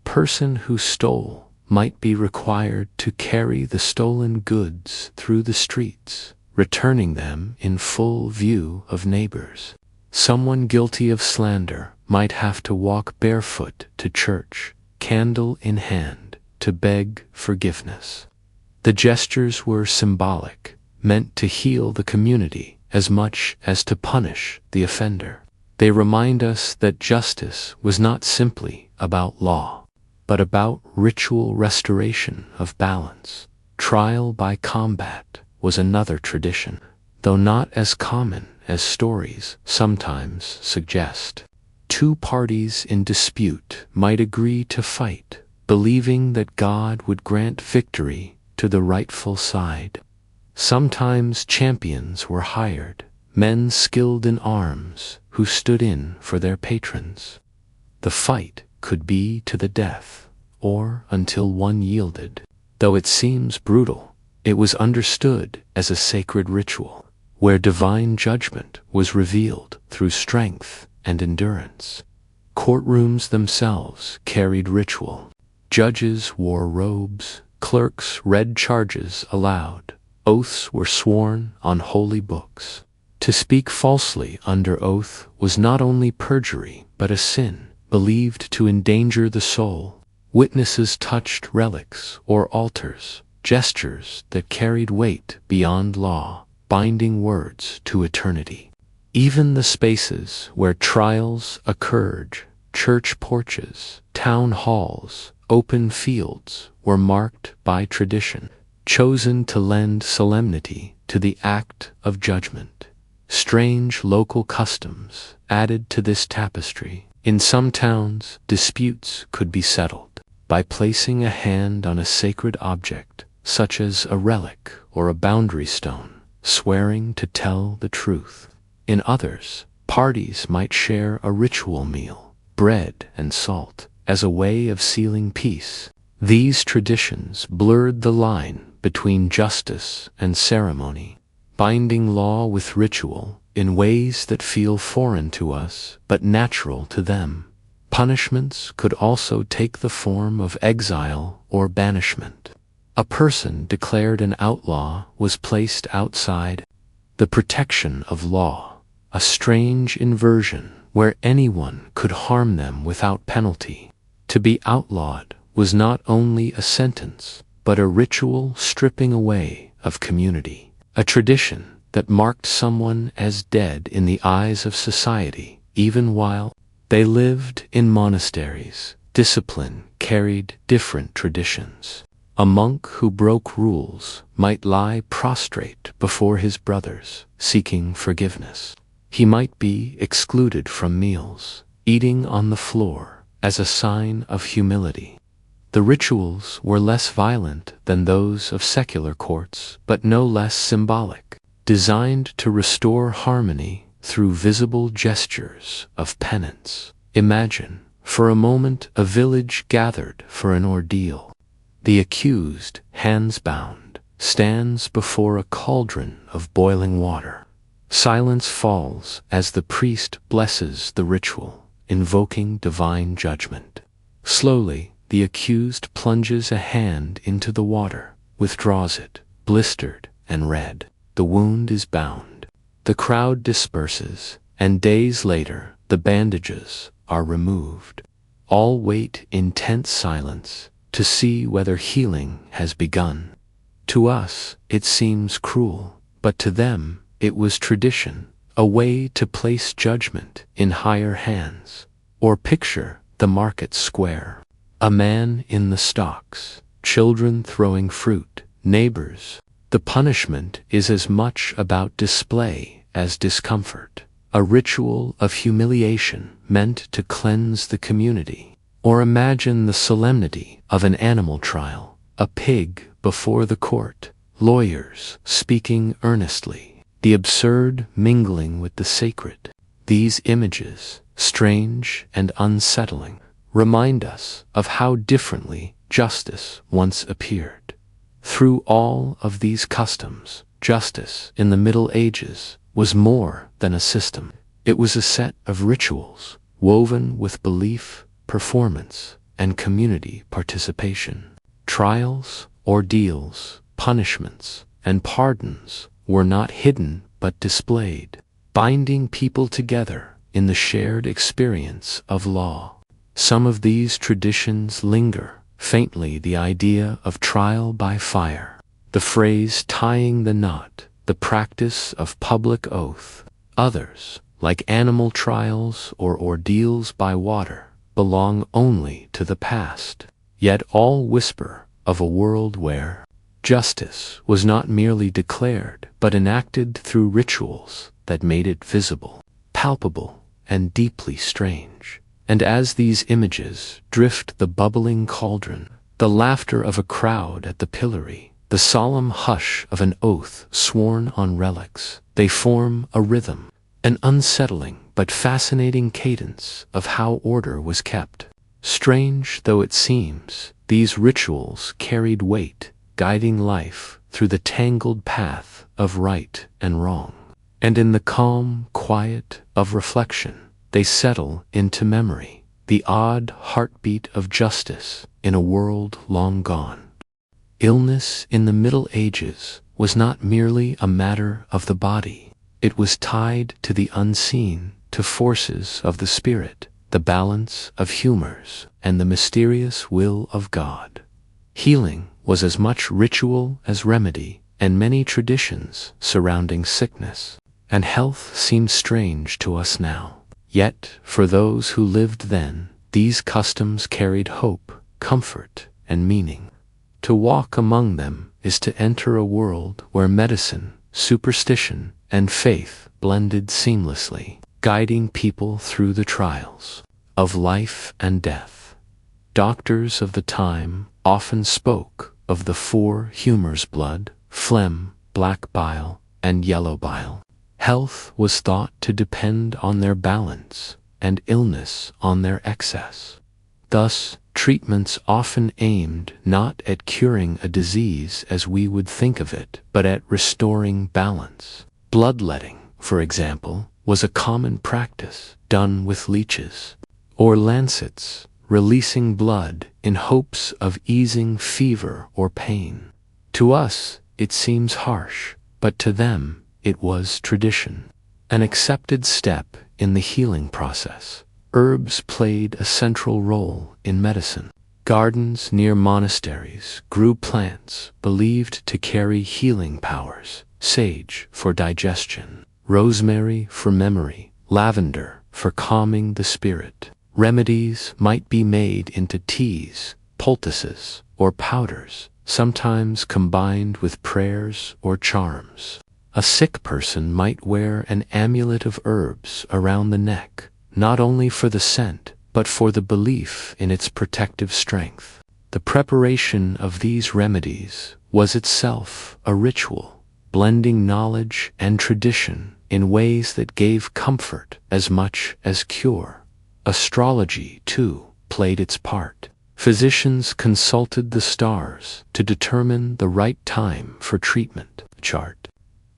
person who stole might be required to carry the stolen goods through the streets, returning them in full view of neighbors. Someone guilty of slander might have to walk barefoot to church, candle in hand, to beg forgiveness. The gestures were symbolic, meant to heal the community as much as to punish the offender. They remind us that justice was not simply about law, but about ritual restoration of balance. Trial by combat was another tradition, though not as common as stories sometimes suggest. Two parties in dispute might agree to fight, believing that God would grant victory to the rightful side. Sometimes champions were hired, men skilled in arms who stood in for their patrons. The fight could be to the death, or until one yielded. Though it seems brutal, it was understood as a sacred ritual, where divine judgment was revealed through strength and endurance. Courtrooms themselves carried ritual. Judges wore robes, clerks read charges aloud, oaths were sworn on holy books. To speak falsely under oath was not only perjury but a sin, believed to endanger the soul. Witnesses touched relics or altars, gestures that carried weight beyond law, binding words to eternity. Even the spaces where trials occurred, church porches, town halls, open fields, were marked by tradition, chosen to lend solemnity to the act of judgment. Strange local customs added to this tapestry. In some towns, disputes could be settled by placing a hand on a sacred object, such as a relic or a boundary stone, swearing to tell the truth. In others, parties might share a ritual meal, bread and salt, as a way of sealing peace. These traditions blurred the line between justice and ceremony, binding law with ritual in ways that feel foreign to us but natural to them. Punishments could also take the form of exile or banishment. A person declared an outlaw was placed outside the protection of law, a strange inversion where anyone could harm them without penalty. To be outlawed was not only a sentence, but a ritual stripping away of community, a tradition that marked someone as dead in the eyes of society, even while they lived in monasteries. Discipline carried different traditions. A monk who broke rules might lie prostrate before his brothers, seeking forgiveness. He might be excluded from meals, eating on the floor as a sign of humility. The rituals were less violent than those of secular courts, but no less symbolic, designed to restore harmony through visible gestures of penance. Imagine, for a moment, a village gathered for an ordeal. The accused, hands bound, stands before a cauldron of boiling water. Silence falls as the priest blesses the ritual, invoking divine judgment. Slowly, the accused plunges a hand into the water, withdraws it, blistered and red. The wound is bound. The crowd disperses, and days later, the bandages are removed. All wait in tense silence to see whether healing has begun. To us, it seems cruel, but to them, it was tradition, a way to place judgment in higher hands. Or picture the market square. A man in the stocks, children throwing fruit, neighbors. The punishment is as much about display as discomfort, a ritual of humiliation meant to cleanse the community. Or imagine the solemnity of an animal trial, a pig before the court, lawyers speaking earnestly, the absurd mingling with the sacred. These images, strange and unsettling, remind us of how differently justice once appeared. Through all of these customs, justice in the Middle Ages was more than a system. It was a set of rituals woven with belief, performance, and community participation. Trials, ordeals, punishments, and pardons were not hidden but displayed, binding people together in the shared experience of law. Some of these traditions linger, faintly, the idea of trial by fire, the phrase tying the knot, the practice of public oath. Others, like animal trials or ordeals by water, belong only to the past, yet all whisper of a world where justice was not merely declared but enacted through rituals that made it visible, palpable, and deeply strange. And as these images drift the bubbling cauldron, the laughter of a crowd at the pillory, the solemn hush of an oath sworn on relics, they form a rhythm, an unsettling but fascinating cadence of how order was kept. Strange though it seems, these rituals carried weight, guiding life through the tangled path of right and wrong. And in the calm quiet of reflection, they settle into memory, the odd heartbeat of justice in a world long gone. Illness in the Middle Ages was not merely a matter of the body. It was tied to the unseen, to forces of the spirit, the balance of humors, and the mysterious will of God. Healing was as much ritual as remedy, and many traditions surrounding sickness and health seem strange to us now. Yet, for those who lived then, these customs carried hope, comfort, and meaning. To walk among them is to enter a world where medicine, superstition, and faith blended seamlessly, guiding people through the trials of life and death. Doctors of the time often spoke of the four humors: blood, phlegm, black bile, and yellow bile. Health was thought to depend on their balance, and illness on their excess. Thus, treatments often aimed not at curing a disease as we would think of it, but at restoring balance. Bloodletting, for example, was a common practice, done with leeches or lancets, releasing blood in hopes of easing fever or pain. To us, it seems harsh, but to them, it was tradition, an accepted step in the healing process. Herbs played a central role in medicine. Gardens near monasteries grew plants believed to carry healing powers: sage for digestion, rosemary for memory, lavender for calming the spirit. Remedies might be made into teas, poultices, or powders, sometimes combined with prayers or charms. A sick person might wear an amulet of herbs around the neck, not only for the scent, but for the belief in its protective strength. The preparation of these remedies was itself a ritual, blending knowledge and tradition in ways that gave comfort as much as cure. Astrology, too, played its part. Physicians consulted the stars to determine the right time for treatment. A chart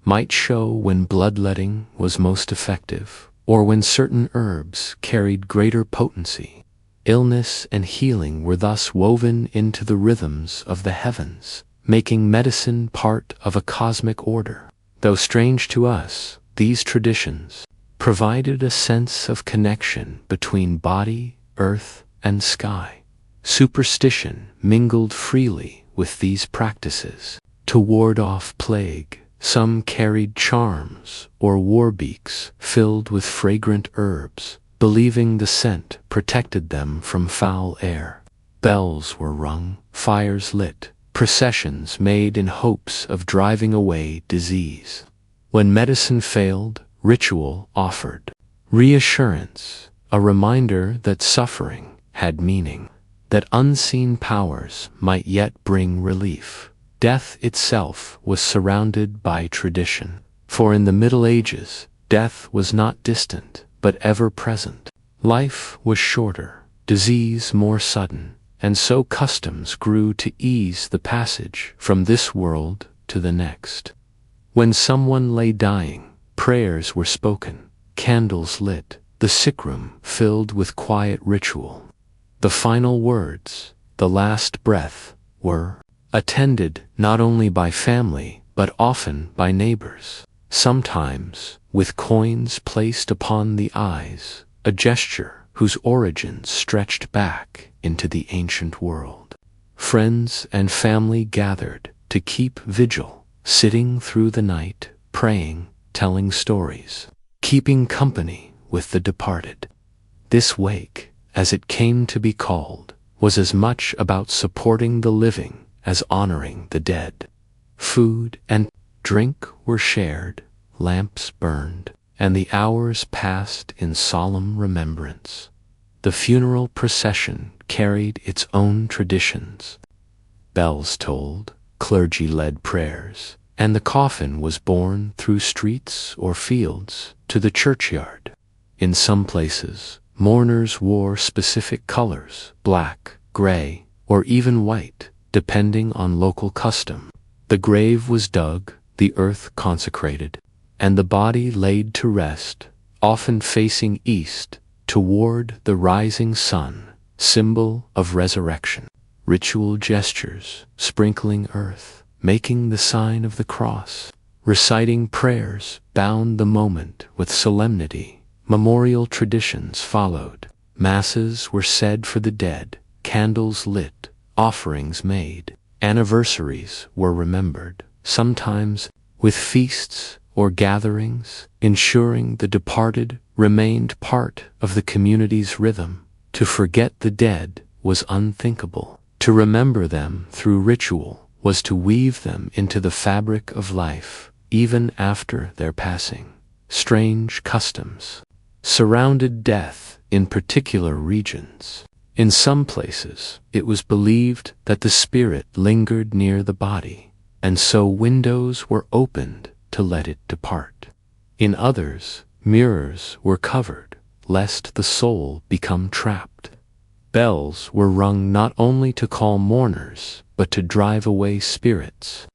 might show when bloodletting was most effective, or when certain herbs carried greater potency. Illness and healing were thus woven into the rhythms of the heavens, making medicine part of a cosmic order. Though strange to us, these traditions provided a sense of connection between body, earth, and sky. Superstition mingled freely with these practices. To ward off plague, some carried charms or war beaks filled with fragrant herbs, believing the scent protected them from foul air. Bells were rung, fires lit, processions made in hopes of driving away disease. When medicine failed, ritual offered reassurance, a reminder that suffering had meaning, that unseen powers might yet bring relief. Death itself was surrounded by tradition, for in the Middle Ages, death was not distant, but ever present. Life was shorter, disease more sudden, and so customs grew to ease the passage from this world to the next. When someone lay dying, prayers were spoken, candles lit, the sick room filled with quiet ritual. The final words, the last breath, were attended not only by family but often by neighbors, sometimes with coins placed upon the eyes, a gesture whose origins stretched back into the ancient world. Friends and family gathered to keep vigil, sitting through the night, praying, telling stories, keeping company with the departed. This wake, as it came to be called, was as much about supporting the living as honoring the dead. Food and drink were shared, lamps burned, and the hours passed in solemn remembrance. The funeral procession carried its own traditions. Bells tolled, clergy led prayers, and the coffin was borne through streets or fields to the churchyard. In some places, mourners wore specific colors: black, gray, or even white, depending on local custom. The grave was dug, the earth consecrated, and the body laid to rest, often facing east, toward the rising sun, symbol of resurrection. Ritual gestures, sprinkling earth, making the sign of the cross, reciting prayers, bound the moment with solemnity. Memorial traditions followed. Masses were said for the dead, candles lit, offerings made. Anniversaries were remembered, sometimes with feasts or gatherings, ensuring the departed remained part of the community's rhythm. To forget the dead was unthinkable. To remember them through ritual was to weave them into the fabric of life, even after their passing. Strange customs surrounded death in particular regions. In some places, it was believed that the spirit lingered near the body, and so windows were opened to let it depart. In others, mirrors were covered, lest the soul become trapped. Bells were rung not only to call mourners, but to drive away spirits.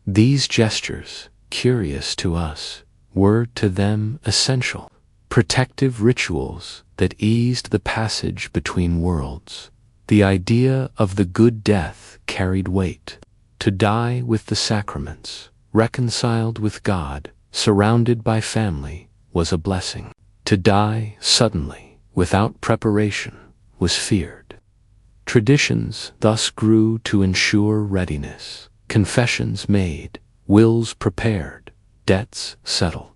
These gestures, curious to us, were to them essential, protective rituals that eased the passage between worlds. The idea of the good death carried weight. To die with the sacraments, reconciled with God, surrounded by family, was a blessing. To die suddenly, without preparation, was feared. Traditions thus grew to ensure readiness. Confessions made, wills prepared, debts settled.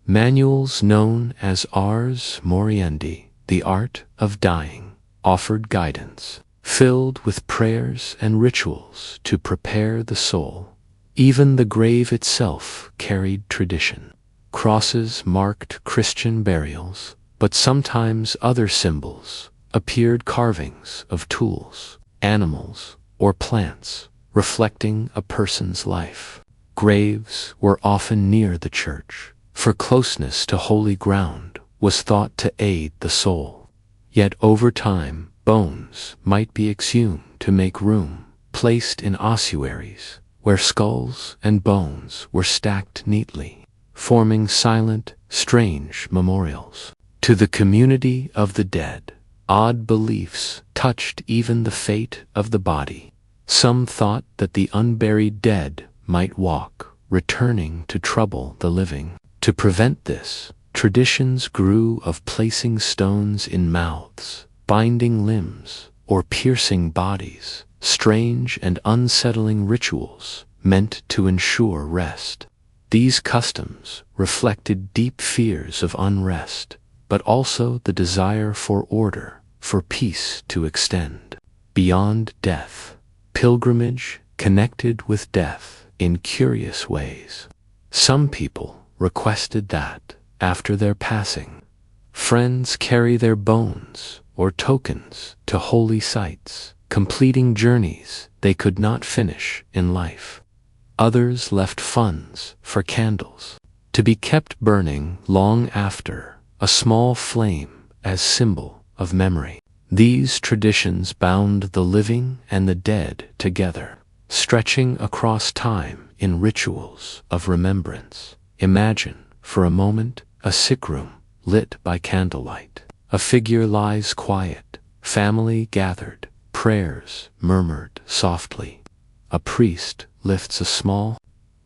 Manuals known as ars moriendi, the art of dying, offered guidance, filled with prayers and rituals to prepare the soul. Even the grave itself carried tradition. Crosses marked Christian burials, but sometimes other symbols appeared: carvings of tools, animals, or plants, reflecting a person's life. Graves were often near the church, for closeness to holy ground was thought to aid the soul. Yet over time, bones might be exhumed to make room, placed in ossuaries, where skulls and bones were stacked neatly, forming silent, strange memorials. To the community of the dead, odd beliefs touched even the fate of the body. Some thought that the unburied dead might walk, returning to trouble the living. To prevent this, traditions grew of placing stones in mouths, binding limbs, or piercing bodies, strange and unsettling rituals meant to ensure rest. These customs reflected deep fears of unrest, but also the desire for order, for peace to extend. Beyond death, pilgrimage connected with death in curious ways. Some people requested that, after their passing, friends carry their bones or tokens to holy sites, completing journeys they could not finish in life. Others left funds for candles, to be kept burning long after, a small flame as symbol of memory. These traditions bound the living and the dead together, stretching across time in rituals of remembrance. Imagine, for a moment, a sick room lit by candlelight. A figure lies quiet, family gathered, prayers murmured softly. A priest lifts a small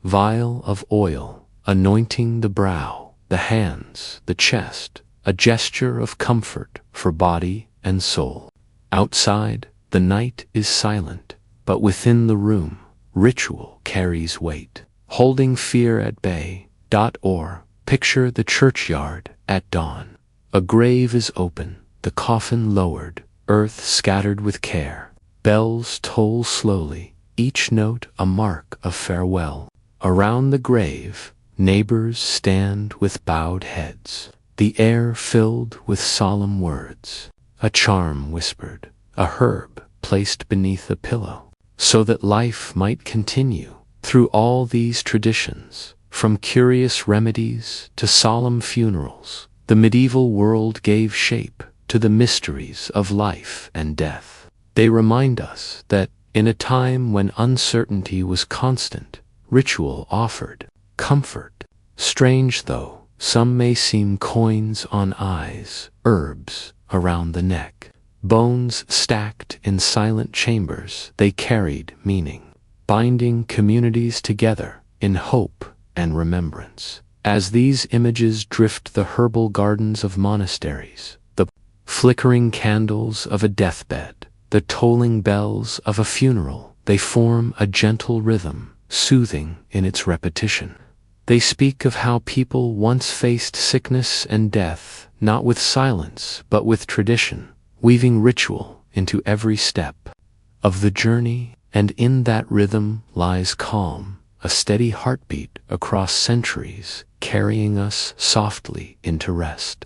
vial of oil, anointing the brow, the hands, the chest, a gesture of comfort for body and soul. Outside, the night is silent, but within the room, ritual carries weight, holding fear at bay. Or picture the churchyard at dawn. A grave is open, the coffin lowered, earth scattered with care. Bells toll slowly, each note a mark of farewell. Around the grave, neighbors stand with bowed heads, the air filled with solemn words. A charm whispered, a herb placed beneath a pillow, so that life might continue. Through all these traditions, from curious remedies to solemn funerals, the medieval world gave shape to the mysteries of life and death. They remind us that, in a time when uncertainty was constant, ritual offered comfort. Strange though some may seem, coins on eyes, herbs around the neck, bones stacked in silent chambers, they carried meaning, binding communities together in hope and remembrance. As these images drift the herbal gardens of monasteries, the flickering candles of a deathbed, the tolling bells of a funeral, they form a gentle rhythm, soothing in its repetition. They speak of how people once faced sickness and death, not with silence, but with tradition, weaving ritual into every step of the journey, and in that rhythm lies calm, a steady heartbeat across centuries, carrying us softly into rest.